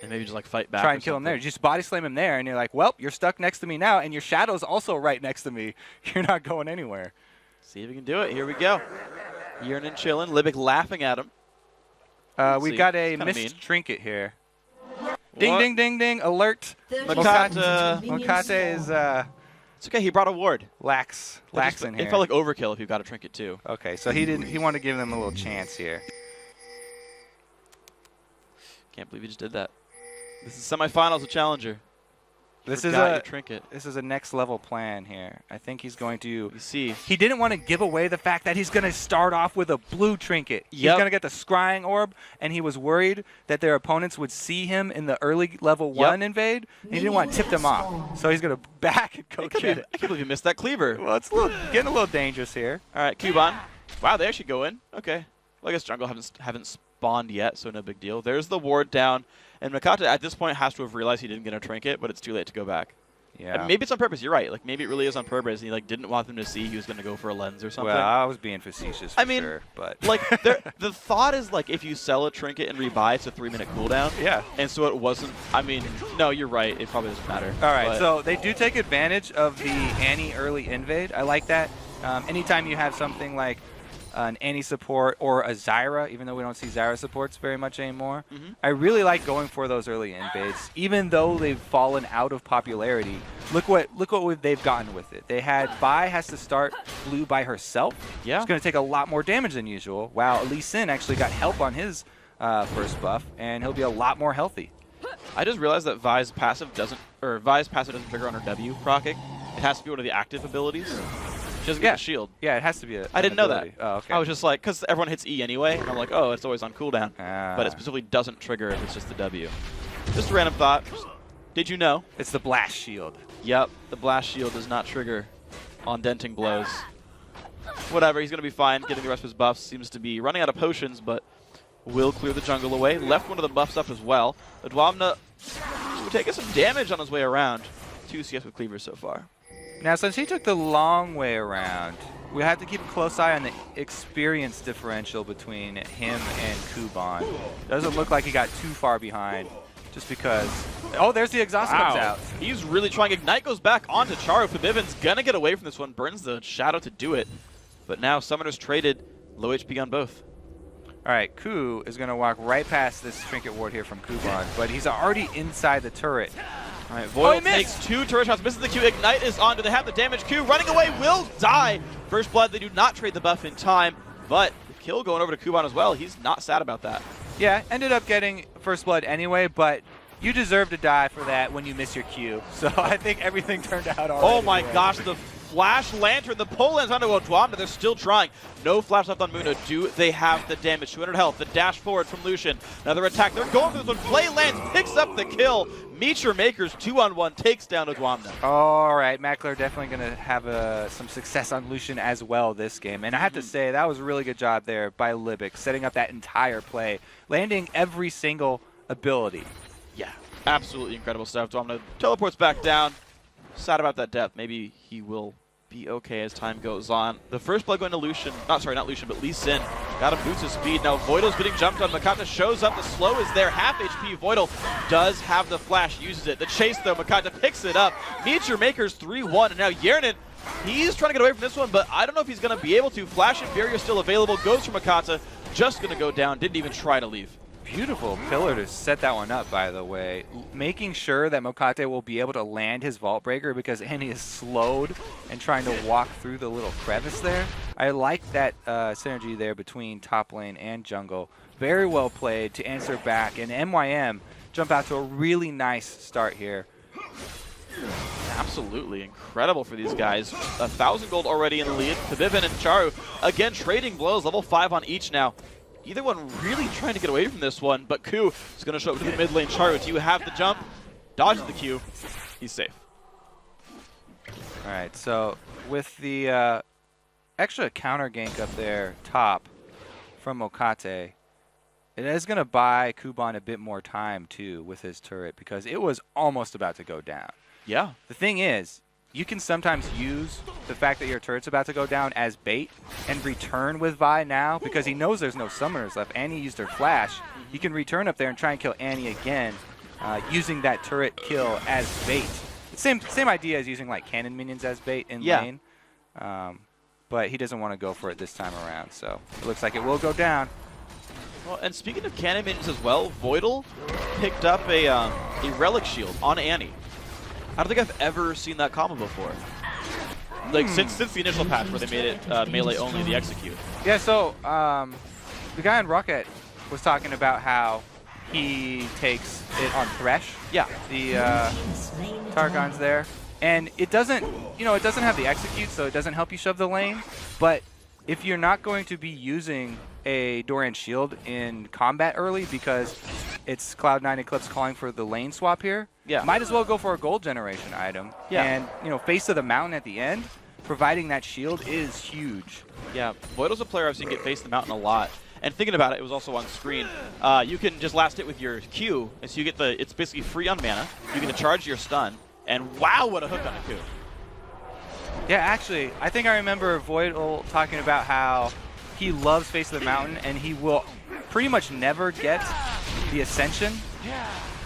And maybe just like fight back. Try and kill him there. You just body slam him there, and you're like, well, you're stuck next to me now, and your shadow's also right next to me. You're not going anywhere. See if we can do it. Here we go. Yernan chilling. Libic laughing at him. We got a missed trinket here. Ding, ding, ding, ding. Alert. Makate is... it's okay. He brought a ward. Lax in here. It felt like overkill if you got a trinket too. Okay, so he wanted to give them a little chance here. Can't believe he just did that. This is semifinals of Challenger. This is a next level plan here. I think he's going to see. He didn't want to give away the fact that he's going to start off with a blue trinket. He's going to get the scrying orb, and he was worried that their opponents would see him in the early level 1 invade. And he didn't want to tip them off. So he's going to back and go get it. I can't believe you missed that cleaver. Well, it's getting a little dangerous here. All right, Kuban. Wow, they actually go in. Okay. Well, I guess jungle haven't spawned yet, so no big deal. There's the ward down. And Makata, at this point, has to have realized he didn't get a trinket, but it's too late to go back. Yeah. And maybe it's on purpose. You're right. Like, maybe it really is on purpose. And he like didn't want them to see he was going to go for a lens or something. Well, I was being facetious for sure, but like the thought is like if you sell a trinket and rebuy, it's a 3-minute cooldown. Yeah. And so it wasn't. I mean, no, you're right. It probably doesn't matter. All right. So they do take advantage of the Annie early invade. I like that. Anytime you have something like an Annie support or a Zyra, even though we don't see Zyra supports very much anymore. I really like going for those early invades, even though they've fallen out of popularity. Look what they've gotten with it. They had Vi has to start blue by herself. Yeah. It's going to take a lot more damage than usual. Wow, Lee Sin actually got help on his first buff, and he'll be a lot more healthy. I just realized that Vi's passive doesn't trigger on her W proccing. It has to be one of the active abilities. She doesn't get a shield. Yeah, it has to be I didn't know that. Oh, okay. I was just like, because everyone hits E anyway, and I'm like, oh, it's always on cooldown. But it specifically doesn't trigger if it's just the W. Just a random thought. Did you know? It's the blast shield. Yep, the blast shield does not trigger on denting blows. Whatever, he's going to be fine getting the rest of his buffs. Seems to be running out of potions, but will clear the jungle away. Left one of the buffs up as well. Adwamna taking some damage on his way around. 2 CS with cleavers so far. Now, since he took the long way around, we have to keep a close eye on the experience differential between him and Kuban. Doesn't look like he got too far behind, just because... Oh, there's the exhaust comes out. He's really trying. Ignite goes back onto Charu. Fabiven's going to get away from this one. Burns the shadow to do it. But now Summoner's traded. Low HP on both. All right, Ku is going to walk right past this trinket ward here from Kuban, but he's already inside the turret. All right, Voil takes 2 turret shots, misses the Q. Ignite is on. Do they have the damage? Q running away, will die. First blood, they do not trade the buff in time, but the kill going over to Kuban as well. He's not sad about that. Yeah, ended up getting first blood anyway, but you deserve to die for that when you miss your Q. So I think everything turned out all right. Oh my gosh, the flash lantern. The pull lands onto Odwamna. They're still trying. No flash left on Muna. Do they have the damage? 200 health. The dash forward from Lucian. Another attack. They're going for this one. Play lands. Picks up the kill. Meteor Makers 2-on-1 takes down Odwamna. All right, Mackler definitely going to have some success on Lucian as well this game. And I have to say, that was a really good job there by Libic, setting up that entire play, landing every single ability. Yeah, absolutely incredible stuff. Odwamna teleports back down. Sad about that death. Maybe he will be okay as time goes on. The first blood going to Lucian. Not Lucian, but Lee Sin. Got him boost his speed. Now Voidal's getting jumped on. Makata shows up. The slow is there. Half HP. Voidal does have the flash. Uses it. The chase, though. Makata picks it up. Meteor Makers 3-1. And now Yernin, he's trying to get away from this one, but I don't know if he's going to be able to. Flash and Barrier still available. Goes for Makata. Just going to go down. Didn't even try to leave. Beautiful pillar to set that one up, by the way. Making sure that Mokate will be able to land his Vault Breaker because Annie is slowed and trying to walk through the little crevice there. I like that synergy there between top lane and jungle. Very well played to answer back, and MYM jump out to a really nice start here. Absolutely incredible for these guys. 1,000 gold already in the lead. Tabivin and Charu again trading blows, level 5 on each now. Either one really trying to get away from this one, but Ku is going to show up to the mid lane. Charu, do you have the jump? Dodges the Q. He's safe. All right, so with the extra counter gank up there top from Mokate, it is going to buy Kuban a bit more time, too, with his turret, because it was almost about to go down. Yeah. The thing is, you can sometimes use the fact that your turret's about to go down as bait and return with Vi now because he knows there's no summoners left. Annie used her flash. He can return up there and try and kill Annie again using that turret kill as bait. Same idea as using like cannon minions as bait in lane. But he doesn't want to go for it this time around. So it looks like it will go down. Well, and speaking of cannon minions as well, Voidal picked up a relic shield on Annie. I don't think I've ever seen that combo before. Like since the initial patch where they made it melee only, the execute. Yeah, so the guy in Rocket was talking about how he takes it on Thresh. Yeah. The Targon's there. And it doesn't, it doesn't have the execute, so it doesn't help you shove the lane. But if you're not going to be using a Dorian shield in combat early because it's Cloud9 Eclipse calling for the lane swap here, might as well go for a gold generation item. And, face of the mountain at the end, providing that shield is huge. Yeah, Voidal's a player I've seen get face of the mountain a lot. And thinking about it, it was also on screen. You can just last hit with your Q, and so you get it's basically free on mana. You can charge your stun, and wow, what a hook on a Q. Yeah, actually, I think I remember Voidal talking about how he loves Face of the Mountain, and he will pretty much never get the Ascension,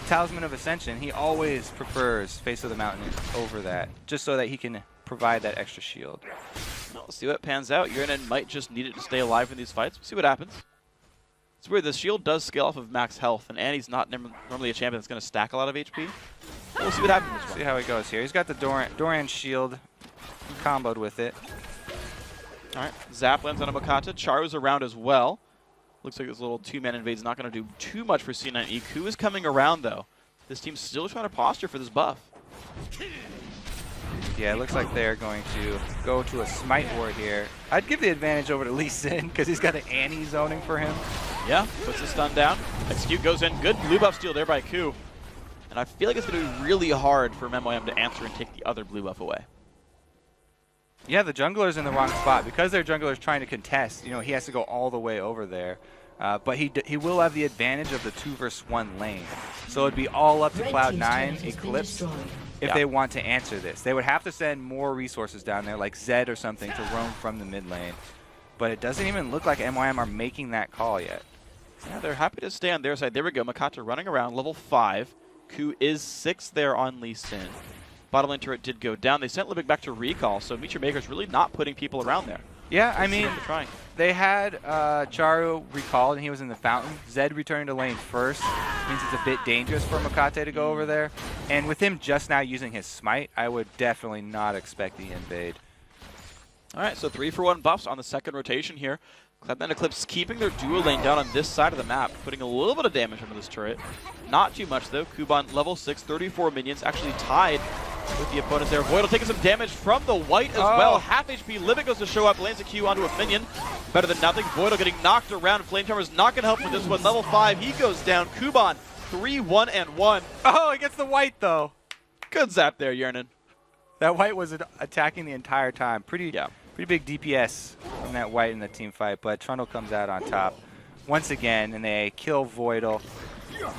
Talisman of Ascension. He always prefers Face of the Mountain over that, just so that he can provide that extra shield. Well, let's see what pans out. Yernin might just need it to stay alive in these fights. We'll see what happens. It's weird, the shield does scale off of max health, and Annie's not normally a champion that's going to stack a lot of HP. We'll see what happens. See how he goes here. He's got the Dorian shield comboed with it. All right, Zap lands on a Makata. Charu's around as well. Looks like this little two-man invade's not going to do too much for C9E. Ku is coming around, though. This team's still trying to posture for this buff. Yeah, it looks like they're going to go to a smite ward here. I'd give the advantage over to Lee Sin because he's got an Annie zoning for him. Yeah, puts the stun down. Execute goes in. Good blue buff steal there by Ku. And I feel like it's going to be really hard for MYM to answer and take the other blue buff away. Yeah, the jungler's in the wrong spot. Because their jungler's trying to contest, he has to go all the way over there. But he will have the advantage of the 2 versus 1 lane. So it'd be all up to Cloud9 Eclipse if they want to answer this. They would have to send more resources down there, like Zed or something, to roam from the mid lane. But it doesn't even look like MYM are making that call yet. Yeah, they're happy to stay on their side. There we go. Makata running around, level 5. Ku is 6 there on Lee Sin. Bottom lane turret did go down. They sent Libic back to recall, so Meteor Maker's really not putting people around there. Yeah, I mean, they had Charu recalled and he was in the fountain. Zed returning to lane first means it's a bit dangerous for Makate to go over there. And with him just now using his smite, I would definitely not expect the invade. All right, so 3-for-1 buffs on the second rotation here. Cloud9 Eclipse keeping their dual lane down on this side of the map, putting a little bit of damage onto this turret. Not too much, though. Kuban, level 6, 34 minions, actually tied with the opponents there. Voidal taking some damage from the white as well. Half HP. Libbit goes to show up, lands a Q onto a minion. Better than nothing. Voidal getting knocked around. Flamethrower's not going to help with this one. Level 5, he goes down. Kuban, 3-1-1. Oh, he gets the white, though. Good zap there, Yernan. That white was attacking the entire time. Pretty big DPS from that white in the team fight, but Trundle comes out on top once again, and they kill Voidal.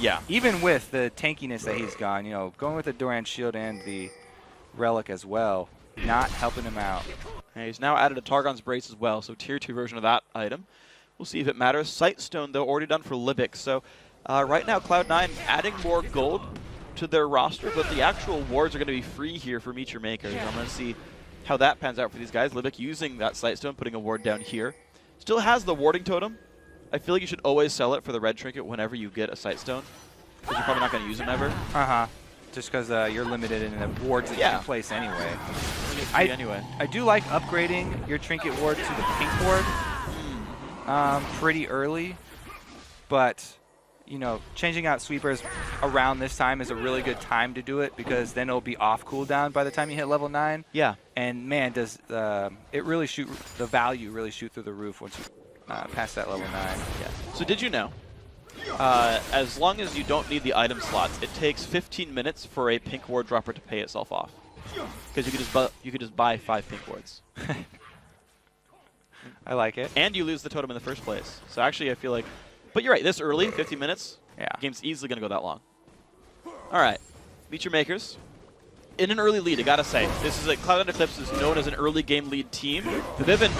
Yeah. Even with the tankiness that he's gone, you know, going with the Duran Shield and the Relic as well, not helping him out. And he's now added a Targon's Brace as well, so tier 2 version of that item. We'll see if it matters. Sightstone, though, already done for Libic. So right now, Cloud9 adding more gold to their roster, but the actual wards are going to be free here for Meteor Makers. I'm going to see how that pans out for these guys. Libic using that Sightstone, putting a ward down here. Still has the warding totem. I feel like you should always sell it for the red trinket whenever you get a Sightstone, because you're probably not going to use them ever. Just because you're limited in the wards that you can place anyway. Anyway. I do like upgrading your trinket ward to the pink ward pretty early, but you know, changing out sweepers around this time is a really good time to do it, because then it'll be off cooldown by the time you hit level 9. Yeah. And man, does it really shoot, the value really shoot through the roof once you past that level 9. Yeah. So did you know, as long as you don't need the item slots, it takes 15 minutes for a pink ward dropper to pay itself off. Because you could just buy 5 pink wards. I like it. And you lose the totem in the first place. So actually I feel like, but you're right, this early, 15 minutes, game's easily going to go that long. All right, Meteor Makers. In an early lead, I gotta say, this is Cloud9 Eclipse is known as an early game lead team. Vivin,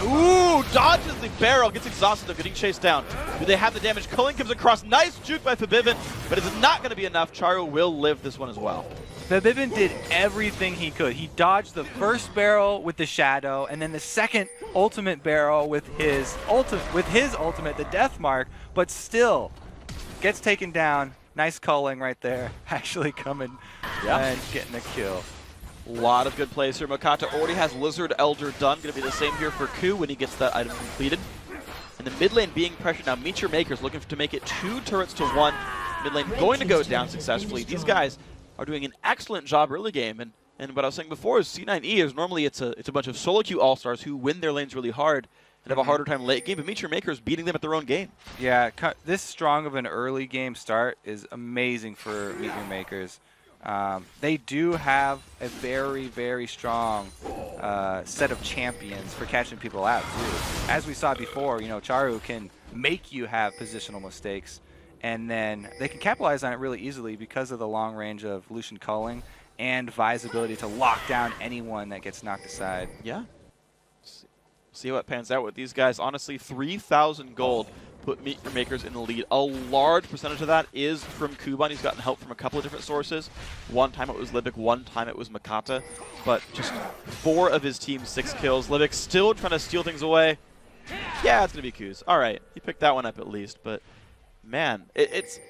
dodges the barrel, gets exhausted though, getting chased down. Do they have the damage? Culling comes across, nice juke by Fabivin, but it's not gonna be enough. Charu will live this one as well. Fabivin did everything he could. He dodged the first barrel with the shadow, and then the second ultimate barrel with his ultimate, the death mark, but still gets taken down. Nice culling right there, actually coming and getting a kill. A lot of good plays here. Makata already has Lizard Elder done. Going to be the same here for Ku when he gets that item completed. And the mid lane being pressured now. Meteor Makers looking to make it 2 turrets to 1. Mid lane going to go down successfully. These guys are doing an excellent job early game. And what I was saying before is C9E is normally it's a bunch of solo queue all-stars who win their lanes really hard and have a harder time late game, but Meteor Makers beating them at their own game. Yeah, this strong of an early game start is amazing for Meteor Makers. They do have a very, very strong set of champions for catching people out, too. As we saw before, you know, Charu can make you have positional mistakes, and then they can capitalize on it really easily because of the long range of Lucian culling and Vi's ability to lock down anyone that gets knocked aside. Yeah. See what pans out with these guys. Honestly, 3,000 gold put Meteor Makers in the lead. A large percentage of that is from Kuban. He's gotten help from a couple of different sources. One time it was Libic, one time it was Makata. But just 4 of his team's 6 kills. Libic still trying to steal things away. Yeah, it's going to be Kuz. All right, he picked that one up at least. But, man, it's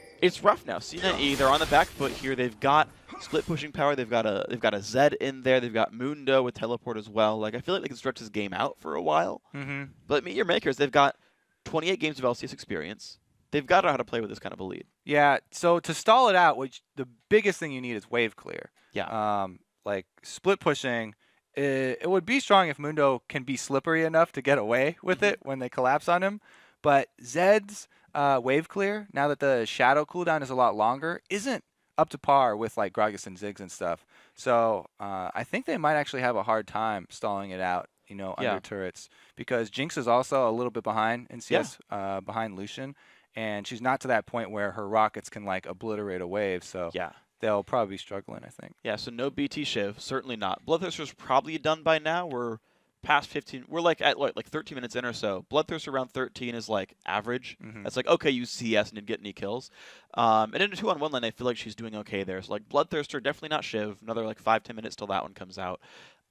rough now. C9E, they're on the back foot here. They've got split pushing power. They've got a Zed in there. They've got Mundo with teleport as well. Like, I feel like they can stretch this game out for a while. But Meteor Makers, they've got 28 games of LCS experience. They've got to know how to play with this kind of a lead. Yeah. So to stall it out, which the biggest thing you need is wave clear. Yeah. Like split pushing, it would be strong if Mundo can be slippery enough to get away with it when they collapse on him. But Zed's wave clear, now that the shadow cooldown is a lot longer, isn't up to par with like Gragas and Ziggs and stuff. So I think they might actually have a hard time stalling it out, you know, under turrets, because Jinx is also a little bit behind in CS, behind Lucian, and she's not to that point where her rockets can like obliterate a wave. So they'll probably be struggling, I think. Yeah, so no BT Shiv, certainly not. Bloodthirster's probably done by now. We're past 15. We're like at like 13 minutes in or so. Bloodthirster around 13 is like average. That's like, okay, you CS and didn't get any kills. And in a 2-on-1 lane, I feel like she's doing okay there. So like Bloodthirster, definitely not Shiv. Another like 5-10 minutes till that one comes out.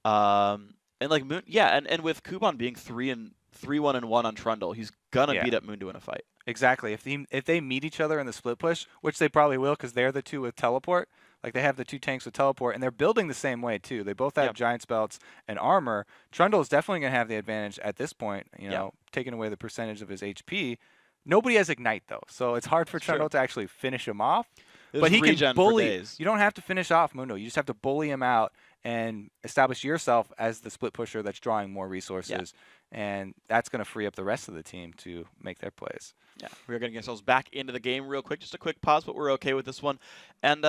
And like and with Kuban being 3-1-1 on Trundle, he's gonna beat up Mundo in a fight. Exactly. If they meet each other in the split push, which they probably will because they're the two with teleport, like they have the 2 tanks with teleport, and they're building the same way too. They both have Giant's belts and armor. Trundle is definitely going to have the advantage at this point, you know, taking away the percentage of his HP. Nobody has Ignite though, so it's hard for Trundle to actually finish him off. But he can regen for bully. days. You don't have to finish off Mundo. You just have to bully him out and establish yourself as the split pusher that's drawing more resources. And that's going to free up the rest of the team to make their plays. Yeah, we're going to get ourselves back into the game real quick. Just a quick pause, but we're okay with this one. And,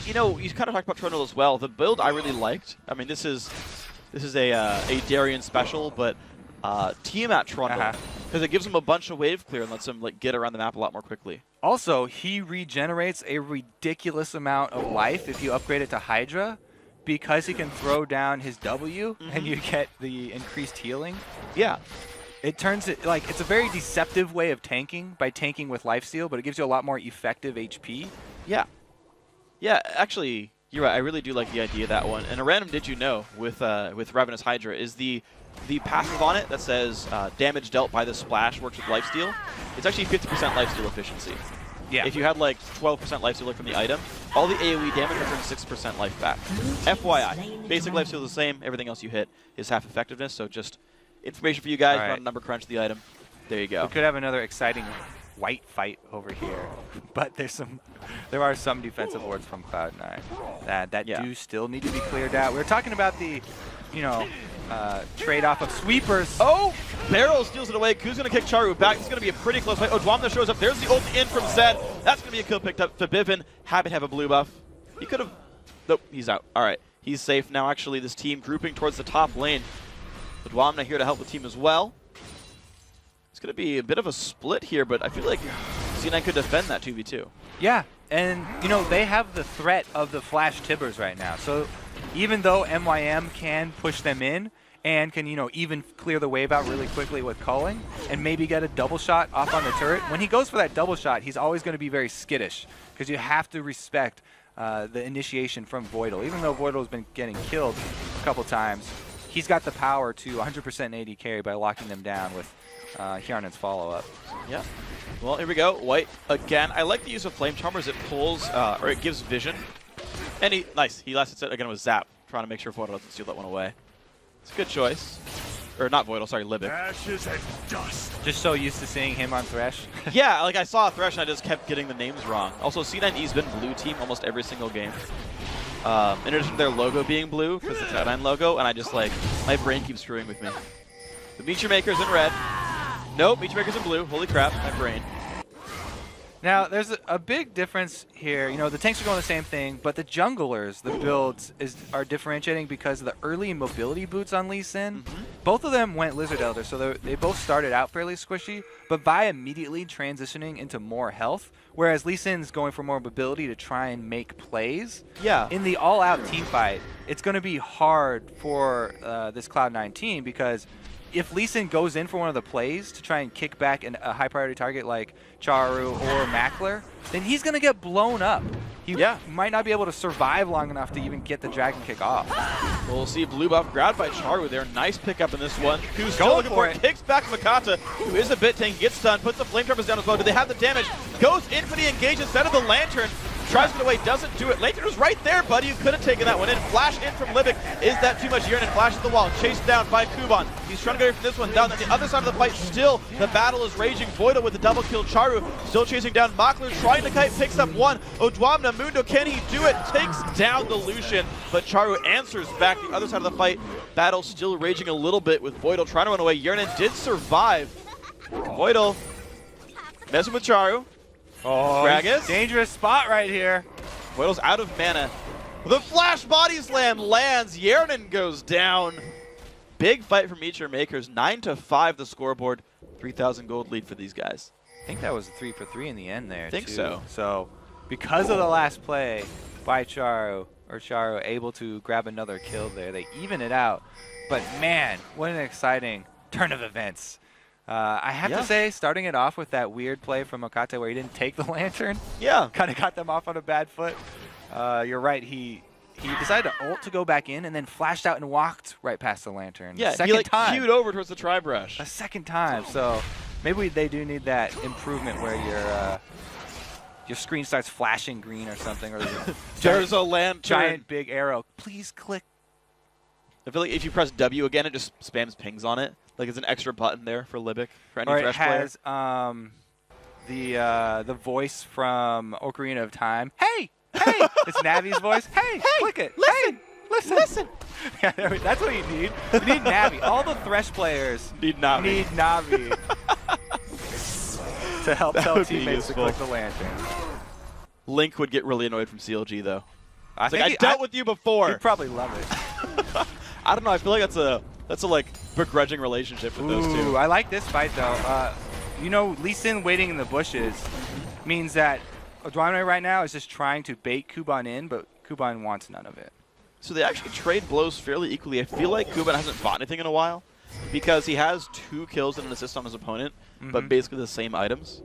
you know, you kind of talked about Tronal as well. The build I really liked. I mean, this is a Darien special, but Tiamat Trundle, because it gives him a bunch of wave clear and lets him like get around the map a lot more quickly. Also, he regenerates a ridiculous amount of life if you upgrade it to Hydra, because he can throw down his W and you get the increased healing. Yeah. It turns it, like, it's a very deceptive way of tanking by tanking with lifesteal, but it gives you a lot more effective HP. Yeah. Yeah, actually, you're right. I really do like the idea of that one. And a random did you know with Ravenous Hydra is the passive on it that says damage dealt by the splash works with lifesteal. It's actually 50% lifesteal efficiency. Yeah. If you had like 12% lifesteal from the item, all the AoE damage returns 6% life back. FYI, basic lifesteal is the same. Everything else you hit is half effectiveness. So just information for you guys. Run number crunch the item. There you go. We could have another exciting white fight over here, but there are some defensive wards from Cloud9 that do still need to be cleared out. We were talking about the, you know, trade-off of sweepers. Oh! Barrel steals it away. Ku's going to kick Charu back. This is going to be a pretty close fight. Oh, Dwamna shows up. There's the ult in from Zed. That's going to be a kill picked up. Fabivin, happy to have a blue buff. He could have... Nope, he's out. All right, he's safe now. Actually, this team grouping towards the top lane. The Dwamna here to help the team as well. It's going to be a bit of a split here, but I feel like C9 could defend that 2v2. Yeah, and, you know, they have the threat of the Flash Tibbers right now. So even though MYM can push them in and can, you know, even clear the wave out really quickly with culling and maybe get a double shot off on the turret, when he goes for that double shot, he's always going to be very skittish because you have to respect the initiation from Voidal. Even though Voidal's been getting killed a couple times, he's got the power to 100% AD carry by locking them down with Hjarnen's follow-up. Yeah. Well, here we go. White again. I like the use of Flame Charmer as it pulls, or it gives vision. And he last hit again with Zap, trying to make sure Voidal doesn't steal that one away. It's a good choice. Or not Voidal, sorry, Libic. Ashes and dust. Just so used to seeing him on Thresh. Yeah, like I saw Thresh and I just kept getting the names wrong. Also, C9E's been blue team almost every single game. In addition to their logo being blue, because it's Cloud9 logo, and I just like, my brain keeps screwing with me. The Meteor Maker's in red. Nope, Meteor Maker's in blue. Holy crap, my brain. Now, there's a big difference here. You know, the tanks are going the same thing, but the junglers, the builds, are differentiating because of the early mobility boots on Lee Sin. Both of them went Lizard Elder, so they both started out fairly squishy, but by immediately transitioning into more health, whereas Lee Sin's going for more mobility to try and make plays. Yeah. In the all-out team fight, it's going to be hard for this Cloud9 team because if Lee Sin goes in for one of the plays to try and kick back a high-priority target like Charu or Mackler, then he's going to get blown up. He might not be able to survive long enough to even get the Dragon Kick off. We'll see blue buff grabbed by Charu there. Nice pickup in this one. Who's still looking for it. Kicks back Makata, who is a bit tank, gets stunned, puts the flame trumpets down as well. Do they have the damage? Goes in for the engage instead of the Lantern. Tries to get away, doesn't do it. Lantern was right there, buddy. You could have taken that one in. Flash in from Libic. Is that too much? Yearnin flashes the wall. Chased down by Kuban. He's trying to get away from this one. Down on the other side of the fight, still the battle is raging. Voidal with the double kill. Charu still chasing down Makler, trying to kite, picks up one. Odwamna, Mundo, can he do it? Takes down the Lucian, but Charu answers back. The other side of the fight, battle still raging a little bit with Voidal trying to run away. Yearnin did survive. Voidal messing with Charu. Oh, Gragas. Dangerous spot right here. Voidal's out of mana. The flash body slam lands. Yearnin goes down. Big fight for Meteor Makers. 9-5 the scoreboard. 3,000 gold lead for these guys. I think that was a 3 for 3 in the end there. I think too. so. So because of the last play by Charu able to grab another kill there, they even it out. But man, what an exciting turn of events. I have to say, starting it off with that weird play from Makata where he didn't take the Lantern, kind of got them off on a bad foot. You're right, he decided to ult to go back in and then flashed out and walked right past the Lantern. Yeah, second he time. queued over towards the Tri-Brush. A second time, so maybe they do need that improvement where your screen starts flashing green or something. Or there's a Lantern. Giant big arrow. Please click. I feel like if you press W again, it just spams pings on it. Like it's an extra button there for Libic, for any or Thresh it has the voice from Ocarina of Time. Hey, hey! It's Navi's voice. Hey, click it. Listen, Hey, listen. Yeah, that's what you need. You need Navi. All the Thresh players Need Navi. need Navi to help That tell would be teammates to useful. click the lantern. Link would get really annoyed from CLG though. It's like, think I dealt with you before. He'd probably love it. I don't know. I feel like that's a like begrudging relationship with those two. Ooh, I like this fight though. You know, Lee Sin waiting in the bushes means that Dwayne right now is just trying to bait Kuban in, but Kuban wants none of it. So they actually trade blows fairly equally. I feel like Kuban hasn't bought anything in a while because he has 2 kills and an assist on his opponent, but basically the same items.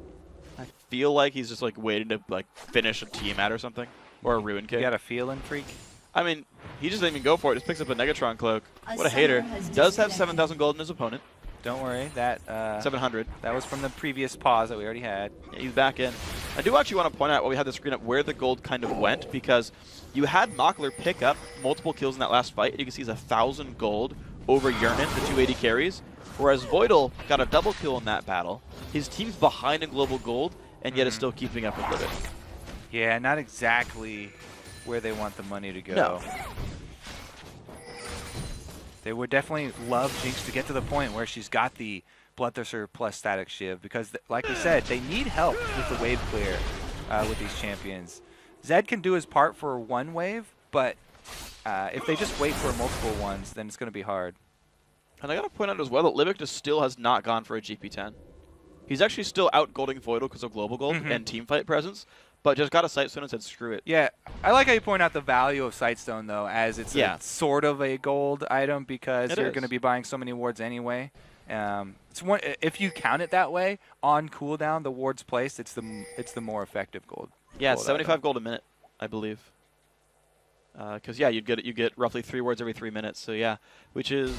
I feel like he's just like waiting to like finish a Tiamat or something, or a Ruin King. You got a feeling, freak? I mean, he just didn't even go for it. Just picks up a Negatron cloak. What a hater. Does have 7,000 gold in his opponent. Don't worry, that 700. that was from the previous pause that we already had. Yeah, he's back in. I do actually want to point out while we had the screen up where the gold kind of went, because you had Mockler pick up multiple kills in that last fight, and you can see he's 1,000 gold over Yearnin, the 280 carries, whereas Voidal got a double kill in that battle. His team's behind in global gold, and yet is still keeping up with Livid. Yeah, not exactly where they want the money to go. No. They would definitely love Jinx to get to the point where she's got the Bloodthirster plus Static Shiv, because, like we said, they need help with the wave clear with these champions. Zed can do his part for one wave, but if they just wait for multiple ones, then it's going to be hard. And I got to point out as well that Libic just still has not gone for a GP10. He's actually still out-golding Voidal because of global gold and teamfight presence, but just got a Sightstone and said, screw it. Yeah, I like how you point out the value of Sightstone, though, as it's a sort of a gold item, because you're going to be buying so many wards anyway. It's one, if you count it that way, on cooldown, the wards placed, it's the more effective gold. Yeah, it's gold 75 item. gold a minute, I believe. Because yeah, you get roughly 3 wards every 3 minutes. So yeah, which is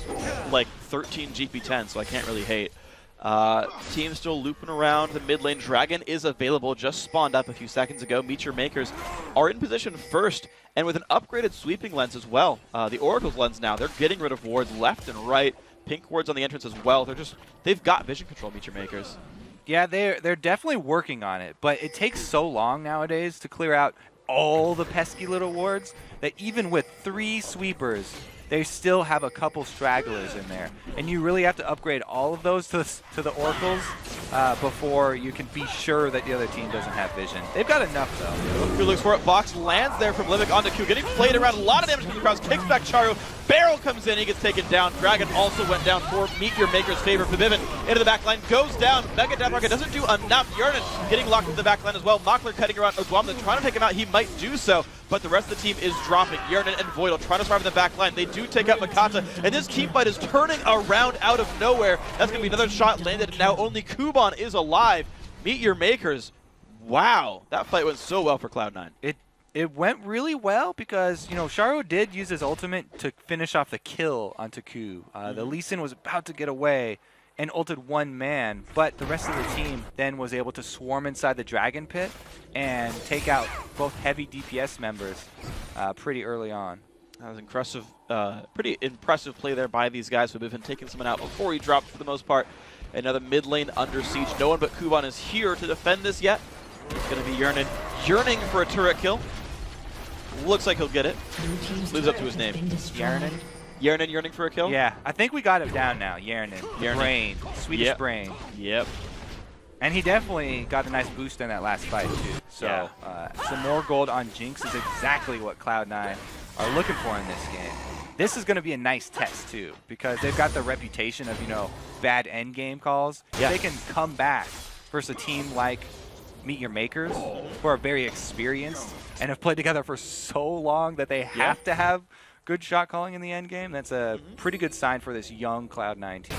like 13 GP10. So I can't really hate. Team still looping around the mid lane. Dragon is available, just spawned up a few seconds ago. Meteor Makers are in position first, and with an upgraded sweeping lens as well. The Oracle's lens now, they're getting rid of wards left and right. Pink wards on the entrance as well. They've got vision control, Meteor Makers. Yeah, they're definitely working on it, but it takes so long nowadays to clear out all the pesky little wards that even with 3 sweepers, they still have a couple stragglers in there. And you really have to upgrade all of those to the Oracles before you can be sure that the other team doesn't have vision. They've got enough, though. Who looks for it? Box lands there from Livic onto Q. Getting played around. A lot of damage comes across. Kicks back Charu. Barrel comes in. He gets taken down. Dragon also went down for Meteor Maker's favor. Vivint into the back line. Goes down. Mega Death Rocket doesn't do enough. Yearnin getting locked into the back line as well. Mockler cutting around Ozwamna, trying to take him out. He might do so, but the rest of the team is dropping. Yearnin and Voidal trying to survive in the back line. They do take out Makata, and this team fight is turning around out of nowhere. That's going to be another shot landed, and now only Kuban is alive. Meteor Makers. Wow, that fight went so well for Cloud9. It went really well because, you know, Sharo did use his ultimate to finish off the kill onto Q. The Lee Sin was about to get away and ulted one man, but the rest of the team then was able to swarm inside the Dragon Pit and take out both heavy DPS members pretty early on. That was impressive, pretty impressive play there by these guys who have been taking someone out before he dropped for the most part. Another mid lane under siege. No one but Kuban is here to defend this yet. It's going to be Yearnin yearning for a turret kill. Looks like he'll get it. Lives up to his name. Yearnin? Yearnin yearning for a kill? Yeah, I think we got it down now. Yearnin. Brain. Swedish brain. Yep. And he definitely got a nice boost in that last fight, too. So some more gold on Jinx is exactly what Cloud9 are looking for in this game. This is going to be a nice test, too, because they've got the reputation of, you know, bad endgame calls. Yeah. They can come back versus a team like Meteor Makers, who are very experienced and have played together for so long that they have to have good shot calling in the end game. That's a pretty good sign for this young Cloud9 team.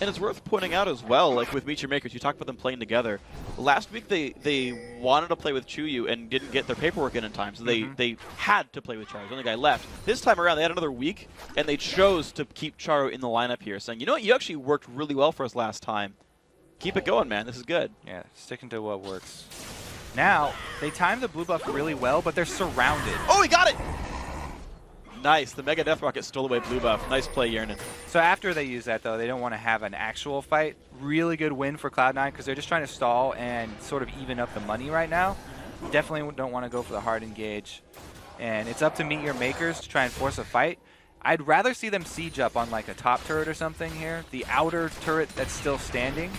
And it's worth pointing out as well, like with Meteor Makers, you talked about them playing together. Last week they wanted to play with Chuyu and didn't get their paperwork in time, so they had to play with Charo. The only guy left. This time around, they had another week, and they chose to keep Charo in the lineup here, saying, you know what, you actually worked really well for us last time. Keep it going, man. This is good. Yeah, sticking to what works. Now, they timed the blue buff really well, but they're surrounded. Oh, he got it! Nice. The Mega Death Rocket stole away blue buff. Nice play, Yernan. So after they use that, though, they don't want to have an actual fight. Really good win for Cloud9 because they're just trying to stall and sort of even up the money right now. Definitely don't want to go for the hard engage. And it's up to Meet Your Makers to try and force a fight. I'd rather see them siege up on like a top turret or something here. The outer turret that's still standing.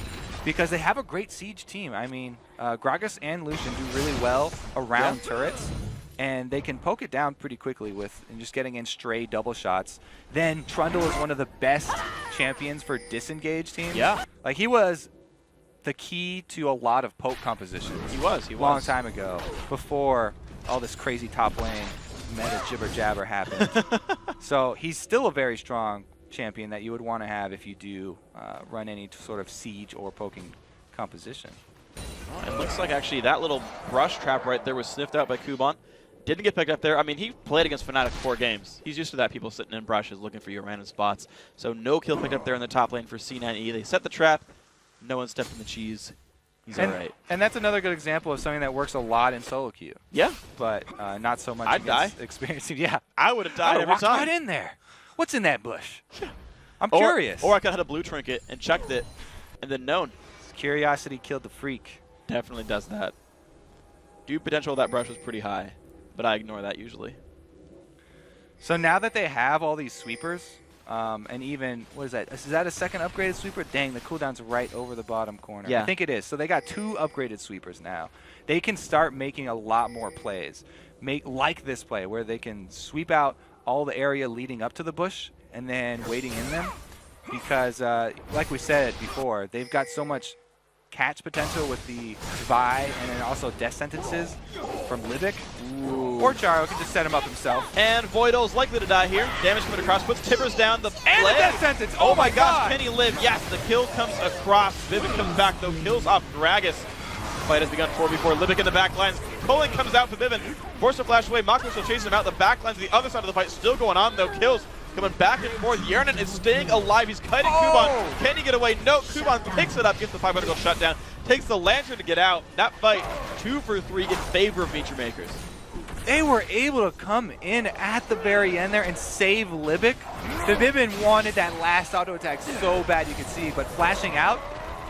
Because they have a great siege team. I mean, Gragas and Lucian do really well around turrets. And they can poke it down pretty quickly with and just getting in stray double shots. Then Trundle is one of the best champions for disengage teams. Yeah. Like he was the key to a lot of poke compositions. He was. Long time ago, before all this crazy top lane meta jibber jabber happened. So he's still a very strong champion that you would want to have if you do run any sort of siege or poking composition. Oh, it looks like actually that little brush trap right there was sniffed out by Kuban. Didn't get picked up there. I mean, he played against Fnatic 4 games. He's used to that, people sitting in brushes looking for your random spots. So no kill picked up there in the top lane for C9E. They set the trap. No one stepped in the cheese. He's all right. And that's another good example of something that works a lot in solo queue. Yeah. But not so much I'd die. experiencing. Yeah. I would have died every time. Right in there. What's in that bush? I'm curious. Or I could have had a blue trinket and checked it and then known. Curiosity killed the freak. Definitely does that. Dude, potential of that brush was pretty high, but I ignore that usually. So now that they have all these sweepers, and even, what is that? Is that a second upgraded sweeper? Dang, the cooldown's right over the bottom corner. Yeah. I think it is. So they got 2 upgraded sweepers now. They can start making a lot more plays. Like this play, where they can sweep out all the area leading up to the bush and then waiting in them. Because, like we said before, they've got so much catch potential with the Vi and then also death sentences from Libic. Or Charo can just set him up himself. And Voidal's likely to die here. Damage coming across, puts Tibbers down. The And the death sentence! Oh my gosh, can he live? Yes, the kill comes across. Vivek comes back though, kills off Gragas. Fight has begun 4v4. Libic in the back lines. Colin comes out for Vivin. Forced to flash away. Mockler still chasing him out. The back lines of the other side of the fight still going on though. Kills coming back and forth. Yernan is staying alive. He's kiting Kuban. Can he get away? No. Kuban picks it up, gets the 500 goal shutdown. Takes the Lantern to get out. That fight, 2 for 3 in favor of Feature Makers. They were able to come in at the very end there and save Libic. The Vivin wanted that last auto attack so bad you could see, but flashing out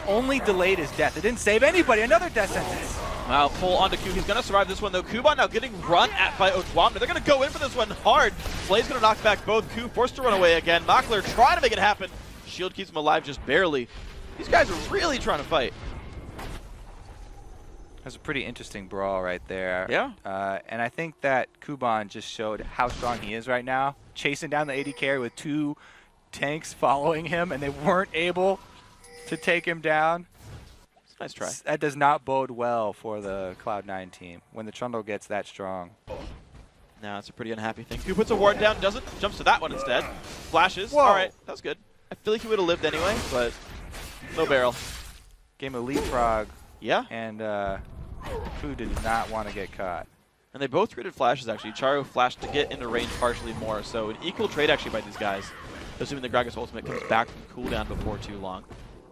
only delayed his death. It didn't save anybody. Another death sentence. Wow, pull onto Q. He's going to survive this one, though. Kuban now getting run at by Otwamna. They're going to go in for this one hard. Slay's going to knock back both. Q forced to run away again. Mockler trying to make it happen. Shield keeps him alive just barely. These guys are really trying to fight. That's a pretty interesting brawl right there. Yeah. And I think that Kuban just showed how strong he is right now. Chasing down the AD carry with 2 tanks following him, and they weren't able to take him down. Nice try. That does not bode well for the Cloud9 team when the Trundle gets that strong. Now it's a pretty unhappy thing. Q puts a ward down, doesn't, jumps to that one instead. Flashes. Whoa. All right, that was good. I feel like he would have lived anyway, but no barrel. Game of leapfrog. Yeah. And Fu did not want to get caught. And they both traded flashes, actually. Charo flashed to get into range partially more, so an equal trade actually by these guys, assuming the Gragas ultimate comes back from cooldown before too long.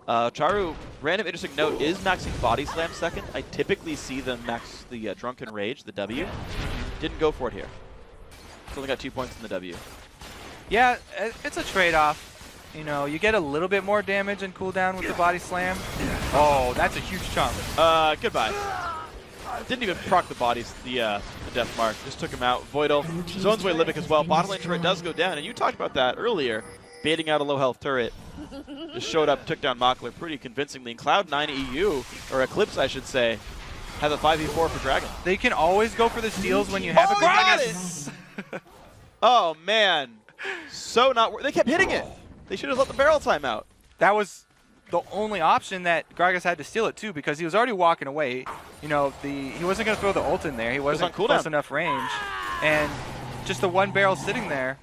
Charu, random interesting note, is maxing Body Slam second. I typically see them max the Drunken Rage, the W. Didn't go for it here. It's only got 2 points in the W. Yeah, it's a trade-off. You know, you get a little bit more damage and cooldown with the Body Slam. Oh, that's a huge chunk. Goodbye. Didn't even proc the bodies, the death mark. Just took him out. Voidal zones away Libic as well. Bottom lane turret does go down, and you talked about that earlier. Baiting out a low health turret. Just showed up, took down Mockler pretty convincingly. And Cloud9 EU, or Eclipse I should say, has a 5v4 for Dragon. They can always go for the steals when you have a Gragas! Oh man. So not, they kept hitting it. They should have let the barrel time out. That was the only option that Gragas had to steal it too, because he was already walking away. You know, he wasn't going to throw the ult in there. He wasn't close enough range. And just the one barrel sitting there,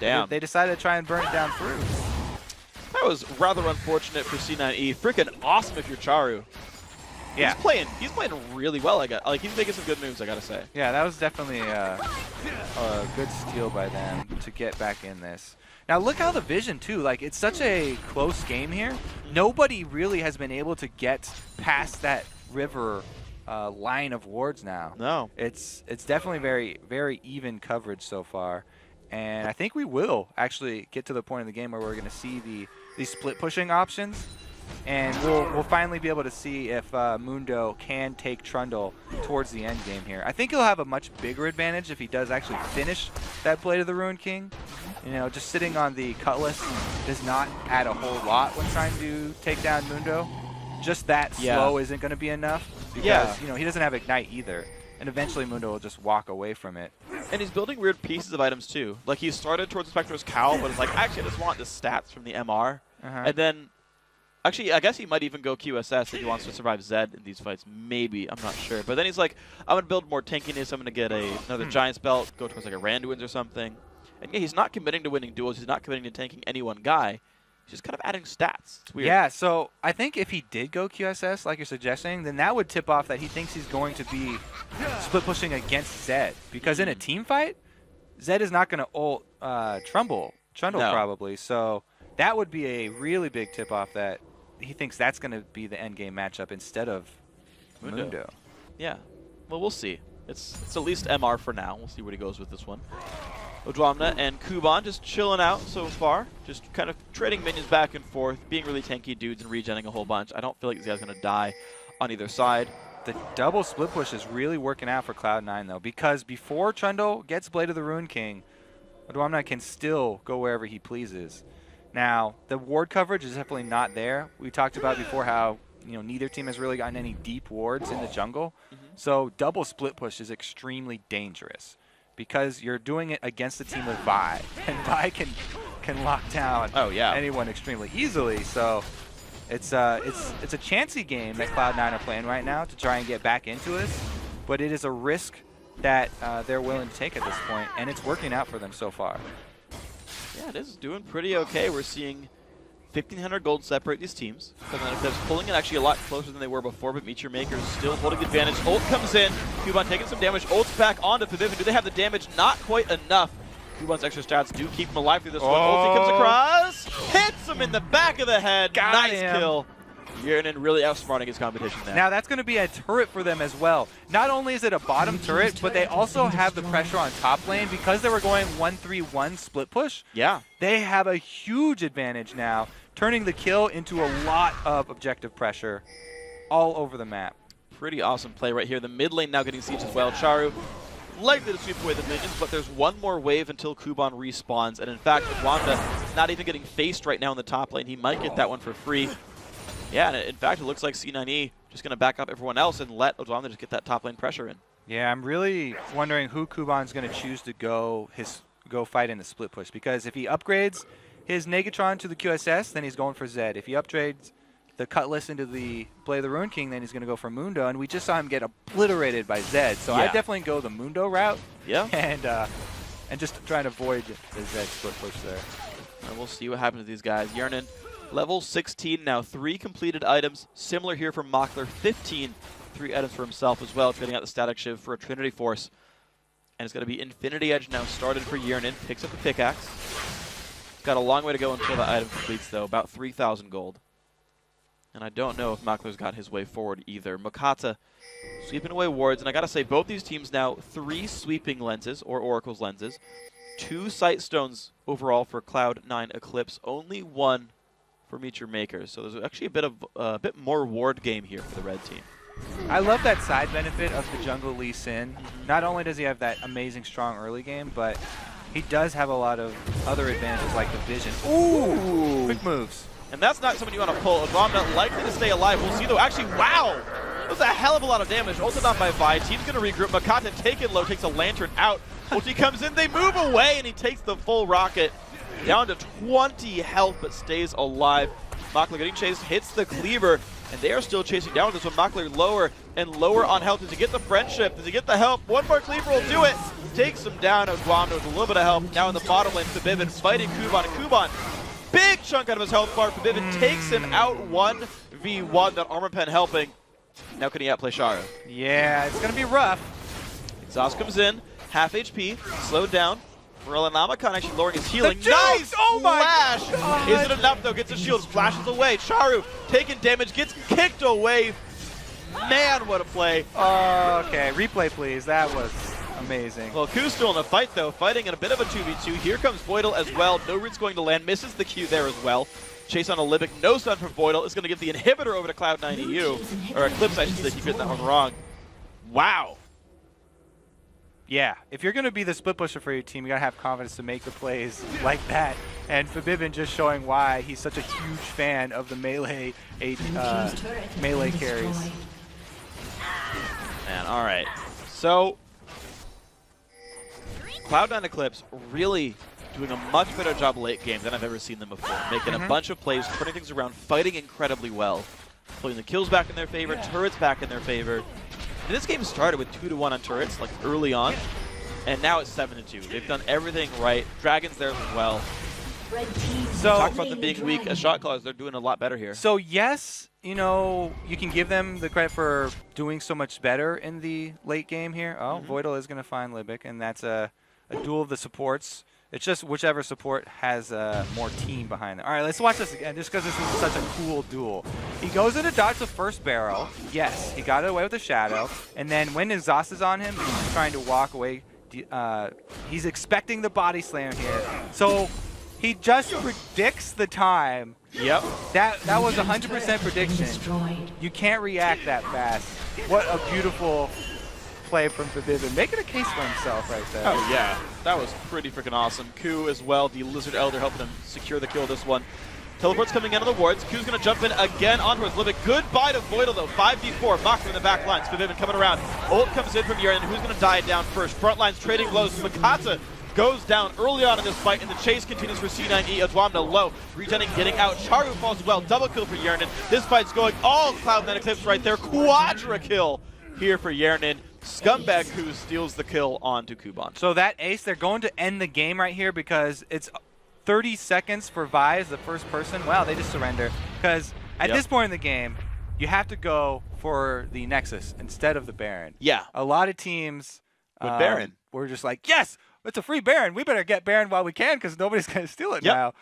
damn. They decided to try and burn it down through. That was rather unfortunate for C9E. Freaking awesome if you're Charu. Yeah. He's playing really well, he's making some good moves, I gotta say. Yeah, that was definitely a good steal by them to get back in this. Now look how the vision too, like it's such a close game here. Nobody really has been able to get past that river line of wards now. No. It's definitely very, very even coverage so far. And I think we will actually get to the point in the game where we're going to see these split pushing options. And we'll finally be able to see if Mundo can take Trundle towards the end game here. I think he'll have a much bigger advantage if he does actually finish that Blade of the Ruined King. You know, just sitting on the Cutlass does not add a whole lot when trying to take down Mundo. Just that slow isn't going to be enough because you know, he doesn't have Ignite either. And eventually Mundo will just walk away from it. And he's building weird pieces of items too. Like he started towards the Spectre's Cowl, but it's like, actually I just want the stats from the MR. And then, actually I guess he might even go QSS if he wants to survive Zed in these fights. Maybe, I'm not sure. But then he's like, I'm going to build more tankiness, I'm going to get another Giant's Belt, go towards like a Randuin's or something. And yeah, he's not committing to winning duels, he's not committing to tanking any one guy. He's just kind of adding stats. It's weird. Yeah, so I think if he did go QSS, like you're suggesting, then that would tip off that he thinks he's going to be split pushing against Zed. Because in a team fight, Zed is not going to ult Trundle probably. So that would be a really big tip off that he thinks that's going to be the end game matchup instead of Mundo. Yeah, well, we'll see. It's at least MR for now. We'll see where he goes with this one. Odwamna and Kuban just chilling out so far, just kind of trading minions back and forth, being really tanky dudes and regenning a whole bunch. I don't feel like this guy's going to die on either side. The double split push is really working out for Cloud9 though, because before Trundle gets Blade of the Ruined King, Odwamna can still go wherever he pleases. Now, the ward coverage is definitely not there. We talked about before how neither team has really gotten any deep wards in the jungle. So double split push is extremely dangerous, because you're doing it against the team with Vi, and Vi can lock down anyone extremely easily. So it's a chancy game that Cloud9 are playing right now to try and get back into this, but it is a risk that they're willing to take at this point, and it's working out for them so far. Yeah, it is doing pretty okay. We're seeing 1,500 gold separate these teams. Cloud9 pulling it actually a lot closer than they were before, but Meteor Maker still holding advantage. Ult comes in. Kuban taking some damage. Ult's back onto Pavivin. Do they have the damage? Not quite enough. Kuban's extra stats do keep him alive through this one. Ulti comes across. Hits him in the back of the head. Nice kill. Yernan really outsmarting his competition there. Now that's going to be a turret for them as well. Not only is it a bottom turret, but they also have the pressure on top lane because they were going 1-3-1 split push. Yeah. They have a huge advantage now, turning the kill into a lot of objective pressure all over the map. Pretty awesome play right here. The mid lane now getting siege as well. Charu likely to sweep away the minions, but there's one more wave until Kuban respawns. And in fact, Wanda not even getting faced right now in the top lane. He might get that one for free. Yeah, and in fact, it looks like C9E just going to back up everyone else and let Odwamna just get that top lane pressure in. Yeah, I'm really wondering who Kuban's going to choose to go fight in the split push, because if he upgrades his Negatron to the QSS, then he's going for Zed. If he upgrades the Cutlass into the Blade of the Ruined King, then he's going to go for Mundo, and we just saw him get obliterated by Zed. So I definitely go the Mundo route. Yeah. And just try and avoid the Zed split push there. And we'll see what happens to these guys. Yernan, level 16 now, 3 completed items. Similar here from Mockler, 15, 3 items for himself as well. It's getting out the Static Shiv for a Trinity Force. And it's going to be Infinity Edge now started for Yernan. Picks up the pickaxe. Got a long way to go until the item completes though, about 3,000 gold. And I don't know if Mockler's got his way forward either. Makata sweeping away wards, and I gotta say both these teams now 3 sweeping lenses, or Oracle's lenses. 2 sight stones overall for Cloud9 Eclipse, only 1 for Meteor Maker. So there's actually a bit more ward game here for the red team. I love that side benefit of the jungle Lee Sin. Not only does he have that amazing strong early game, but he does have a lot of other advantages like the vision. Ooh! Quick moves. And that's not someone you want to pull. Odwamna likely to stay alive. We'll see though. Actually, wow! That was a hell of a lot of damage. Ulted on by Vi. Team's going to regroup. Makata taken low, takes a lantern out. Ulti comes in, they move away, and he takes the full rocket. Down to 20 health, but stays alive. Mockler getting chased, hits the cleaver, and they are still chasing down with this one. Mockler lower and lower on health. Does he get the friendship? Does he get the help? One more cleaver will do it. Takes him down. Odwamna with a little bit of help. Now in the bottom lane, Pavivin fighting Kuban. And Kuban, big chunk out of his health bar. Pavivin takes him out 1v1. That armor pen helping. Now can he outplay Shara? Yeah, it's going to be rough. Exhaust comes in. Half HP. Slowed down. Namacon actually lowering his healing. Nice! Oh my flash! God. Is it enough though? Gets his shield, flashes away. Charu taking damage, gets kicked away. Man, what a play. Okay, replay please. That was Amazing. Well, Q's still in a fight, though, fighting in a bit of a 2v2. Here comes Voidal as well. No root's going to land. Misses the Q there as well. Chase on Olympic. No stun from Voidal. Is going to give the inhibitor over to Cloud9 EU. Or Eclipse, I should say. Keep getting that one wrong. Wow. Yeah, if you're going to be the split pusher for your team, you got to have confidence to make the plays like that. And Forbidden just showing why he's such a huge fan of the melee melee carries. Man, all right. So, Cloud9 Eclipse really doing a much better job late game than I've ever seen them before. Making a bunch of plays, turning things around, fighting incredibly well. Putting the kills back in their favor, turrets back in their favor. And this game started with 2-1 on turrets, like early on, and now it's 7-2. They've done everything right. Dragon's there as well. So talk about them being weak as shot callers. They're doing a lot better here. So yes, you know, you can give them the credit for doing so much better in the late game here. Oh, Voidal is going to find Libic, and that's a duel of the supports. It's just whichever support has more team behind them. All right, let's watch this again, just because this is such a cool duel. He goes in to dodge the first barrel. Yes, he got it away with a shadow. And then when Exhaust is on him, he's trying to walk away. He's expecting the body slam here. So he just predicts the time. Yep. That was 100% prediction. You can't react that fast. What a beautiful play from Forbidden, making a case for himself right there. Oh yeah, that was pretty freaking awesome. Q as well, the Lizard Elder helping him secure the kill this one. Teleport's coming out of the wards. Q's gonna jump in again onwards. Libic, goodbye to Voidal though. 5v4, Mach from the back lines. Forbidden coming around. Ult comes in from Yerin, who's gonna die down first. Front lines trading blows. Makata goes down early on in this fight, and the chase continues for C9E. Adwamna low, regenning, getting out. Charu falls as well. Double kill for Yerin. This fight's going all Cloud9 Eclipse right there. Quadra kill here for Yerin. Scumbag who steals the kill onto Kuban. So that ace, they're going to end the game right here because it's 30 seconds for Vi as the first person. Wow, they just surrender. Because at this point in the game, you have to go for the Nexus instead of the Baron. Yeah. A lot of teams with Baron were just like, yes, it's a free Baron. We better get Baron while we can because nobody's going to steal it now.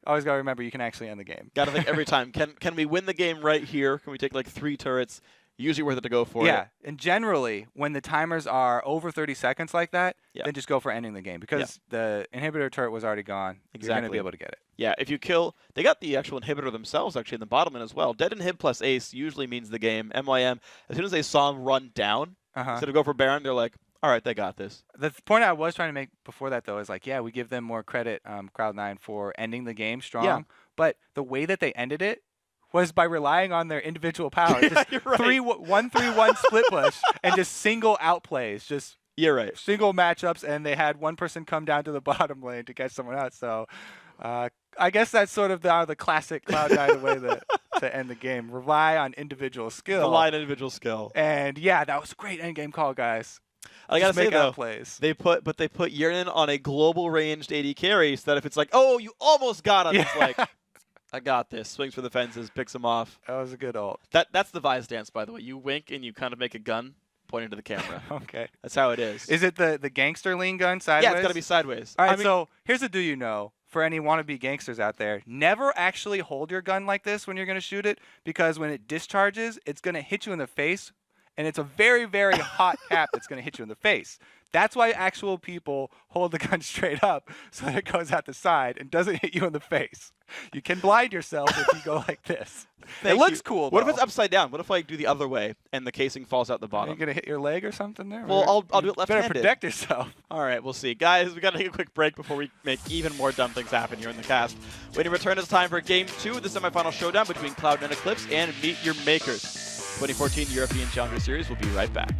Always got to remember you can actually end the game. Got to think every time, can we win the game right here? Can we take like 3 turrets? Usually worth it to go for it. Yeah, and generally, when the timers are over 30 seconds like that, then just go for ending the game because the inhibitor turret was already gone. Exactly. You're going to be able to get it. Yeah, if you kill, they got the actual inhibitor themselves actually in the bottom end as well. Dead inhib plus ace usually means the game. MYM, as soon as they saw him run down, instead of go for Baron, they're like, all right, they got this. The point I was trying to make before that, though, is like, yeah, we give them more credit, Cloud9, for ending the game strong. Yeah. But the way that they ended it was by relying on their individual powers. Just 1-3-1 split push and just single outplays. Just single matchups, and they had one person come down to the bottom lane to catch someone out. So I guess that's sort of the classic Cloud9 way to end the game. Rely on individual skill. Rely on individual skill. And yeah, that was a great end game call, guys. I gotta say though, they put Yerin on a global ranged AD carry so that if it's like, oh, you almost got him, it's like, I got this. Swings for the fences, picks him off. That was a good ult. That's the Vi's dance, by the way. You wink and you kind of make a gun pointing to the camera. Okay. That's how it is. Is it the gangster lean gun sideways? Yeah, it's got to be sideways. All right, so here's a do you know for any wannabe gangsters out there. Never actually hold your gun like this when you're going to shoot it because when it discharges, it's going to hit you in the face, and it's a very, very hot tap that's going to hit you in the face. That's why actual people hold the gun straight up so that it goes out the side and doesn't hit you in the face. You can blind yourself if you go like this. It looks cool, though. What if it's upside down? What if I do the other way and the casing falls out the bottom? Are you going to hit your leg or something there? Well, I'll do it left-handed. Better protect yourself. All right, we'll see. Guys, we got to take a quick break before we make even more dumb things happen here in the cast. When you return, it's time for Game 2 of the semifinal showdown between Cloud9 Eclipse and Meet Your Makers. 2014 European Challenger Series. We'll be right back.